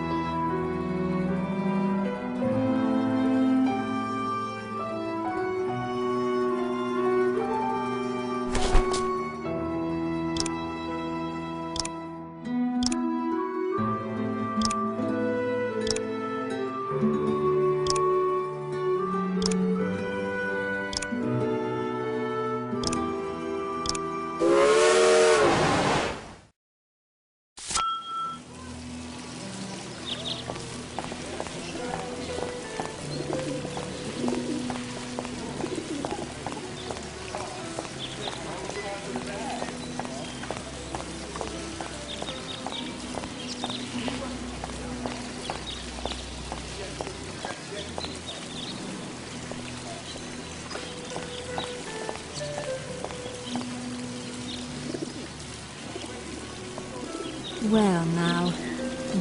Well now,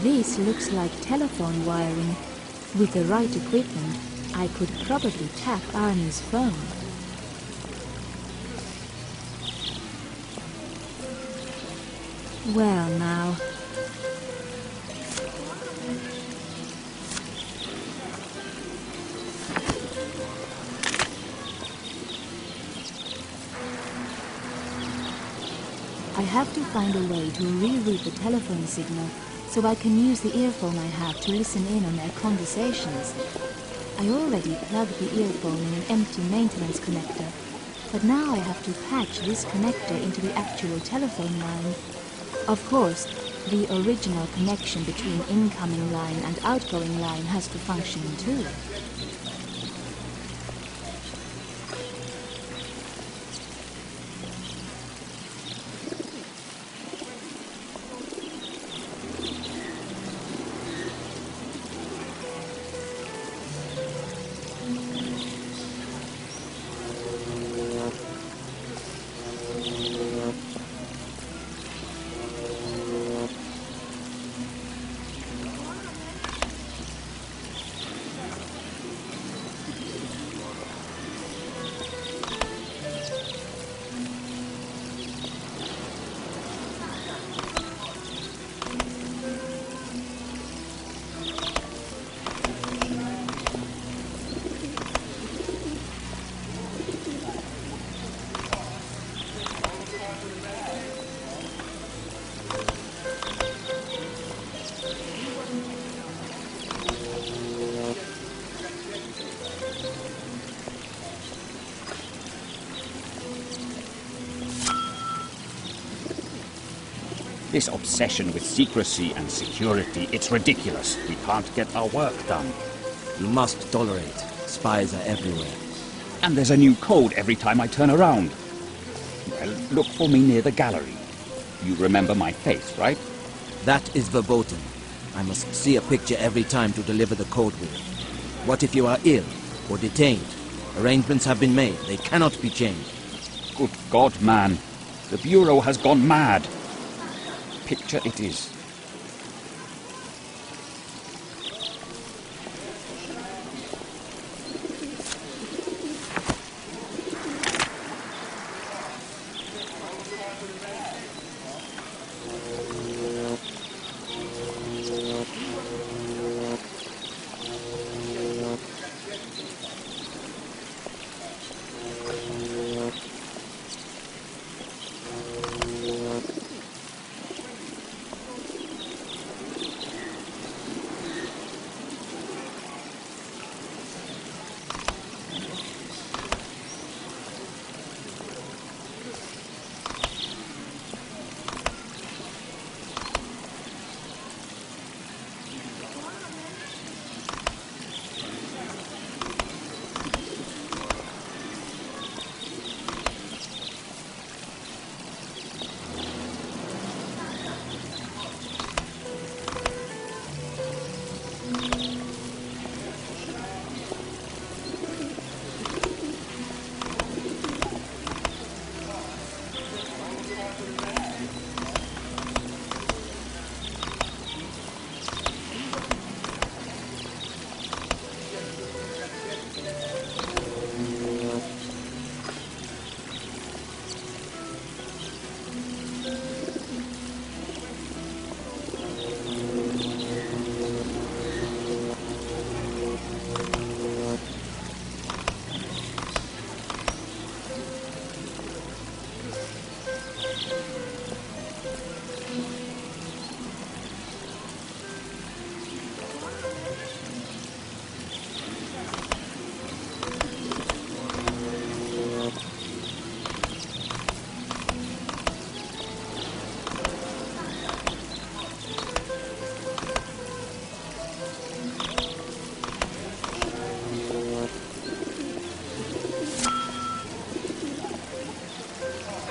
this looks like telephone wiring. With the right equipment, I could probably tap Arnie's phone. Well now. I have to find a way to reroute the telephone signal so I can use the earphone I have to listen in on their conversations. I already plugged the earphone in an empty maintenance connector, but now I have to patch this connector into the actual telephone line. Of course, the original connection between incoming line and outgoing line has to function too. This obsession with secrecy and security, it's ridiculous. We can't get our work done. You must tolerate. Spies are everywhere. And there's a new code every time I turn around. Well, look for me near the gallery. You remember my face, right? That is verboten. I must see a picture every time to deliver the code with it. What if you are ill or detained? Arrangements have been made. They cannot be changed. Good God, man. The Bureau has gone mad. Picture it is.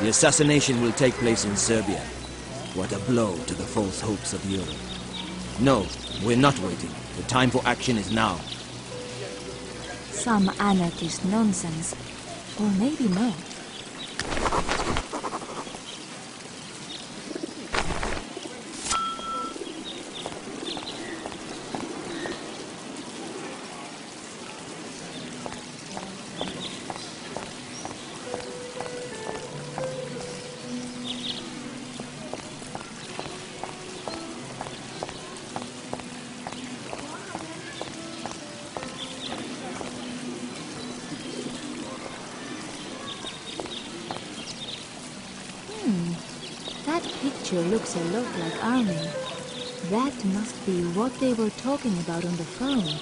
The assassination will take place in Serbia. What a blow to the false hopes of Europe. No, we're not waiting. The time for action is now. Some anarchist nonsense. Or maybe not. That picture looks a lot like Armin. That must be what they were talking about on the phone.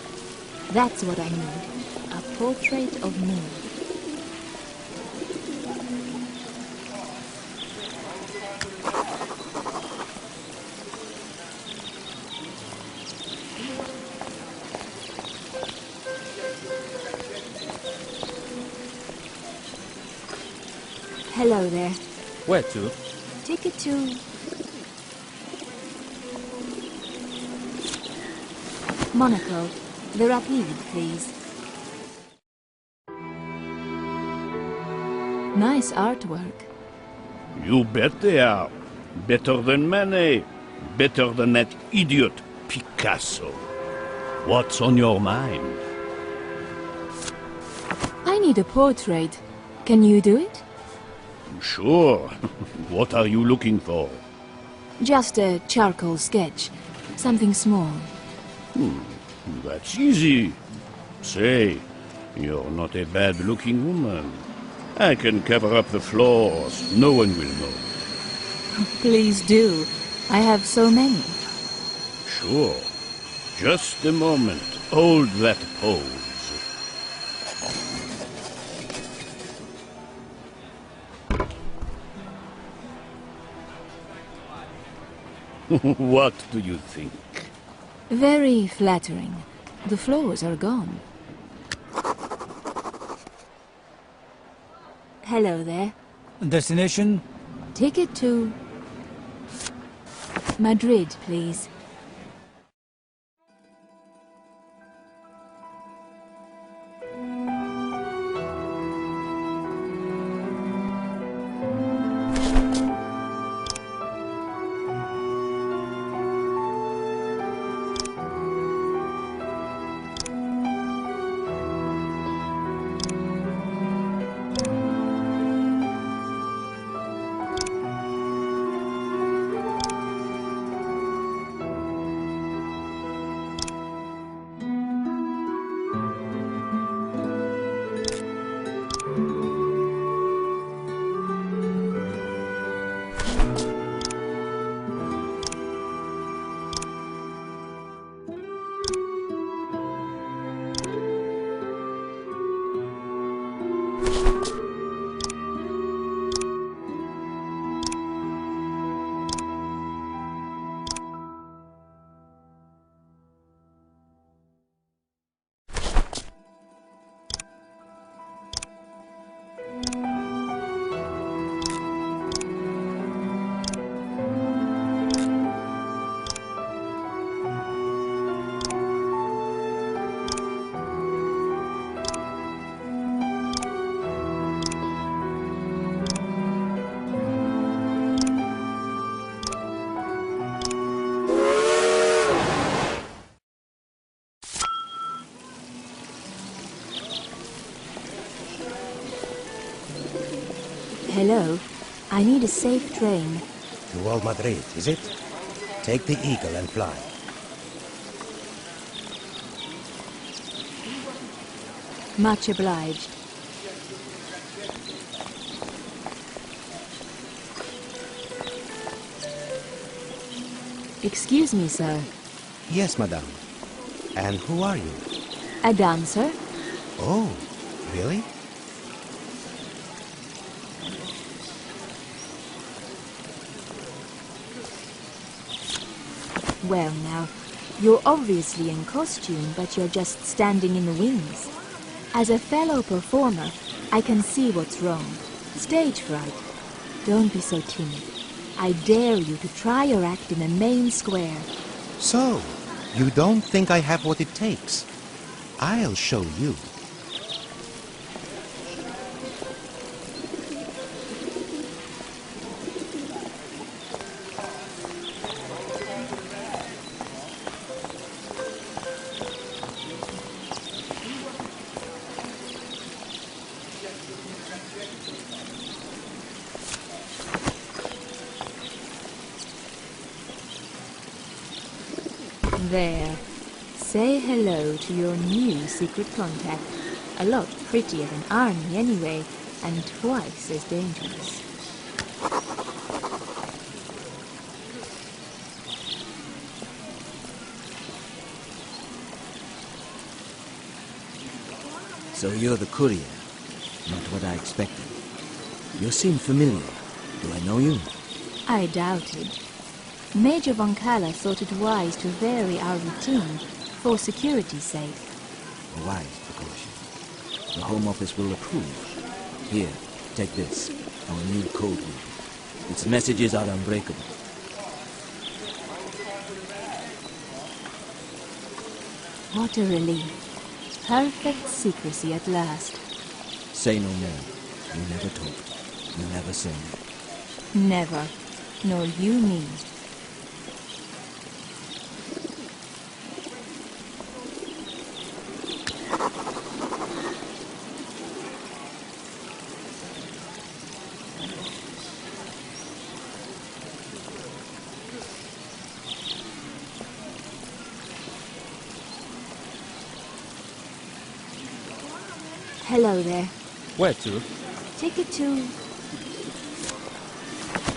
That's what I need. A portrait of me. Hello there. Where to? Ticket to... Monaco. The Rapide, please. Nice artwork. You bet they are. Better than Manet. Better than that idiot Picasso. What's on your mind? I need a portrait. Can you do it? Sure. What are you looking for? Just a charcoal sketch. Something small. That's easy. Say, you're not a bad-looking woman. I can cover up the flaws. No one will know. Please do. I have so many. Sure. Just a moment. Hold that pose. What do you think? Very flattering. The flaws are gone. Hello there. Destination? Ticket to... Madrid, please. Hello. I need a safe train. To Old Madrid, is it? Take the Eagle and fly. Much obliged. Excuse me, sir. Yes, madame. And who are you? A dancer? Oh, really? Well now, you're obviously in costume, but you're just standing in the wings. As a fellow performer, I can see what's wrong. Stage fright. Don't be so timid. I dare you to try your act in the main square. So, you don't think I have what it takes? I'll show you. There. Say hello to your new secret contact. A lot prettier than Arnie anyway, and twice as dangerous. So you're the courier. Not what I expected. You seem familiar. Do I know you? I doubted. Major Von Kalla thought it wise to vary our routine for security's sake. A wise precaution. The Home Office will approve. Here, take this. Our new code word. Its messages are unbreakable. What a relief. Perfect secrecy at last. Say no more. You never talked. You never sang. Never. Nor you me. Hello there. Where to? Ticket to...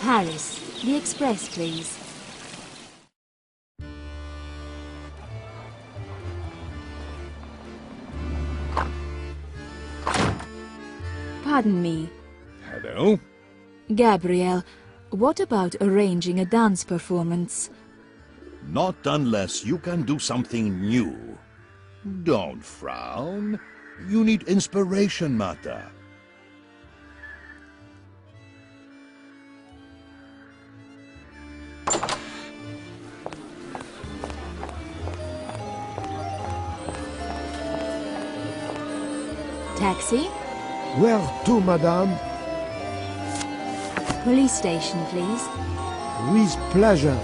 Paris. The express, please. Pardon me. Hello? Gabriel, what about arranging a dance performance? Not unless you can do something new. Don't frown. You need inspiration, Marta. Taxi? Where to, madame? Police station, please. With pleasure.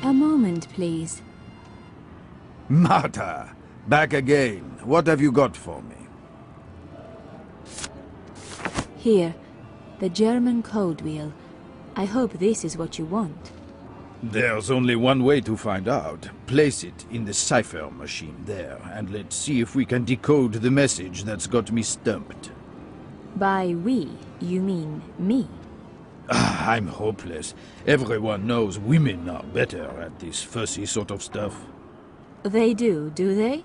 A moment, please. Marta, back again. What have you got for me? Here, the German code wheel. I hope this is what you want. There's only one way to find out. Place it in the cipher machine there, and let's see if we can decode the message that's got me stumped. By we, you mean me? I'm hopeless. Everyone knows women are better at this fussy sort of stuff. They do they?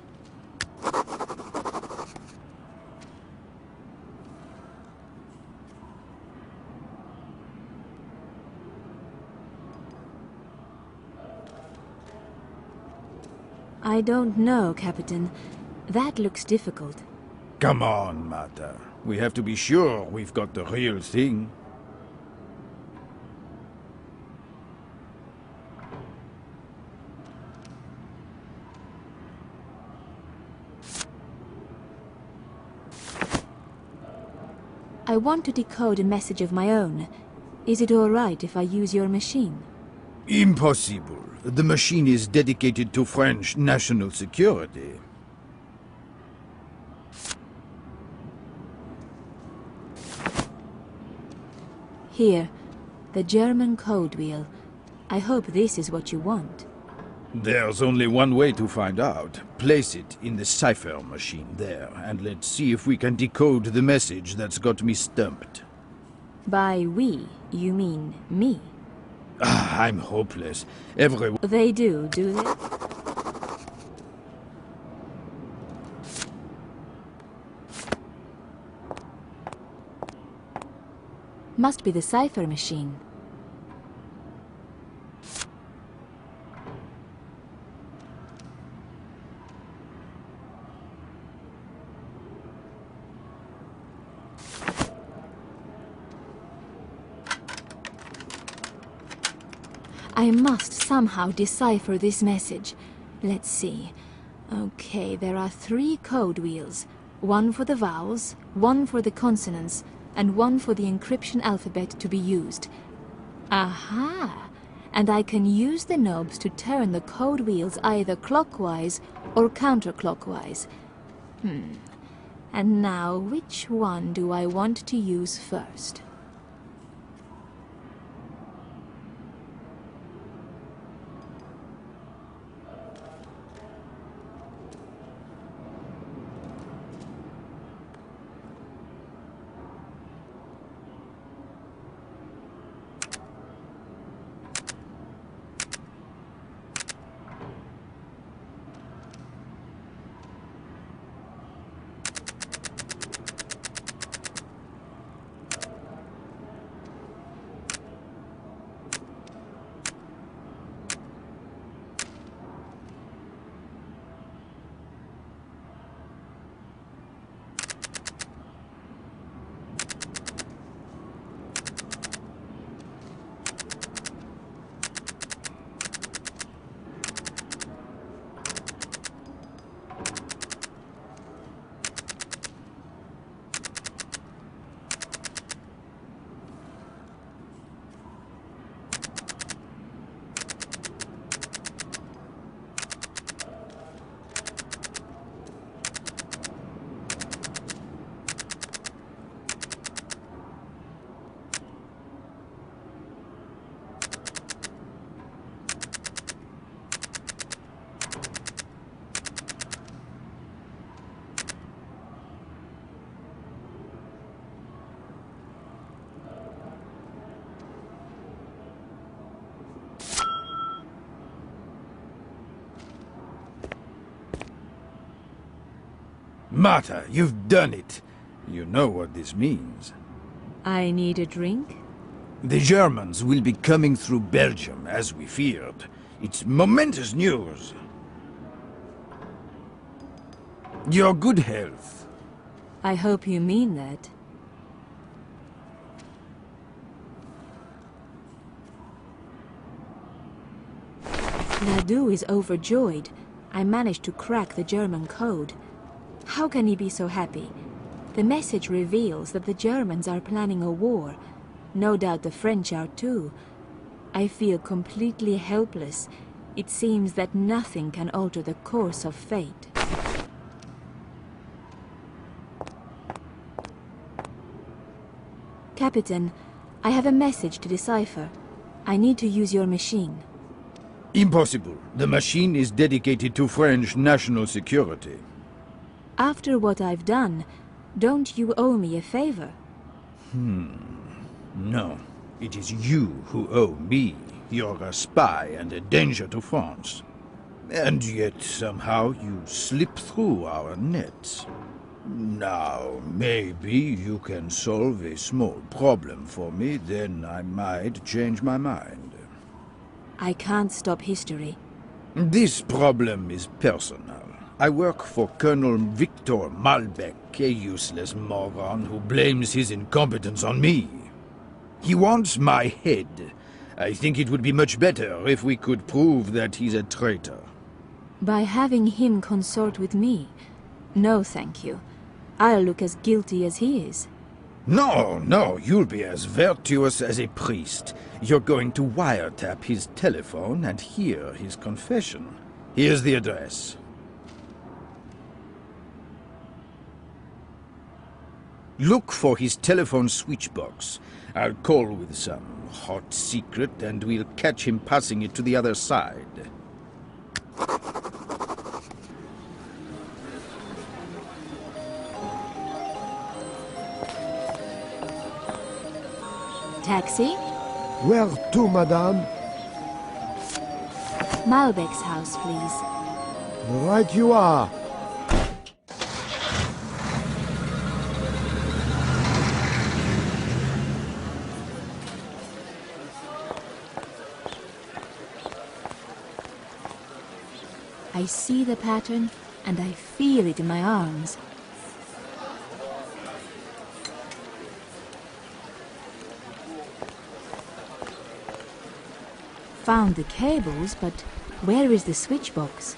I don't know, Captain. That looks difficult. Come on, Marta. We have to be sure we've got the real thing. I want to decode a message of my own. Is it all right if I use your machine? Impossible. The machine is dedicated to French national security. Here, the German code wheel. I hope this is what you want. There's only one way to find out. Place it in the cipher machine there, and let's see if we can decode the message that's got me stumped. By we, you mean me? I'm hopeless. Everyone... They do they? Must be the cipher machine. I must somehow decipher this message. Let's see. Okay, there are 3 code wheels. One for the vowels, one for the consonants, and one for the encryption alphabet to be used. Aha! And I can use the knobs to turn the code wheels either clockwise or counterclockwise. And now, which one do I want to use first? Marta, you've done it. You know what this means. I need a drink? The Germans will be coming through Belgium, as we feared. It's momentous news. Your good health. I hope you mean that. Ledoux is overjoyed. I managed to crack the German code. How can he be so happy? The message reveals that the Germans are planning a war. No doubt the French are too. I feel completely helpless. It seems that nothing can alter the course of fate. Captain, I have a message to decipher. I need to use your machine. Impossible. The machine is dedicated to French national security. After what I've done, don't you owe me a favor? No. It is you who owe me. You're a spy and a danger to France. And yet, somehow, you slip through our nets. Now, maybe you can solve a small problem for me, then I might change my mind. I can't stop history. This problem is personal. I work for Colonel Victor Malbec, a useless moron who blames his incompetence on me. He wants my head. I think it would be much better if we could prove that he's a traitor. By having him consort with me? No, thank you. I'll look as guilty as he is. No, you'll be as virtuous as a priest. You're going to wiretap his telephone and hear his confession. Here's the address. Look for his telephone switchbox. I'll call with some hot secret and we'll catch him passing it to the other side. Taxi? Where to, madame? Malbec's house, please. Right you are. I see the pattern, and I feel it in my arms. found the cables, but where is the switch box?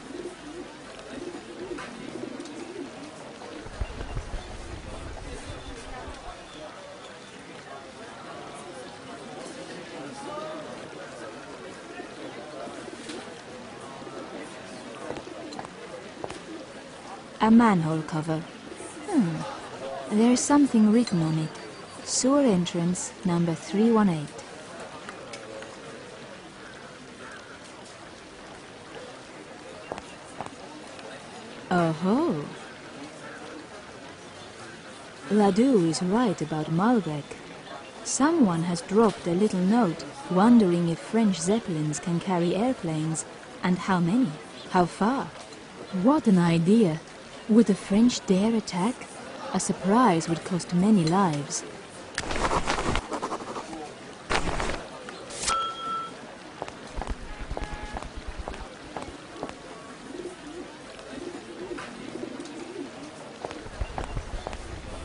A manhole cover. There's something written on it. Sewer entrance number 318. Oh-ho. Ledoux is right about Malbec. Someone has dropped a little note wondering if French Zeppelins can carry airplanes, and how many, how far. What an idea! Would the French dare attack? A surprise would cost many lives.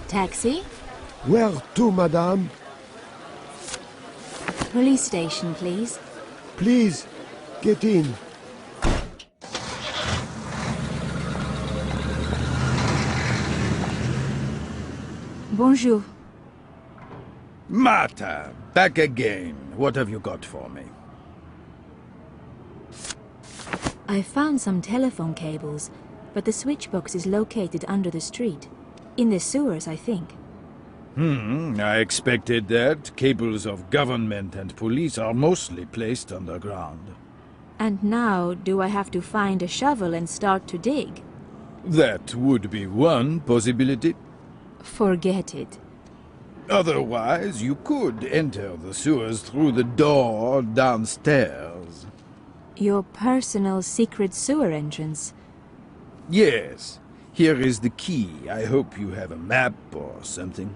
Taxi? Where to, madame? Police station, please. Please, get in. Bonjour. Martha, back again. What have you got for me? I found some telephone cables, but the switchbox is located under the street. In the sewers, I think. I expected that. Cables of government and police are mostly placed underground. And now, do I have to find a shovel and start to dig? That would be one possibility. Forget it. Otherwise, you could enter the sewers through the door downstairs. Your personal secret sewer entrance? Yes. Here is the key. I hope you have a map or something.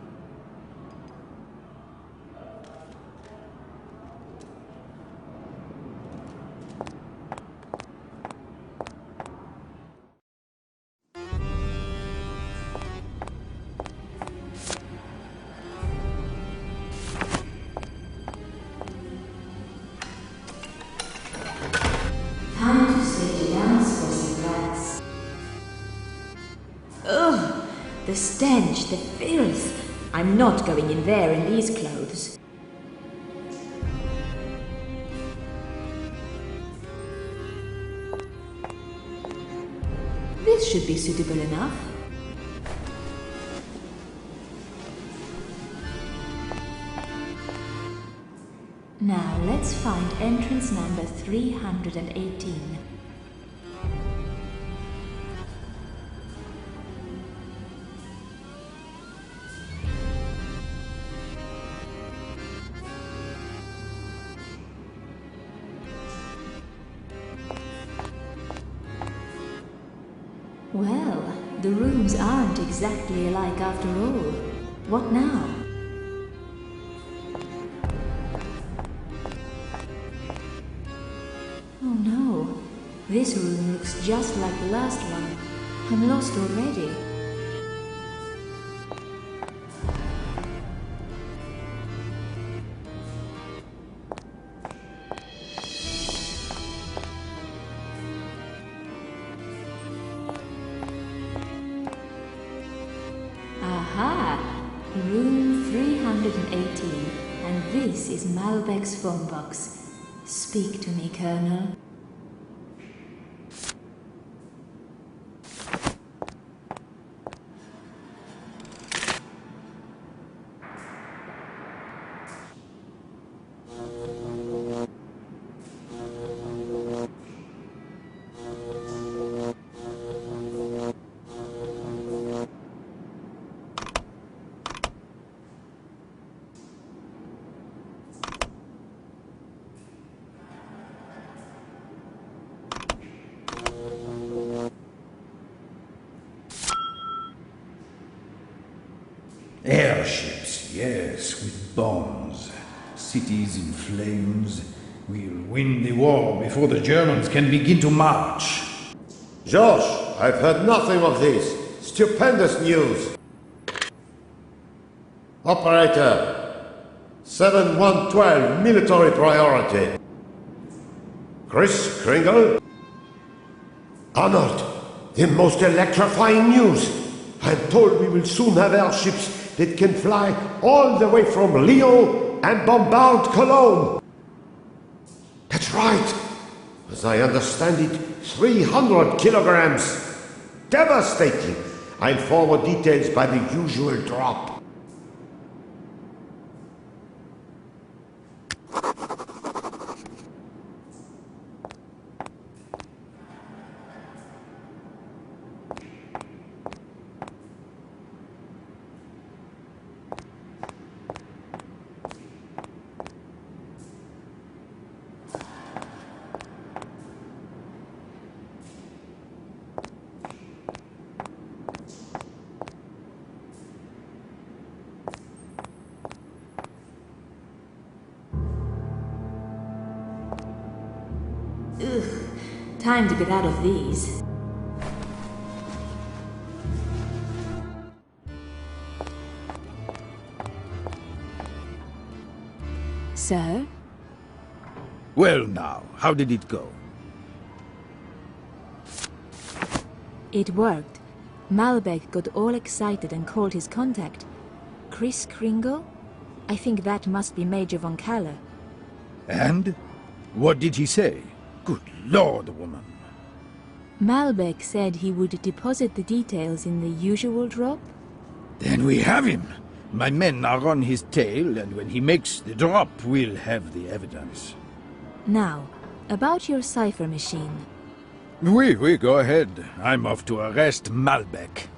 Time to switch dance for some rats. Ugh! The stench, the filth. I'm not going in there in these clothes. This should be suitable enough. Now let's find entrance number 318. Well, the rooms aren't exactly alike after all. What now? Oh no, this room looks just like the last one. I'm lost already. Aha! Room 318, and this is Malbec's phone box. Speak to me, Colonel. Airships, yes, with bombs. Cities in flames. We'll win the war before the Germans can begin to march. Josh, I've heard nothing of this. Stupendous news. Operator, 7112, military priority. Kris Kringle? Arnold, the most electrifying news. I'm told we will soon have airships that can fly all the way from Lyon and bombard Cologne. That's right. As I understand it, 300 kilograms. Devastating. I'll forward details by the usual drop. Time to get out of these. Sir? Well now, how did it go? It worked. Malbec got all excited and called his contact. Kris Kringle? I think that must be Major von Kaller. And? What did he say? Good Lord, woman. Malbec said he would deposit the details in the usual drop. Then we have him. My men are on his tail, and when he makes the drop, we'll have the evidence. Now, about your cipher machine. Oui, go ahead. I'm off to arrest Malbec.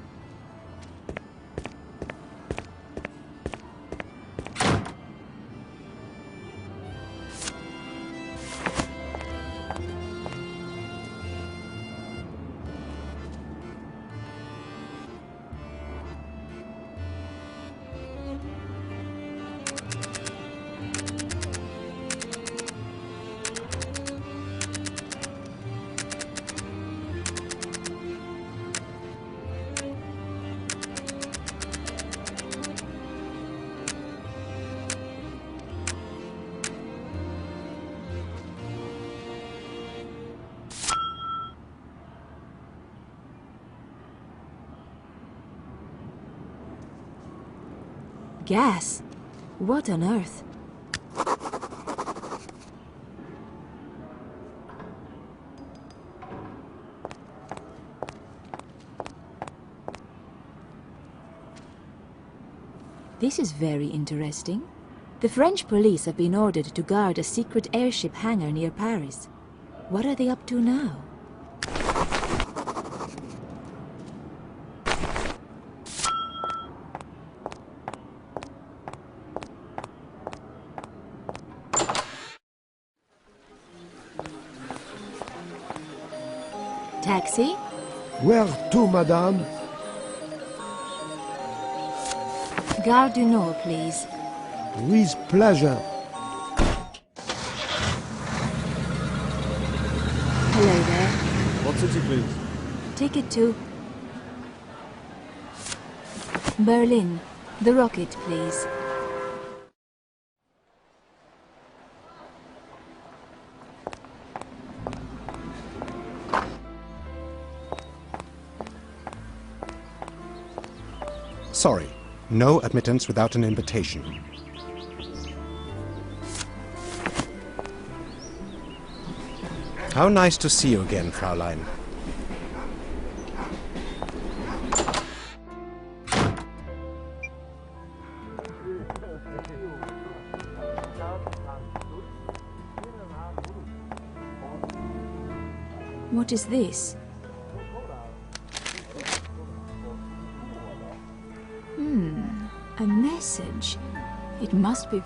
Gas? What on earth? This is very interesting. The French police have been ordered to guard a secret airship hangar near Paris. What are they up to now? Taxi? Where to, madame? Gare du Nord, please. With pleasure. Hello there. What city, please? Ticket to... Berlin. The Rocket, please. Sorry, no admittance without an invitation. How nice to see you again, Fraulein. What is this? A message. It must be...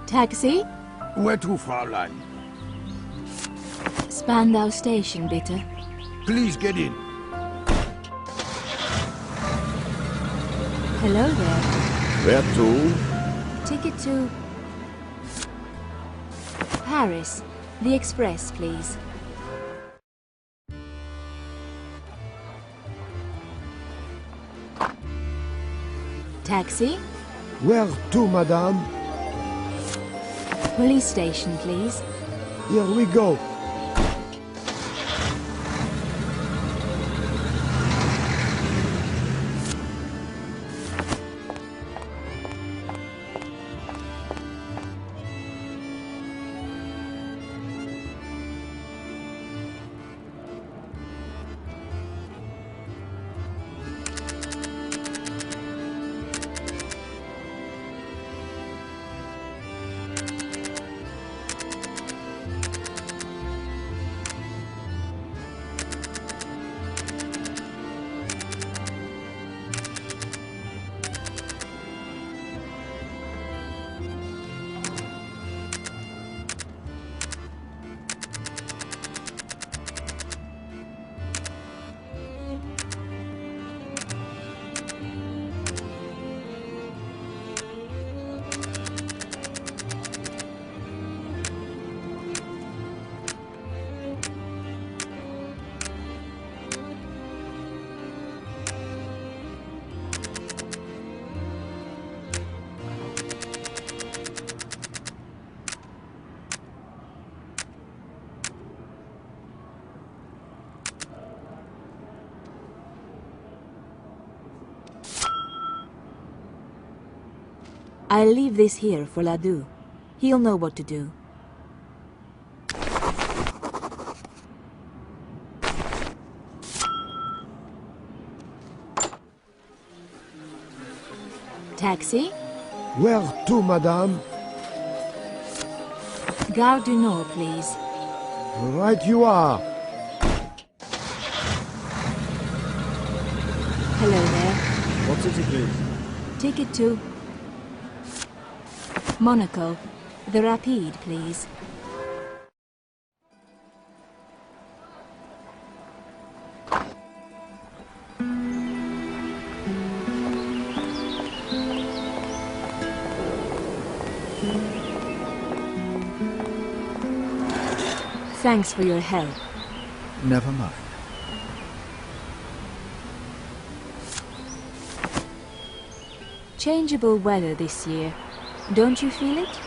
Taxi? Where to, Fraulein? Spandau Station, bitte. Please get in. Hello there. Where to? Ticket to... Paris. The Express, please. Taxi? Where to, madame? Police station, please. Here we go. I'll leave this here for Ladu. He'll know what to do. Taxi? Where to, madame? Gare du Nord, please. Right you are. Hello there. What city, please? Ticket to Monaco. The Rapide, please. Thanks for your help. Never mind. Changeable weather this year. Don't you feel it?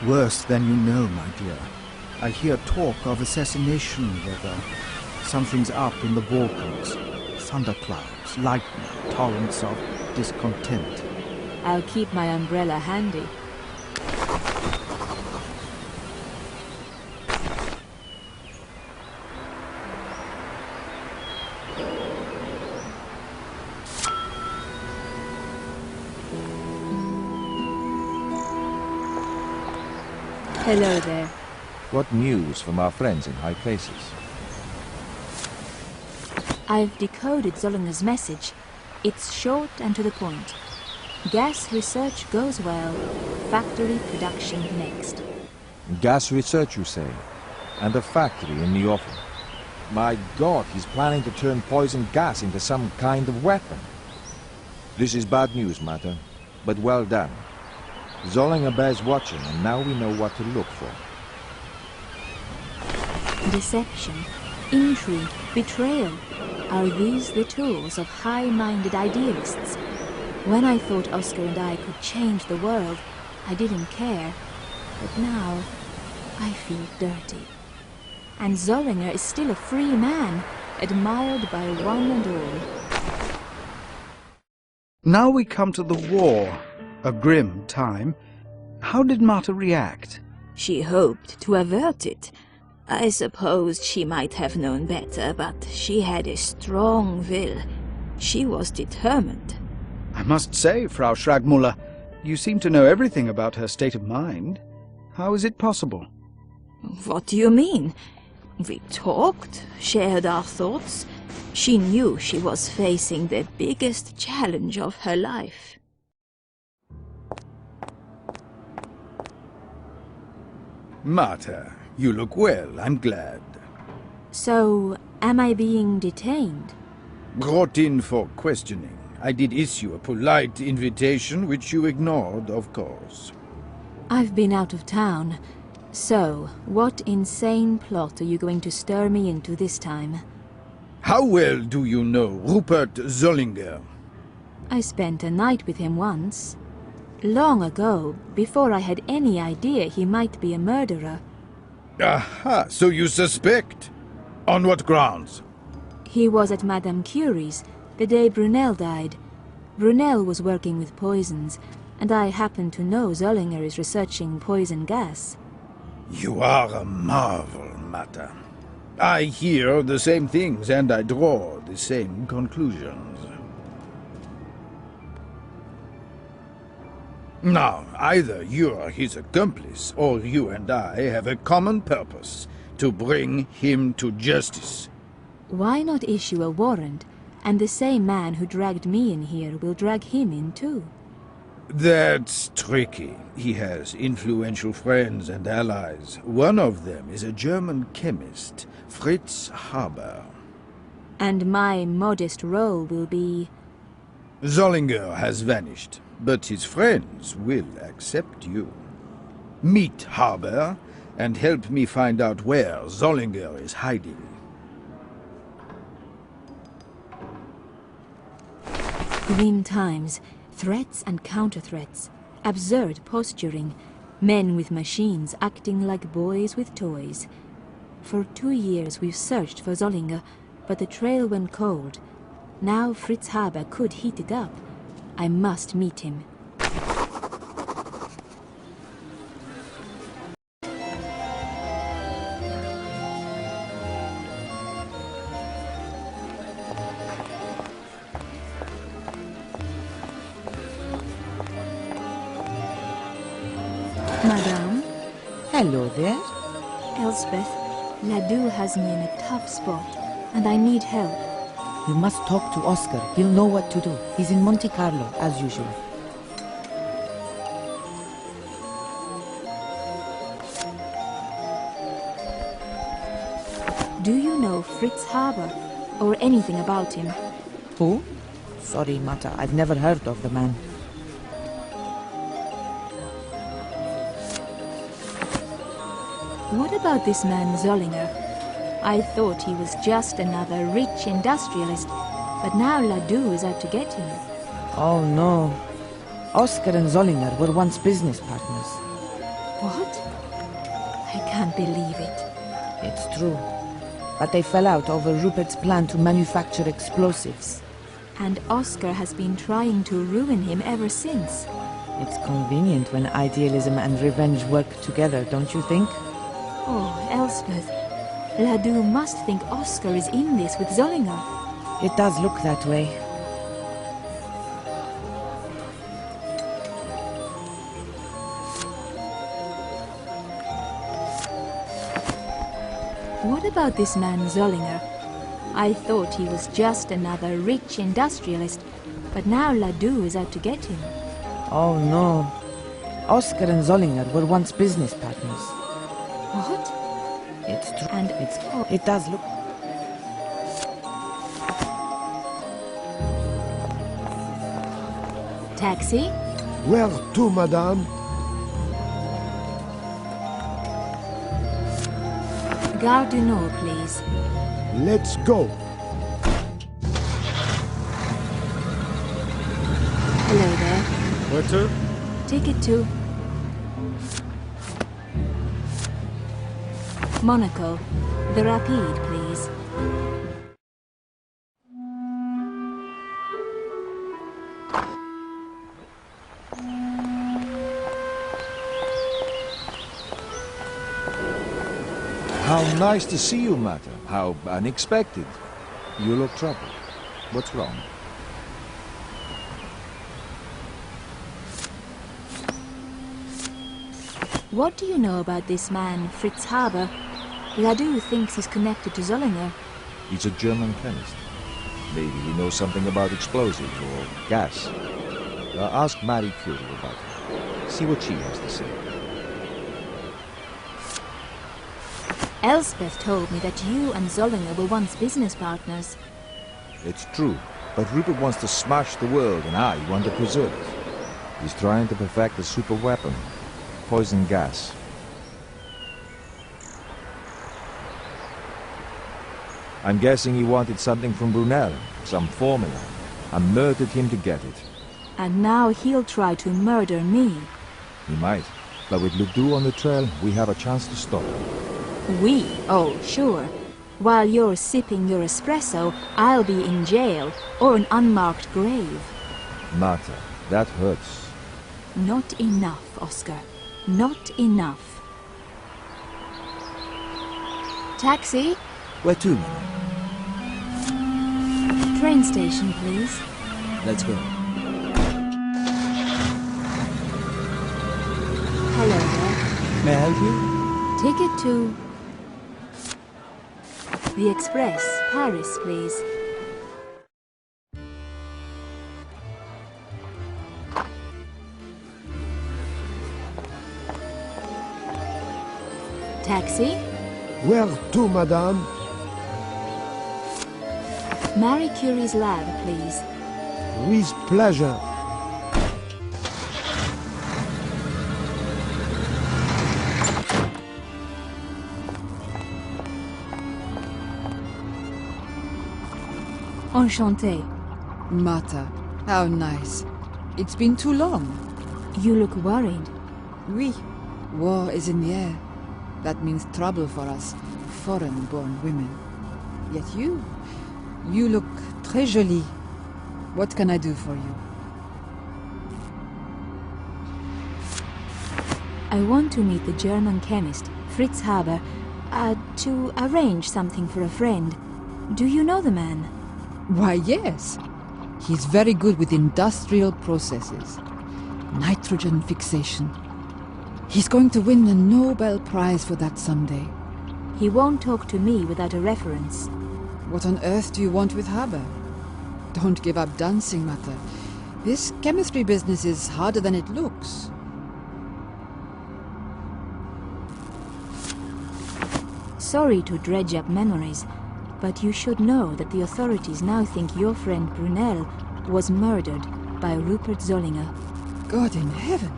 Worse than you know, my dear. I hear talk of assassination weather. Something's up in the Balkans. Thunderclouds, lightning, torrents of discontent. I'll keep my umbrella handy. Hello there. What news from our friends in high places? I've decoded Zollinger's message. It's short and to the point. Gas research goes well. Factory production next. Gas research, you say? And a factory in the offing? My God, he's planning to turn poison gas into some kind of weapon. This is bad news, Mata, but well done. Zollinger bears watching, and now we know what to look for. Deception, intrigue, betrayal. Are these the tools of high-minded idealists? When I thought Oscar and I could change the world, I didn't care. But now, I feel dirty. And Zollinger is still a free man, admired by one and all. Now we come to the war. A grim time. How did Marta react? She hoped to avert it. I suppose she might have known better, but she had a strong will. She was determined. I must say, Frau Schragmuller, you seem to know everything about her state of mind. How is it possible? What do you mean? We talked, shared our thoughts. She knew she was facing the biggest challenge of her life. Marta, you look well, I'm glad. So, am I being detained? Brought in for questioning. I did issue a polite invitation, which you ignored, of course. I've been out of town. So, what insane plot are you going to stir me into this time? How well do you know Rupert Zollinger? I spent a night with him once. Long ago, before I had any idea he might be a murderer. Aha, so you suspect? On what grounds? He was at Madame Curie's the day Brunel died. Brunel was working with poisons, and I happen to know Zollinger is researching poison gas. You are a marvel, Mata. I hear the same things and I draw the same conclusions. Now, either you are his accomplice, or you and I have a common purpose, to bring him to justice. Why not issue a warrant, and the same man who dragged me in here will drag him in too? That's tricky. He has influential friends and allies. One of them is a German chemist, Fritz Haber. And my modest role will be... Zollinger has vanished, but his friends will accept you. Meet Haber, and help me find out where Zollinger is hiding. Grim times, threats and counter-threats, absurd posturing, men with machines acting like boys with toys. For 2 years we've searched for Zollinger, but the trail went cold. Now Fritz Haber could heat it up. I must meet him. Madame? Hello there. Elspeth, Ledoux has me in a tough spot, and I need help. You must talk to Oscar. He'll know what to do. He's in Monte Carlo, as usual. Do you know Fritz Haber, or anything about him? Who? Sorry, Mata, I've never heard of the man. What about this man Zollinger? I thought he was just another rich industrialist, but now Ledoux is out to get him. Oh no. Oscar and Zollinger were once business partners. What? I can't believe it. It's true. But they fell out over Rupert's plan to manufacture explosives. And Oscar has been trying to ruin him ever since. It's convenient when idealism and revenge work together, don't you think? Oh, Elspeth. Ledoux must think Oscar is in this with Zollinger. It does look that way. What about this man Zollinger? I thought he was just another rich industrialist, but now Ledoux is out to get him. Oh no. Oscar and Zollinger were once business partners. What? It's true. And it does look... Taxi? Where to, madame? Gare du Nord, please. Let's go. Hello there. Where to? Ticket to... Monaco. The Rapide, please. How nice to see you, Mata. How unexpected. You look troubled. What's wrong? What do you know about this man, Fritz Haber? Ledoux thinks he's connected to Zollinger. He's a German chemist. Maybe he knows something about explosives or gas. Ask Marie Curie about it. See what she has to say. Elspeth told me that you and Zollinger were once business partners. It's true, but Rupert wants to smash the world and I want to preserve it. He's trying to perfect a super weapon. Poison gas. I'm guessing he wanted something from Brunel, some formula. and murdered him to get it. And now he'll try to murder me. He might, but with Ledoux on the trail, we have a chance to stop him. We? Oh, sure. While you're sipping your espresso, I'll be in jail or an unmarked grave. Martha, that hurts. Not enough, Oscar. Not enough. Taxi? Where to, madam? Train station, please. Let's go. Hello there. May I help you? Ticket to... The Express, Paris, please. Taxi? Where to, madame? Marie Curie's lab, please. With pleasure. Enchanté. Martha, how nice. It's been too long. You look worried. Oui. War is in the air. That means trouble for us, foreign-born women. Yet you look très jolie. What can I do for you? I want to meet the German chemist, Fritz Haber, to arrange something for a friend. Do you know the man? Why, yes. He's very good with industrial processes. Nitrogen fixation. He's going to win a Nobel Prize for that someday. He won't talk to me without a reference. What on earth do you want with Haber? Don't give up dancing, Martha. This chemistry business is harder than it looks. Sorry to dredge up memories, but you should know that the authorities now think your friend Brunel was murdered by Rupert Zollinger. God in heaven!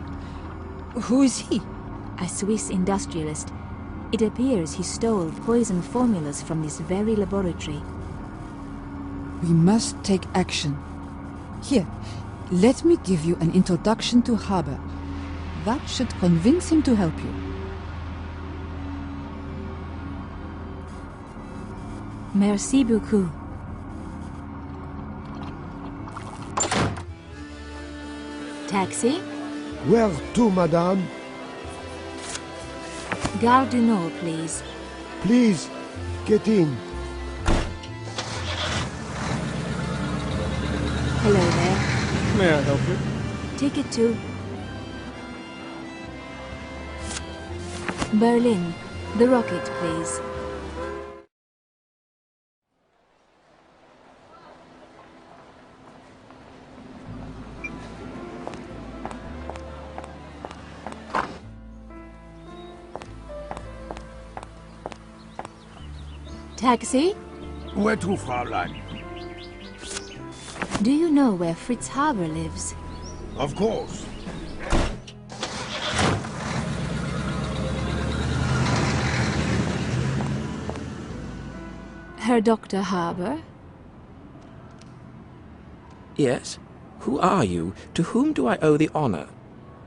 Who is he? A Swiss industrialist. It appears he stole poison formulas from this very laboratory. We must take action. Here, let me give you an introduction to Haber. That should convince him to help you. Merci beaucoup. Taxi? Where to, madame? Gare du Nord, please. Please, get in. Hello there. May I help you? Ticket to... Berlin. The Rocket, please. Taxi? Where to, Fraulein? Do you know where Fritz Haber lives? Of course. Herr Dr. Haber? Yes? Who are you? To whom do I owe the honor?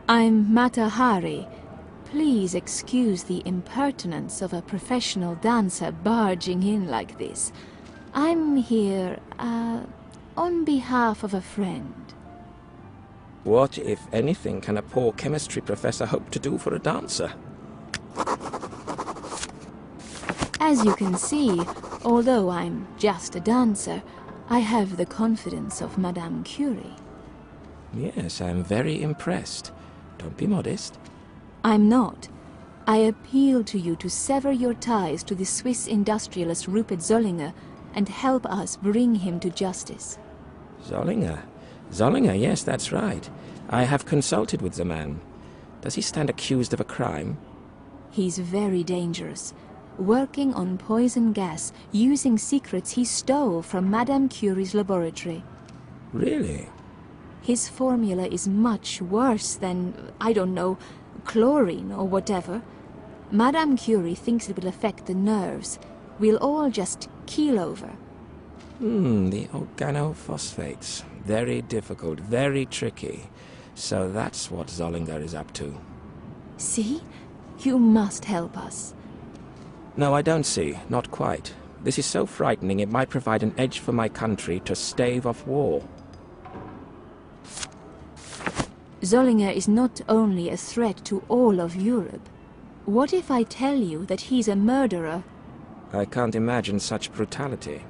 I'm Mata Hari. Please excuse the impertinence of a professional dancer barging in like this. I'm here, on behalf of a friend. What, if anything, can a poor chemistry professor hope to do for a dancer? As you can see, although I'm just a dancer, I have the confidence of Madame Curie. Yes, I'm very impressed. Don't be modest. I'm not. I appeal to you to sever your ties to the Swiss industrialist Rupert Zollinger and help us bring him to justice. Zollinger? Zollinger, yes, that's right. I have consulted with the man. Does he stand accused of a crime? He's very dangerous. Working on poison gas, using secrets he stole from Madame Curie's laboratory. Really? His formula is much worse than, I don't know, chlorine or whatever. Madame Curie thinks it will affect the nerves. We'll all just keel over. The organophosphates. Very difficult, very tricky. So that's what Zollinger is up to. See? You must help us. No, I don't see. Not quite. This is so frightening it might provide an edge for my country to stave off war. Zollinger is not only a threat to all of Europe. What if I tell you that he's a murderer? I can't imagine such brutality.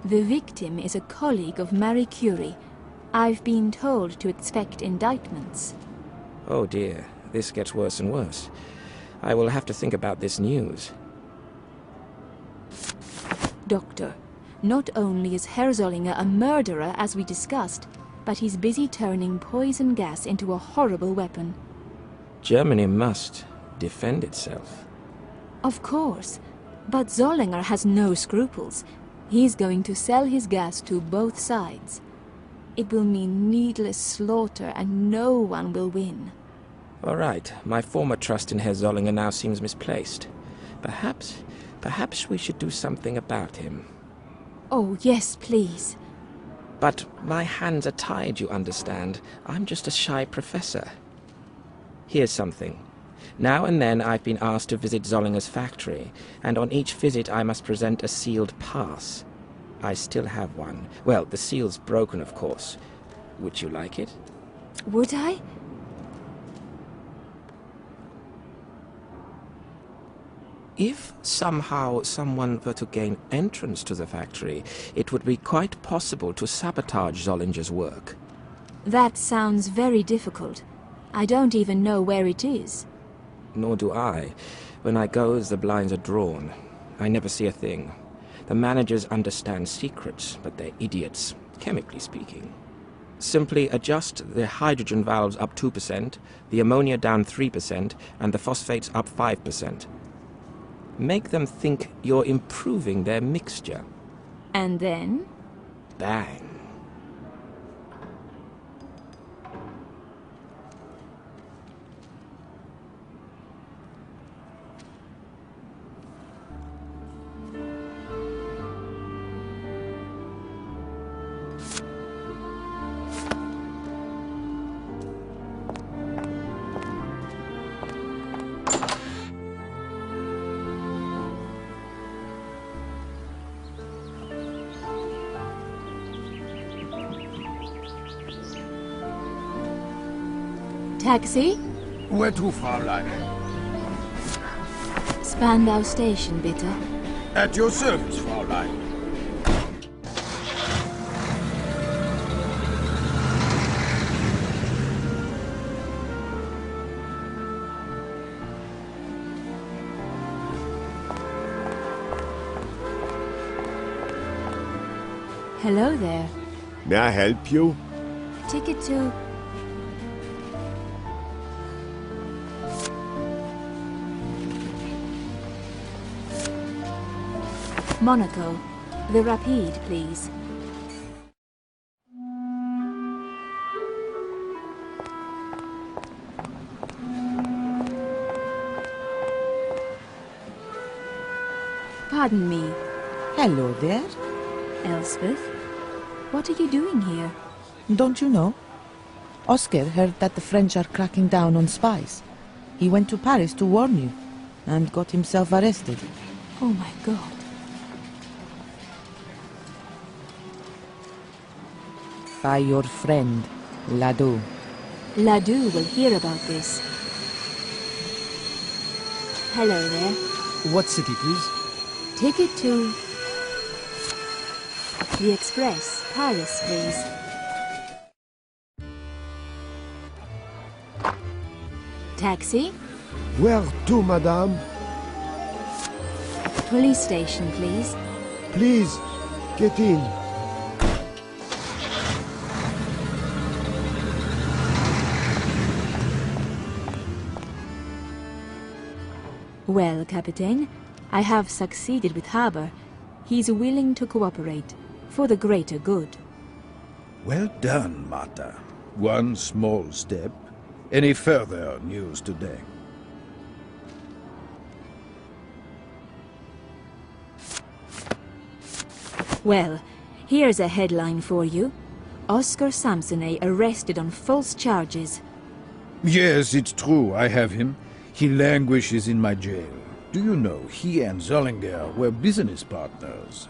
The victim is a colleague of Marie Curie. I've been told to expect indictments. Oh dear, this gets worse and worse. I will have to think about this news. Doctor, not only is Herr Zollinger a murderer as we discussed, but he's busy turning poison gas into a horrible weapon. Germany must defend itself. Of course, but Zollinger has no scruples. He's going to sell his gas to both sides. It will mean needless slaughter and no one will win. All right, my former trust in Herr Zollinger now seems misplaced. Perhaps we should do something about him. Oh, yes, please. But my hands are tied, you understand. I'm just a shy professor. Here's something. Now and then I've been asked to visit Zollinger's factory, and on each visit I must present a sealed pass. I still have one. Well, the seal's broken, of course. Would you like it? Would I? If somehow someone were to gain entrance to the factory, it would be quite possible to sabotage Zollinger's work. That sounds very difficult. I don't even know where it is. Nor do I. When I go, the blinds are drawn. I never see a thing. The managers understand secrets, but they're idiots, chemically speaking. Simply adjust the hydrogen valves up 2%, the ammonia down 3%, and the phosphates up 5%. Make them think you're improving their mixture. And then? Bang. Taxi? Where to, Fraulein? Spandau Station, bitte. At your service, Fraulein. Hello there. May I help you? Ticket to... Monaco. The Rapide, please. Pardon me. Hello there. Elspeth, what are you doing here? Don't you know? Oscar heard that the French are cracking down on spies. He went to Paris to warn you, and got himself arrested. Oh my God. By your friend, Ladeau. Ladeau will hear about this. Hello there. What city, please? Ticket to... The Express, Paris, please. Taxi? Where to, madame? Police station, please. Please, get in. Well, Captain, I have succeeded with Haber. He's willing to cooperate, for the greater good. Well done, Martha. One small step. Any further news today? Well, here's a headline for you. Oscar Samsonet arrested on false charges. Yes, it's true, I have him. He languishes in my jail. Do you know, he and Zollinger were business partners.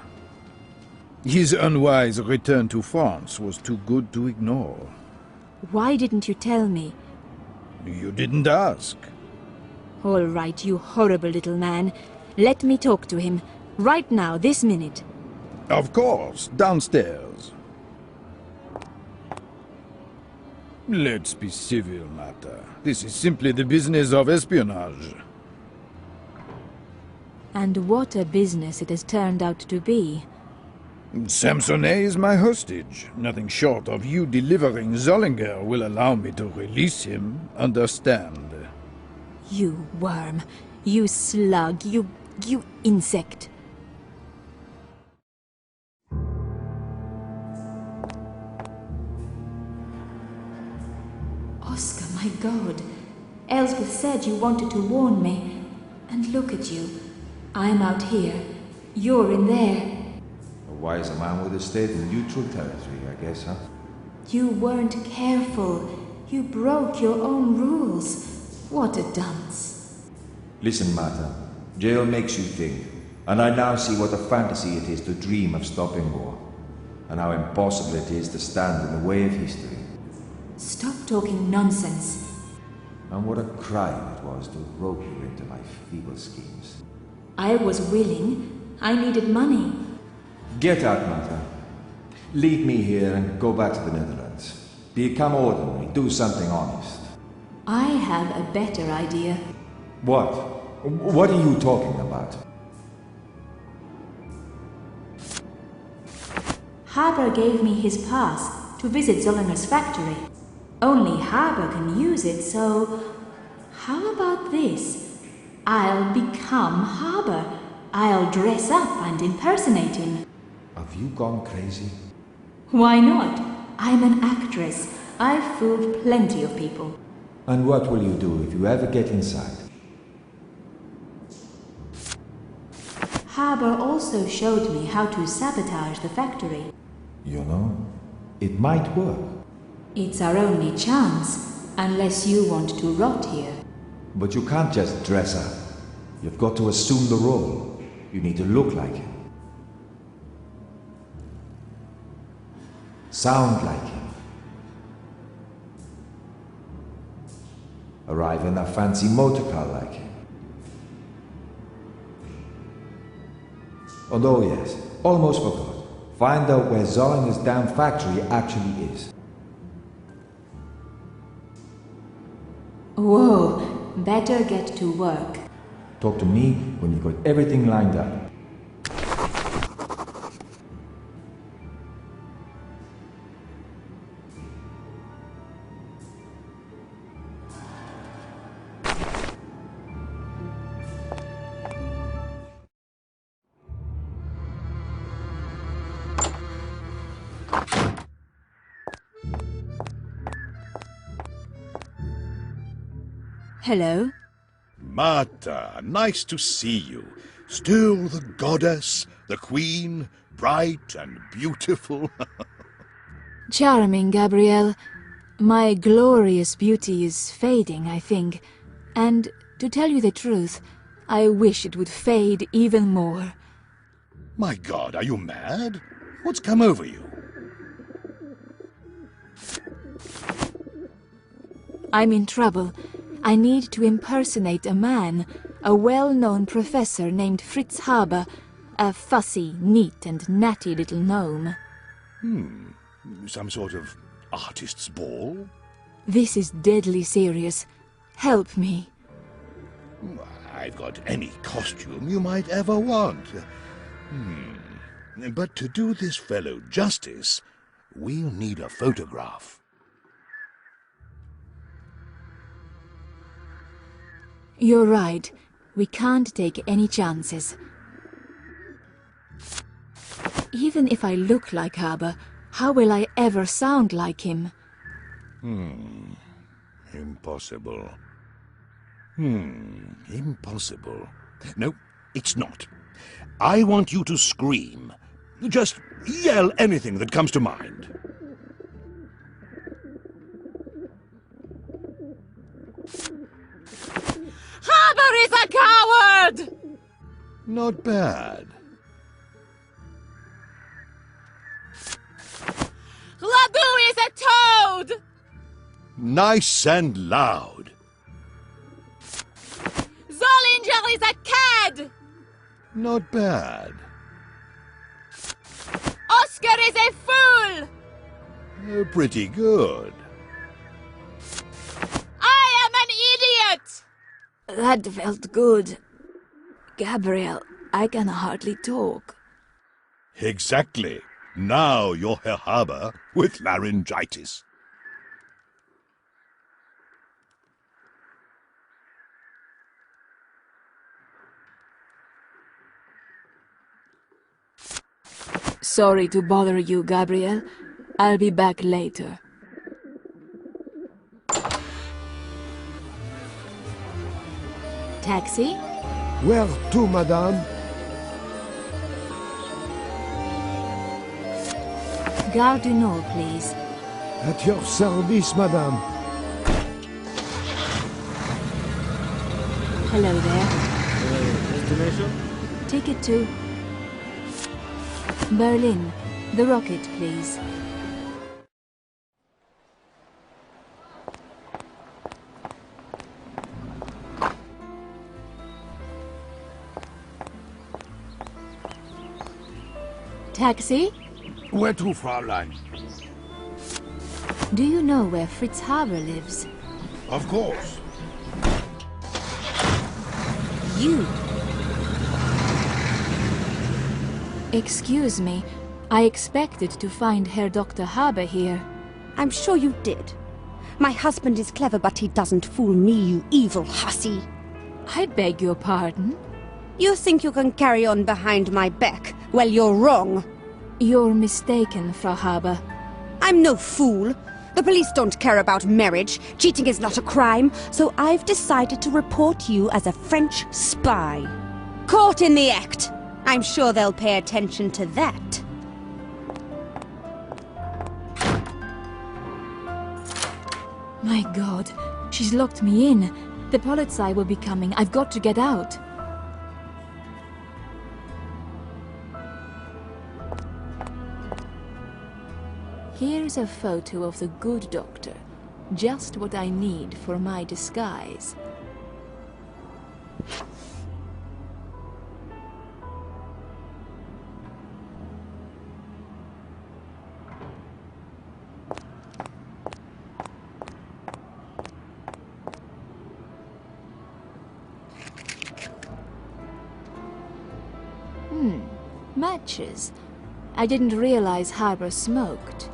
His unwise return to France was too good to ignore. Why didn't you tell me? You didn't ask. All right, you horrible little man. Let me talk to him. Right now, this minute. Of course, downstairs. Let's be civil, Martha. This is simply the business of espionage. And what a business it has turned out to be. Samsonet is my hostage. Nothing short of you delivering Zollinger will allow me to release him, understand? You worm. You slug. You insect. Oscar, my God. Elsbeth said you wanted to warn me. And look at you. I'm out here. You're in there. A wiser man would have stayed in neutral territory, I guess, huh? You weren't careful. You broke your own rules. What a dunce. Listen, Martha. Jail makes you think. And I now see what a fantasy it is to dream of stopping war. And how impossible it is to stand in the way of history. Stop talking nonsense. And what a crime it was to rope you into my feeble schemes. I was willing. I needed money. Get out, Martha. Leave me here and go back to the Netherlands. Become ordinary. Do something honest. I have a better idea. What? What are you talking about? Haber gave me his pass to visit Zollinger's factory. Only Haber can use it, so... How about this? I'll become Haber. I'll dress up and impersonate him. Have you gone crazy? Why not? I'm an actress. I've fooled plenty of people. And what will you do if you ever get inside? Haber also showed me how to sabotage the factory. You know, it might work. It's our only chance, unless you want to rot here. But you can't just dress up. You've got to assume the role. You need to look like him. Sound like him. Arrive in a fancy motorcar like him. Oh yes, almost forgot. Find out where Zollinger's damn factory actually is. Whoa, better get to work. Talk to me when you've got everything lined up. Hello? Martha, nice to see you. Still the goddess, the queen, bright and beautiful. Charming, Gabrielle. My glorious beauty is fading, I think. And, to tell you the truth, I wish it would fade even more. My God, are you mad? What's come over you? I'm in trouble. I need to impersonate a man, a well-known professor named Fritz Haber, a fussy, neat and natty little gnome. Some sort of artist's ball? This is deadly serious. Help me. I've got any costume you might ever want. But to do this fellow justice, we'll need a photograph. You're right. We can't take any chances. Even if I look like Haber, how will I ever sound like him? Impossible. Impossible. No, it's not. I want you to scream. Just yell anything that comes to mind. Haber is a coward! Not bad. Ledoux is a toad! Nice and loud. Zollinger is a cad! Not bad. Oscar is a fool! Pretty good. I am an idiot! That felt good. Gabriel, I can hardly talk. Exactly. Now you're Herr Haber with laryngitis. Sorry to bother you, Gabriel. I'll be back later. Taxi? Where to, madame? Gare du Nord, please. At your service, madame. Hello there. Destination? Ticket to Berlin. The Rocket, please. Taxi? Where to, Fraulein? Do you know where Fritz Haber lives? Of course. You! Excuse me. I expected to find Herr Dr. Haber here. I'm sure you did. My husband is clever, but he doesn't fool me, you evil hussy. I beg your pardon? You think you can carry on behind my back? Well, you're wrong. You're mistaken, Frau Haber. I'm no fool. The police don't care about marriage. Cheating is not a crime, so I've decided to report you as a French spy. Caught in the act. I'm sure they'll pay attention to that. My God, she's locked me in. The Polizei will be coming. I've got to get out. Here's a photo of the good doctor. Just what I need for my disguise. Matches. I didn't realize Haber smoked.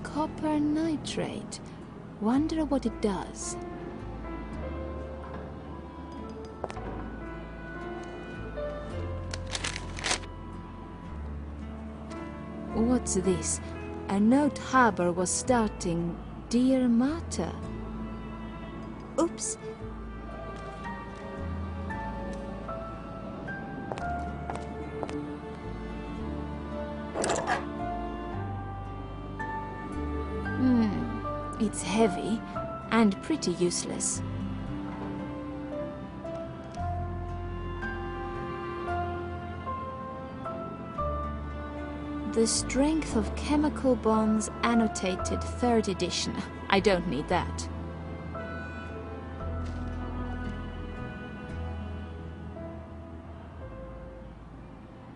Copper nitrate. Wonder what it does. What's this? A note Haber was starting. Dear Martha. Oops. It's heavy and pretty useless. The strength of chemical bonds annotated 3rd edition. I don't need that.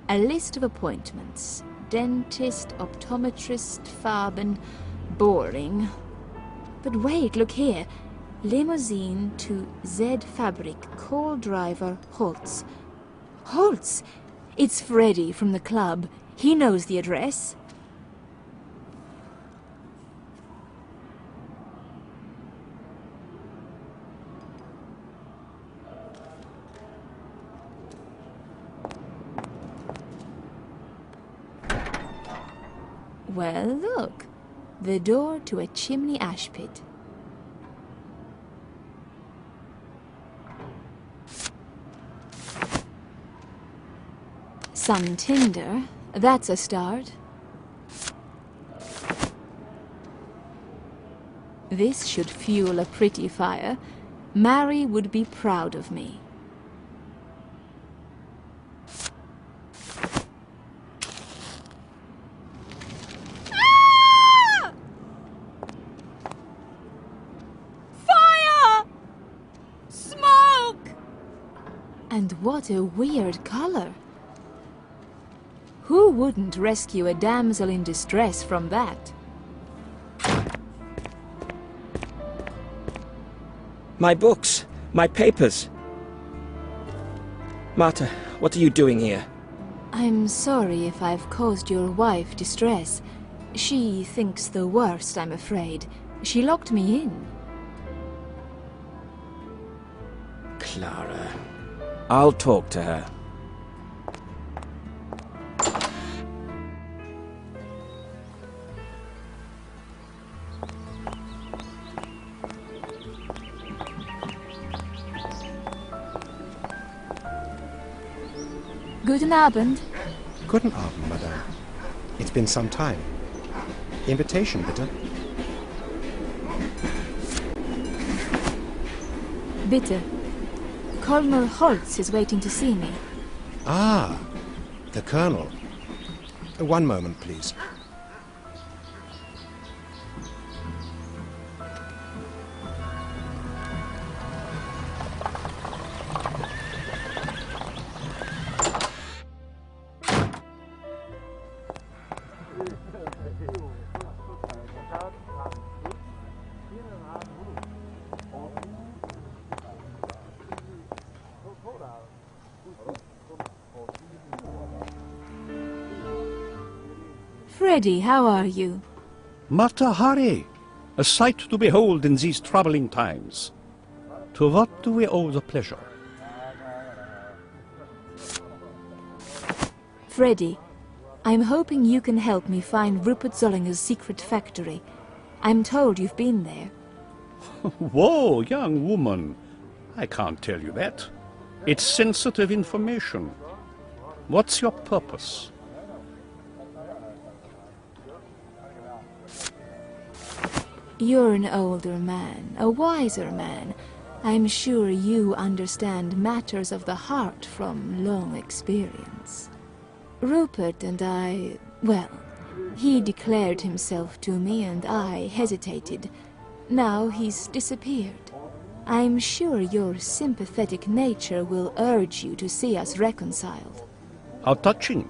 A list of appointments. Dentist, optometrist, Farben. Boring. But wait, look here. Limousine to Z Fabrik, call driver Holtz. Holtz! It's Freddy from the club. He knows the address. Well, look. The door to a chimney ash pit. Some tinder, That's a start. This should fuel a pretty fire. Mary would be proud of me. Ah! Fire! Smoke! And what a weird color. Who wouldn't rescue a damsel in distress from that? My books! My papers! Marta, what are you doing here? I'm sorry if I've caused your wife distress. She thinks the worst, I'm afraid. She locked me in. Clara. I'll talk to her. Guten Abend. Guten Abend, Madame. It's been some time. Invitation, bitte. Bitte. Colonel Holtz is waiting to see me. Ah, the Colonel. One moment, please. Freddy, how are you? Mata Hari, a sight to behold in these troubling times. To what do we owe the pleasure? Freddy, I'm hoping you can help me find Rupert Zollinger's secret factory. I'm told you've been there. Whoa, young woman. I can't tell you that. It's sensitive information. What's your purpose? You're an older man, a wiser man. I'm sure you understand matters of the heart from long experience. Rupert and I, well, he declared himself to me and I hesitated. Now he's disappeared. I'm sure your sympathetic nature will urge you to see us reconciled. How touching.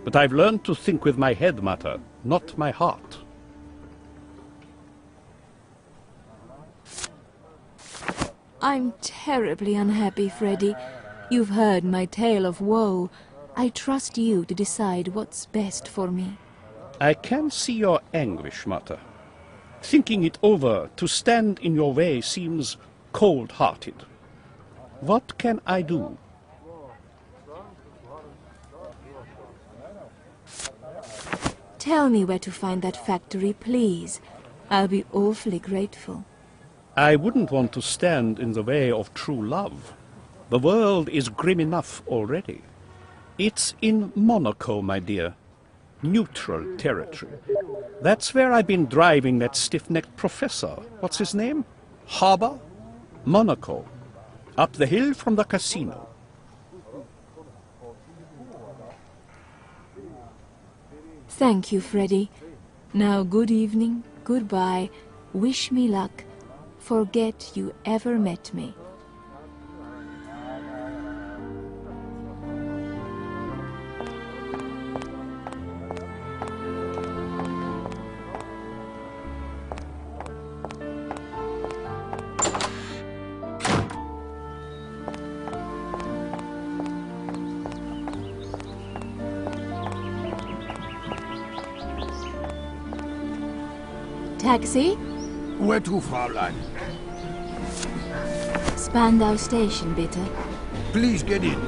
But I've learned to think with my head, Mata, not my heart. I'm terribly unhappy, Freddy. You've heard my tale of woe. I trust you to decide what's best for me. I can see your anguish, Mata. Thinking it over, to stand in your way seems cold-hearted. What can I do? Tell me where to find that factory, please. I'll be awfully grateful. I wouldn't want to stand in the way of true love. The world is grim enough already. It's in Monaco, my dear. Neutral territory. That's where I've been driving that stiff-necked professor. What's his name? Harbour? Monaco. Up the hill from the casino. Thank you, Freddy. Now, good evening, goodbye, wish me luck, forget you ever met me. Taxi? Where to, Fräulein? Spandau Station, bitte. Please get in.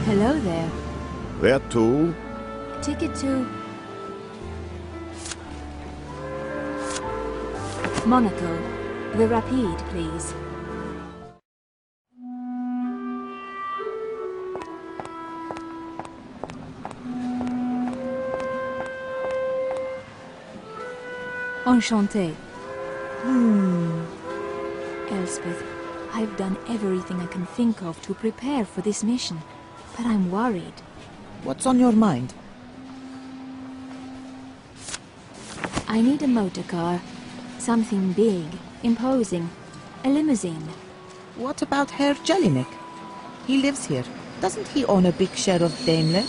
Hello there. Where to? Ticket to... Monaco. The Rapide, please. Enchanté. Elspeth, I've done everything I can think of to prepare for this mission, but I'm worried. What's on your mind? I need a motor car. Something big, imposing. A limousine. What about Herr Jelinek? He lives here. Doesn't he own a big share of Daimler?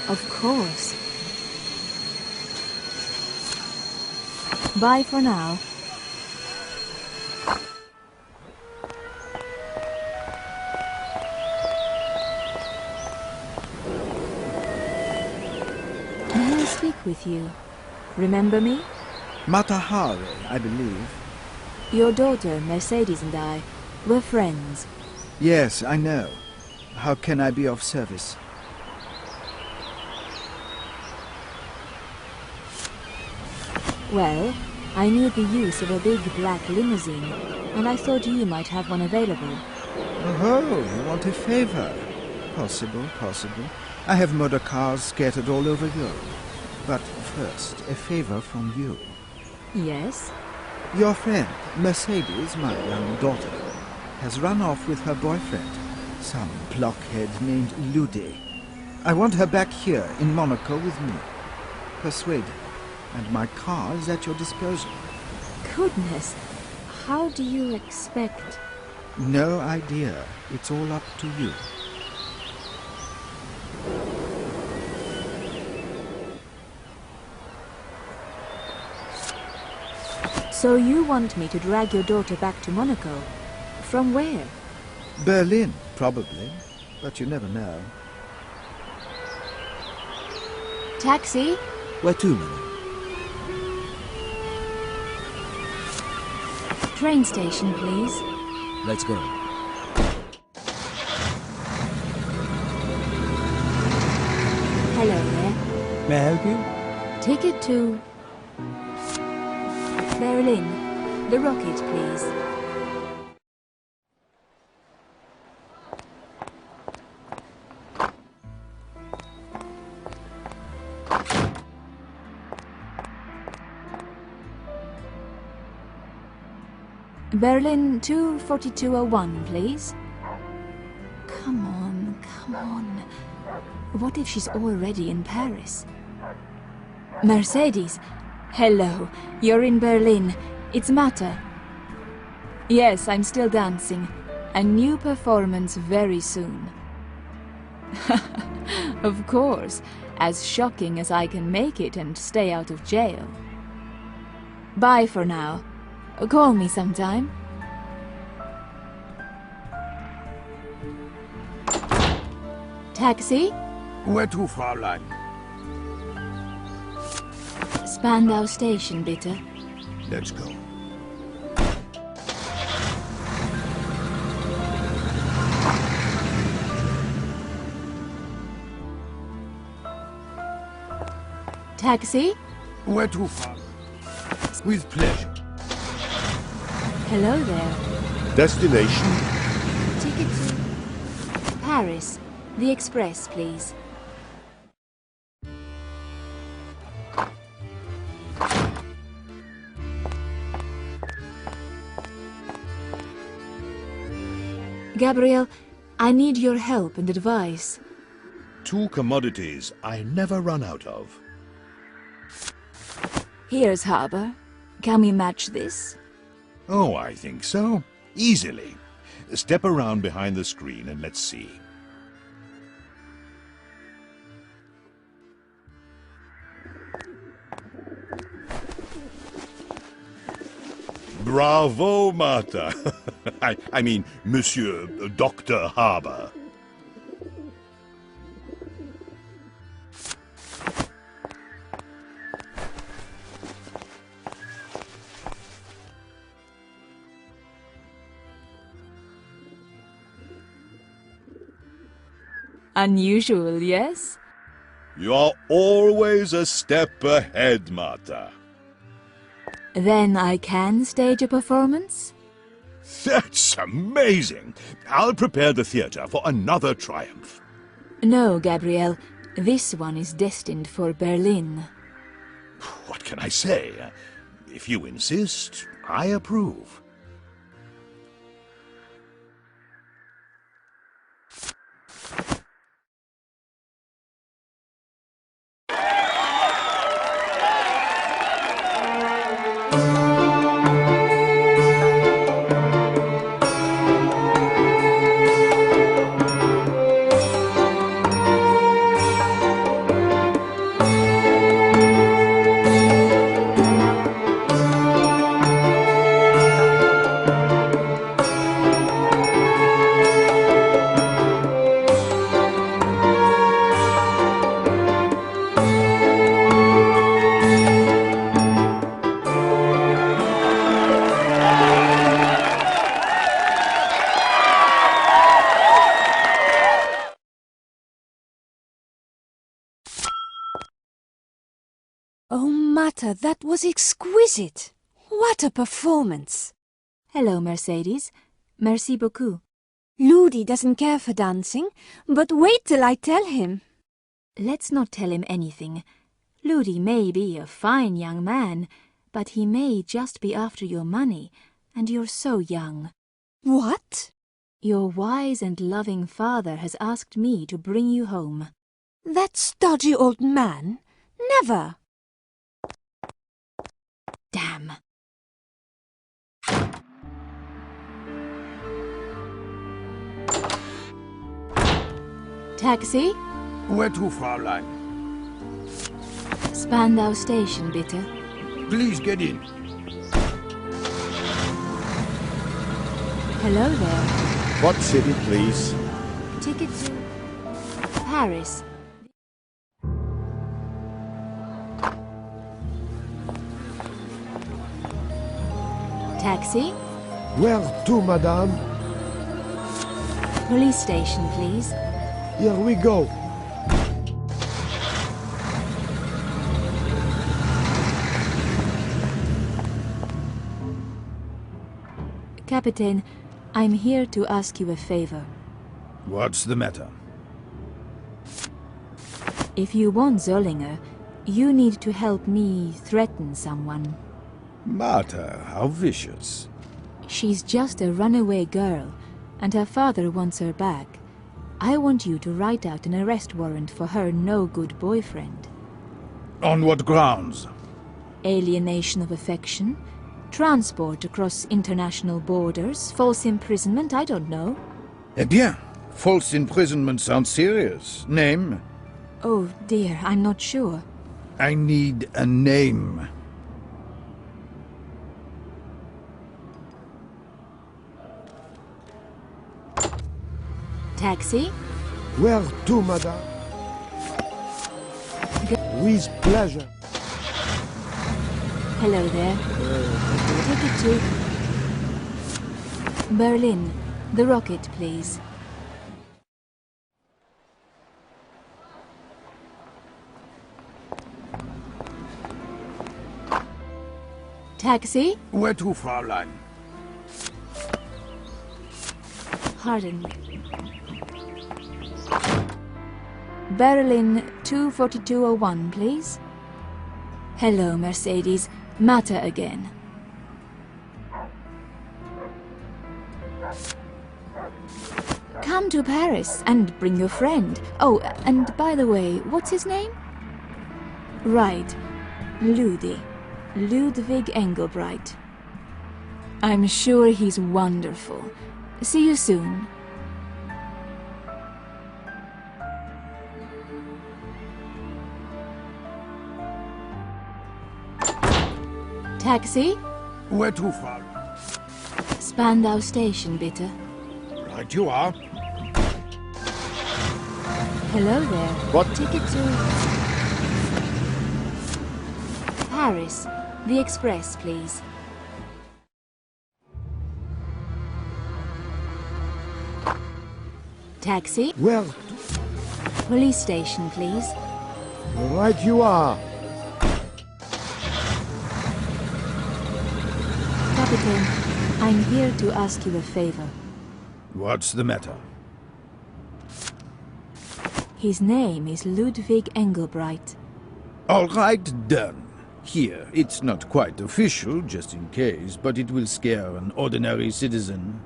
Of course. Bye for now. May I speak with you? Remember me? Mata Hari, I believe. Your daughter, Mercedes, and I were friends. Yes, I know. How can I be of service? Well, I need the use of a big black limousine, and I thought you might have one available. Oh, you want a favor? Possible, possible. I have motor cars scattered all over Europe. But first, a favor from you. Yes? Your friend, Mercedes, my young daughter, has run off with her boyfriend, some blockhead named Ludi. I want her back here in Monaco with me. Persuade her, and my car is at your disposal. Goodness, how do you expect? No idea. It's all up to you. So you want me to drag your daughter back to Monaco? From where? Berlin, probably. But you never know. Taxi? Where to, madam? Train station, please. Let's go. Hello there. May I help you? Ticket to... Berlin. The Rocket, please. Berlin 24201, please. Come on, come on. What if she's already in Paris? Mercedes! Hello, you're in Berlin. It's Mata. Yes, I'm still dancing. A new performance very soon. Of course, as shocking as I can make it and stay out of jail. Bye for now. Call me sometime. Taxi? Where to, Fräulein? Spandau Station, bitte. Let's go. Taxi? Where to, Fräulein? With pleasure. Hello there. Destination? Ticket to Paris. The express, please. Gabriel, I need your help and advice. Two commodities I never run out of. Here's Harbour. Can we match this? Oh, I think so. Easily. Step around behind the screen and let's see. Bravo, Martha. I mean, Monsieur Dr. Harbour. Unusual, yes? You're always a step ahead, Martha. Then I can stage a performance? That's amazing! I'll prepare the theatre for another triumph. No, Gabriel. This one is destined for Berlin. What can I say? if you insist, I approve. Oh, Mata, that was exquisite. What a performance. Hello, Mercedes. Merci beaucoup. Ludi doesn't care for dancing, but wait till I tell him. Let's not tell him anything. Ludi may be a fine young man, but he may just be after your money, and you're so young. What? Your wise and loving father has asked me to bring you home. That stodgy old man? Never. Damn. Taxi? Where to, Fraulein? Spandau Station, bitte. Please get in. Hello there. What city, please? Ticket to Paris. Taxi? Where to, madame? Police station, please. Here we go. Captain, I'm here to ask you a favor. What's the matter? If you want Zollinger, you need to help me threaten someone. Martha, how vicious. She's just a runaway girl, and her father wants her back. I want you to write out an arrest warrant for her no-good boyfriend. On what grounds? Alienation of affection, transport across international borders, false imprisonment, I don't know. Eh bien, false imprisonment sounds serious. Name? Oh dear, I'm not sure. I need a name. Taxi? Where to, madame? With pleasure. Hello there. Ticket to Berlin. The Rocket, please. Taxi? Where to, Fraulein? Pardon. Berlin 24201, please. Hello, Mercedes. Mata again. Come to Paris and bring your friend. Oh, and by the way, what's his name? Right. Ludi. Ludwig Engelbreit. I'm sure he's wonderful. See you soon. Taxi? Where to, Frau? Spandau Station, bitte. Right you are. Hello there. What? Ticket to Paris. The Express, please. Taxi? Where? Police station, please. Right you are. Captain, I'm here to ask you a favor. What's the matter? His name is Ludwig Engelbreit. All right, done. Here, it's not quite official, just in case, but it will scare an ordinary citizen.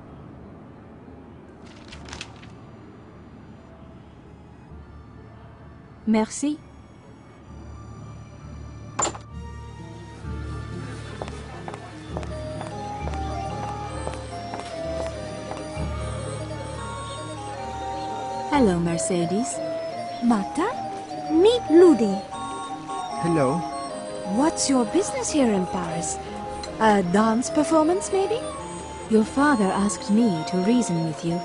Merci. Hello, Mercedes. Marta? Meet Ludi. Hello. What's your business here in Paris? A dance performance, maybe? Your father asked me to reason with you.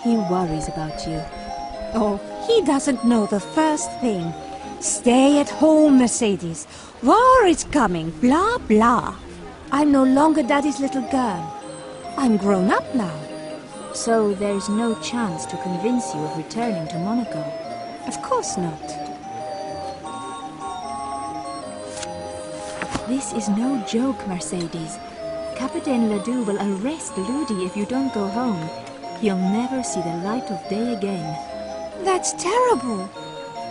He worries about you. Oh, he doesn't know the first thing. Stay at home, Mercedes. War is coming, blah, blah. I'm no longer Daddy's little girl. I'm grown up now. So there's no chance to convince you of returning to Monaco? Of course not. This is no joke, Mercedes. Capitaine Ledoux will arrest Ludi if you don't go home. He'll never see the light of day again. That's terrible.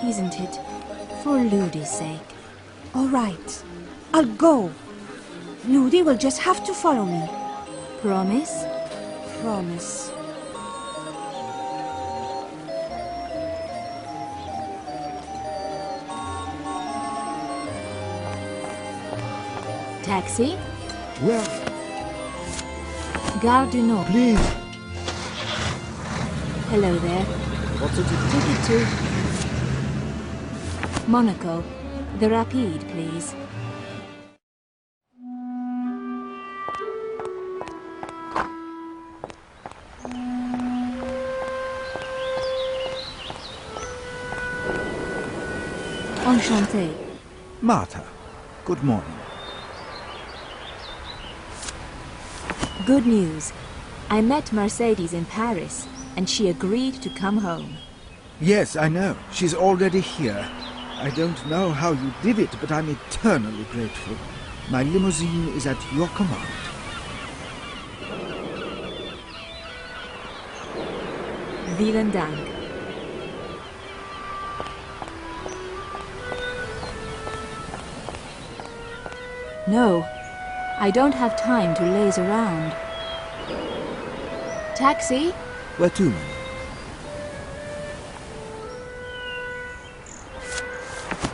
Isn't it? For Ludi's sake. All right. I'll go. Ludi will just have to follow me. Promise? Promise. Taxi? Where? Gare du Nord. Please. Hello there. What's it? Ticket to Monaco. The Rapide, please. Enchanté. Marta, good morning. Good news. I met Mercedes in Paris, and she agreed to come home. Yes, I know. She's already here. I don't know how you did it, but I'm eternally grateful. My limousine is at your command. Vielen Dank. No, I don't have time to laze around. Taxi? Where to, man?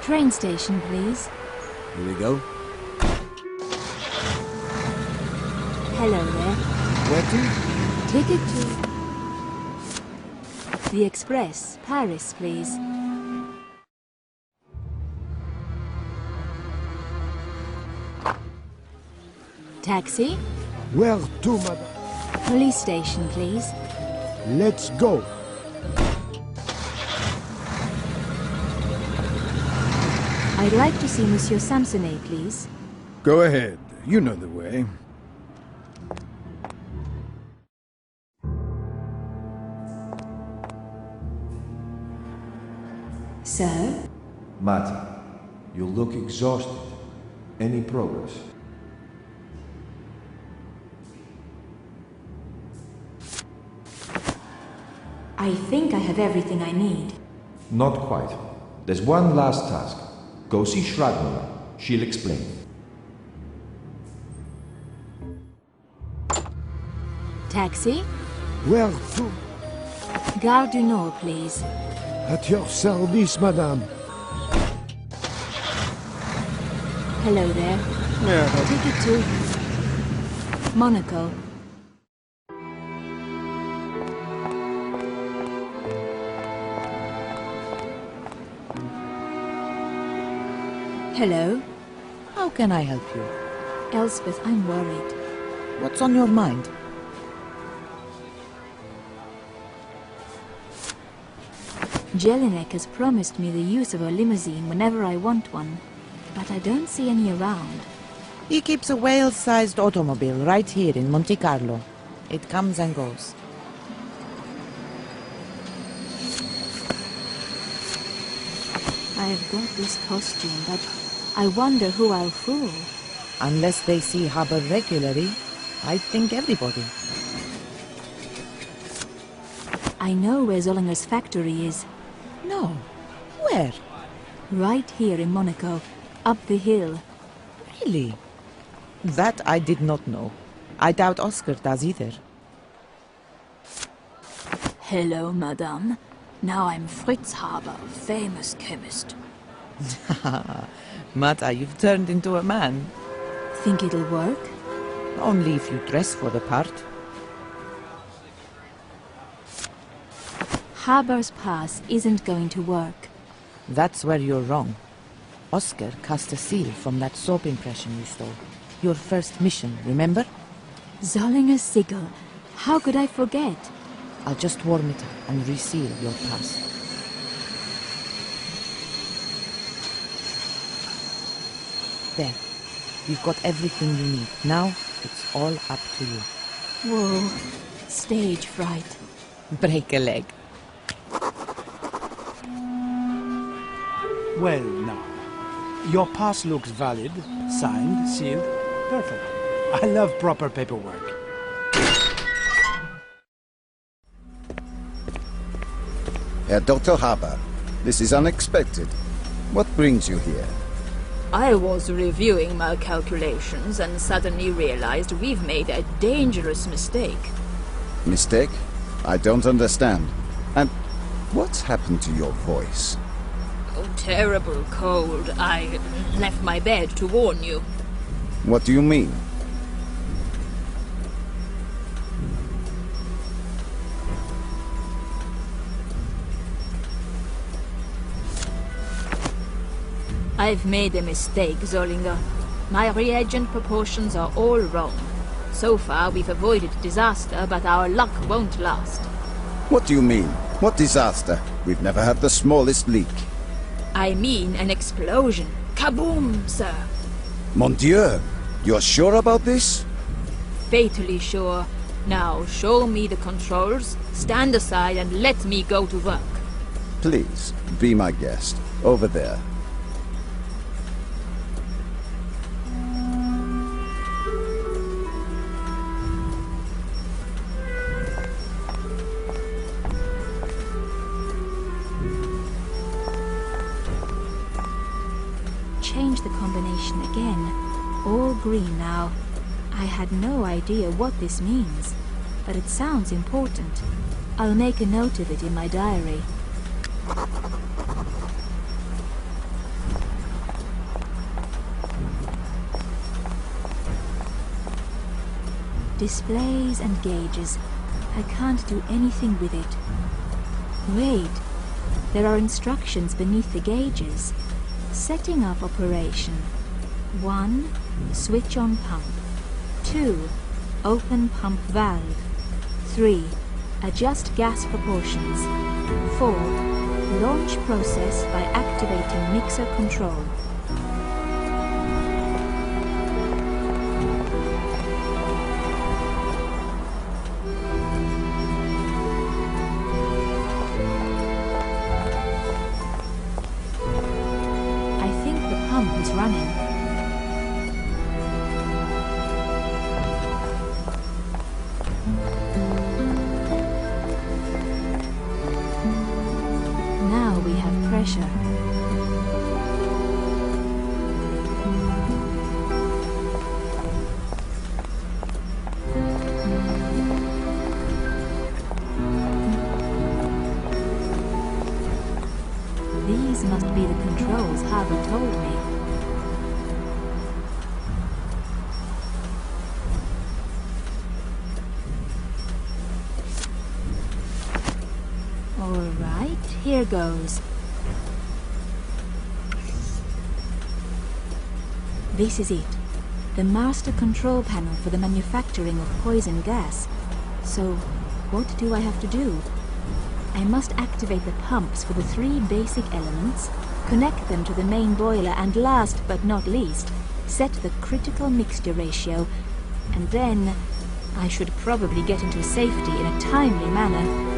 Train station, please. Here we go. Hello there. Where to? Ticket to the Express, Paris, please. Taxi? Where to, madame? Police station, please. Let's go. I'd like to see Monsieur Samsonet, please. Go ahead. You know the way. Sir? Marta, you look exhausted. Any progress? I think I have everything I need. Not quite. There's one last task. Go see Shragmula. She'll explain. Taxi? Where to? Gare du Nord, please. At your service, madame. Hello there. Ticket to Monaco. Hello? How can I help you? Elspeth, I'm worried. What's on your mind? Jelinek has promised me the use of a limousine whenever I want one, but I don't see any around. He keeps a whale-sized automobile right here in Monte Carlo. It comes and goes. I've got this costume, but I wonder who I'll fool. Unless they see Haber regularly, I think everybody. I know where Zollinger's factory is. No. Where? Right here in Monaco, up the hill. Really? That I did not know. I doubt Oscar does either. Hello, madame. Now I'm Fritz Haber, famous chemist. Mata, you've turned into a man. Think it'll work? Only if you dress for the part. Haber's pass isn't going to work. That's where you're wrong. Oscar cast a seal from that soap impression you stole. Your first mission, remember? Zollinger Sigil. How could I forget? I'll just warm it up and reseal your pass. There. You've got everything you need. Now, it's all up to you. Whoa. Stage fright. Break a leg. Well, now. Your pass looks valid, signed, sealed. Perfect. I love proper paperwork. Herr Dr. Haber, this is unexpected. What brings you here? I was reviewing my calculations and suddenly realized we've made a dangerous mistake. Mistake? I don't understand. And what's happened to your voice? Oh, terrible cold. I left my bed to warn you. What do you mean? I've made a mistake, Zollinger. My reagent proportions are all wrong. So far, we've avoided disaster, but our luck won't last. What do you mean? What disaster? We've never had the smallest leak. I mean an explosion. Kaboom, sir. Mon Dieu! You're sure about this? Fatally sure. Now, show me the controls, stand aside and let me go to work. Please, be my guest. Over there. Change the combination again. All green now. I had no idea what this means, but it sounds important. I'll make a note of it in my diary. Displays and gauges. I can't do anything with it. Wait, there are instructions beneath the gauges. Setting up operation. 1. Switch on pump. 2. Open pump valve. 3. Adjust gas proportions. 4. Launch process by activating mixer control. Is running. Now we have pressure. These must be the controls Haber told me. Alright, here goes. This is it. The master control panel for the manufacturing of poison gas. So, what do I have to do? I must activate the pumps for the 3 basic elements, connect them to the main boiler, and last but not least, set the critical mixture ratio, and then I should probably get into safety in a timely manner.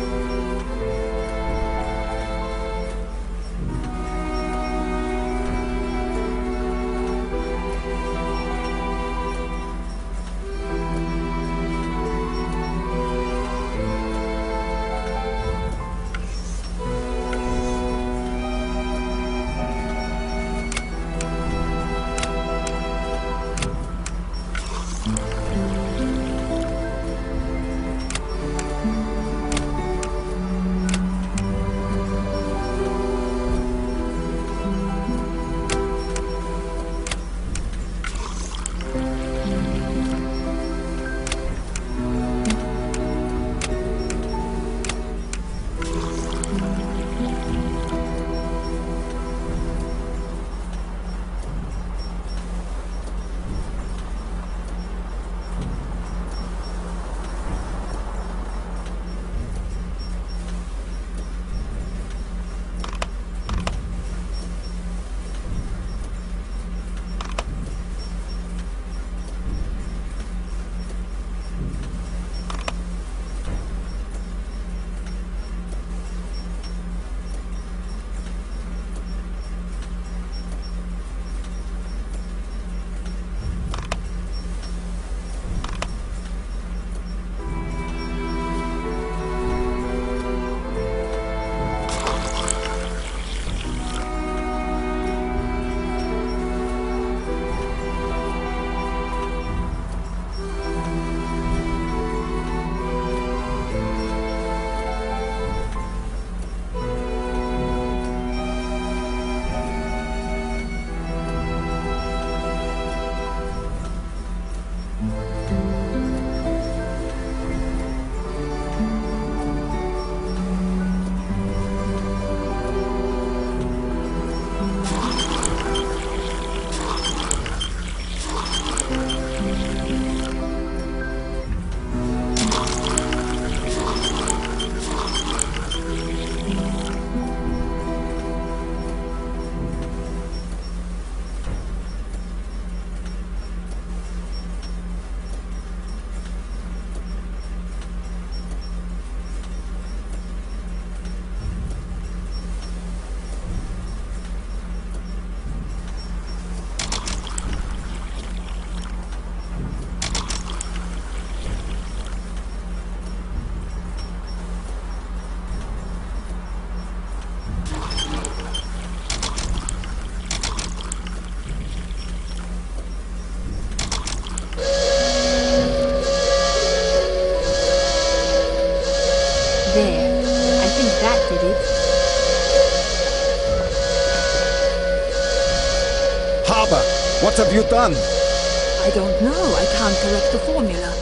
What have you done? I don't know. I can't correct the formula.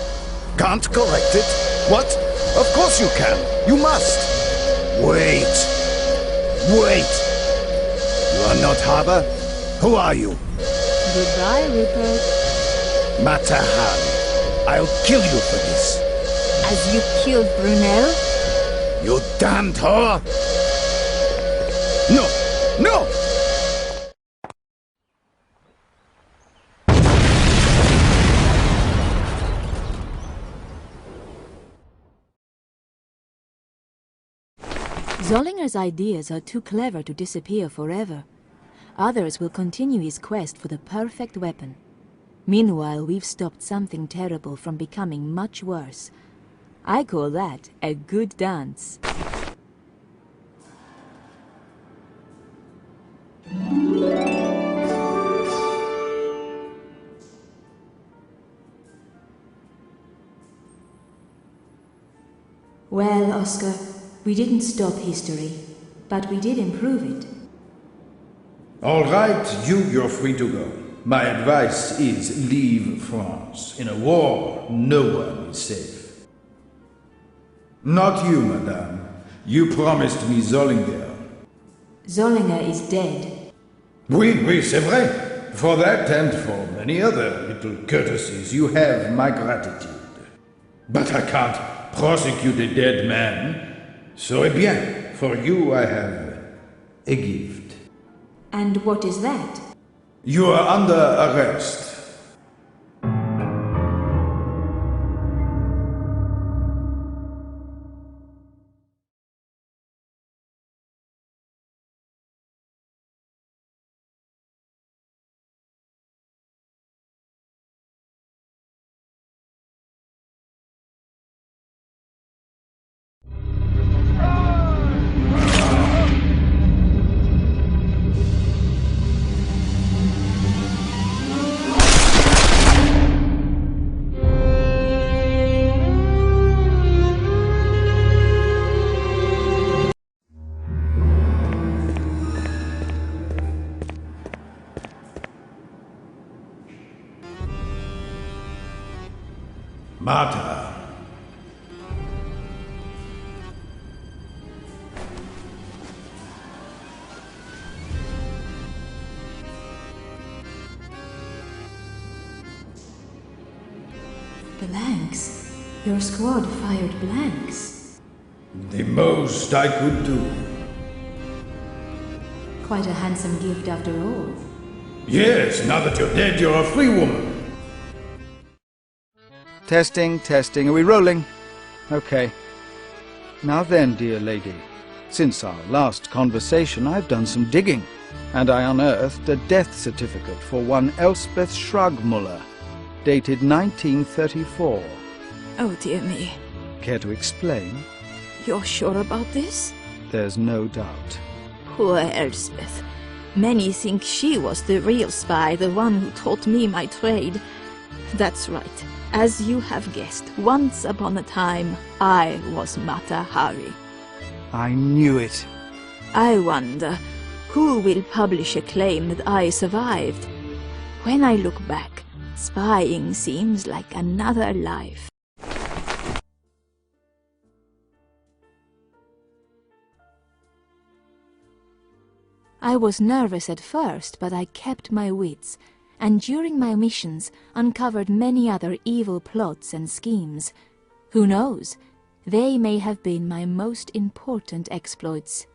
Can't correct it? What? Of course you can. You must. Wait. Wait. You are not Haber? Who are you? Goodbye, Rupert. Mata Hari. I'll kill you for this. As you killed Brunel? You damned whore! No! No! Zollinger's ideas are too clever to disappear forever. Others will continue his quest for the perfect weapon. Meanwhile, we've stopped something terrible from becoming much worse. I call that a good dance. Well, Oscar, we didn't stop history, but we did improve it. All right, you're free to go. My advice is leave France. In a war, no one is safe. Not you, madame. You promised me Zollinger. Zollinger is dead. Oui, c'est vrai. For that and for many other little courtesies, you have my gratitude. But I can't prosecute a dead man. So, eh bien, for you I have a gift. And what is that? You are under arrest. Marta. Blanks? Your squad fired blanks? The most I could do. Quite a handsome gift after all. Yes, now that you're dead, you're a free woman. Testing, testing. Are we rolling? Okay. Now then, dear lady, since our last conversation, I've done some digging, and I unearthed a death certificate for one Elspeth Schragmuller, dated 1934. Oh, dear me. Care to explain? You're sure about this? There's no doubt. Poor Elspeth. Many think she was the real spy, the one who taught me my trade. That's right. As you have guessed, once upon a time, I was Mata Hari. I knew it. I wonder, who will publish a claim that I survived? When I look back, spying seems like another life. I was nervous at first, but I kept my wits, and during my missions uncovered many other evil plots and schemes. Who knows? They may have been my most important exploits.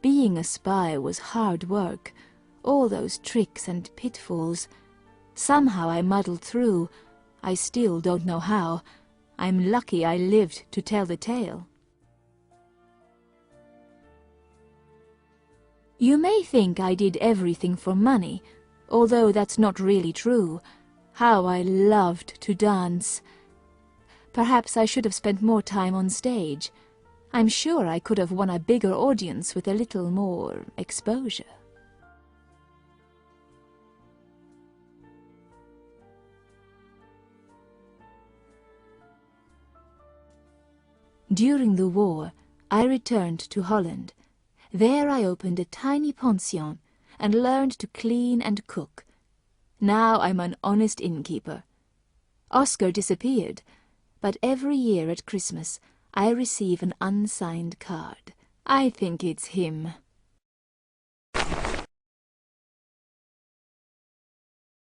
Being a spy was hard work, all those tricks and pitfalls. Somehow I muddled through. I still don't know how. I'm lucky I lived to tell the tale. You may think I did everything for money, although that's not really true. How I loved to dance. Perhaps I should have spent more time on stage. I'm sure I could have won a bigger audience with a little more exposure. During the war, I returned to Holland. There I opened a tiny pension and learned to clean and cook. Now I'm an honest innkeeper. Oscar disappeared, but every year at Christmas I receive an unsigned card. I think it's him.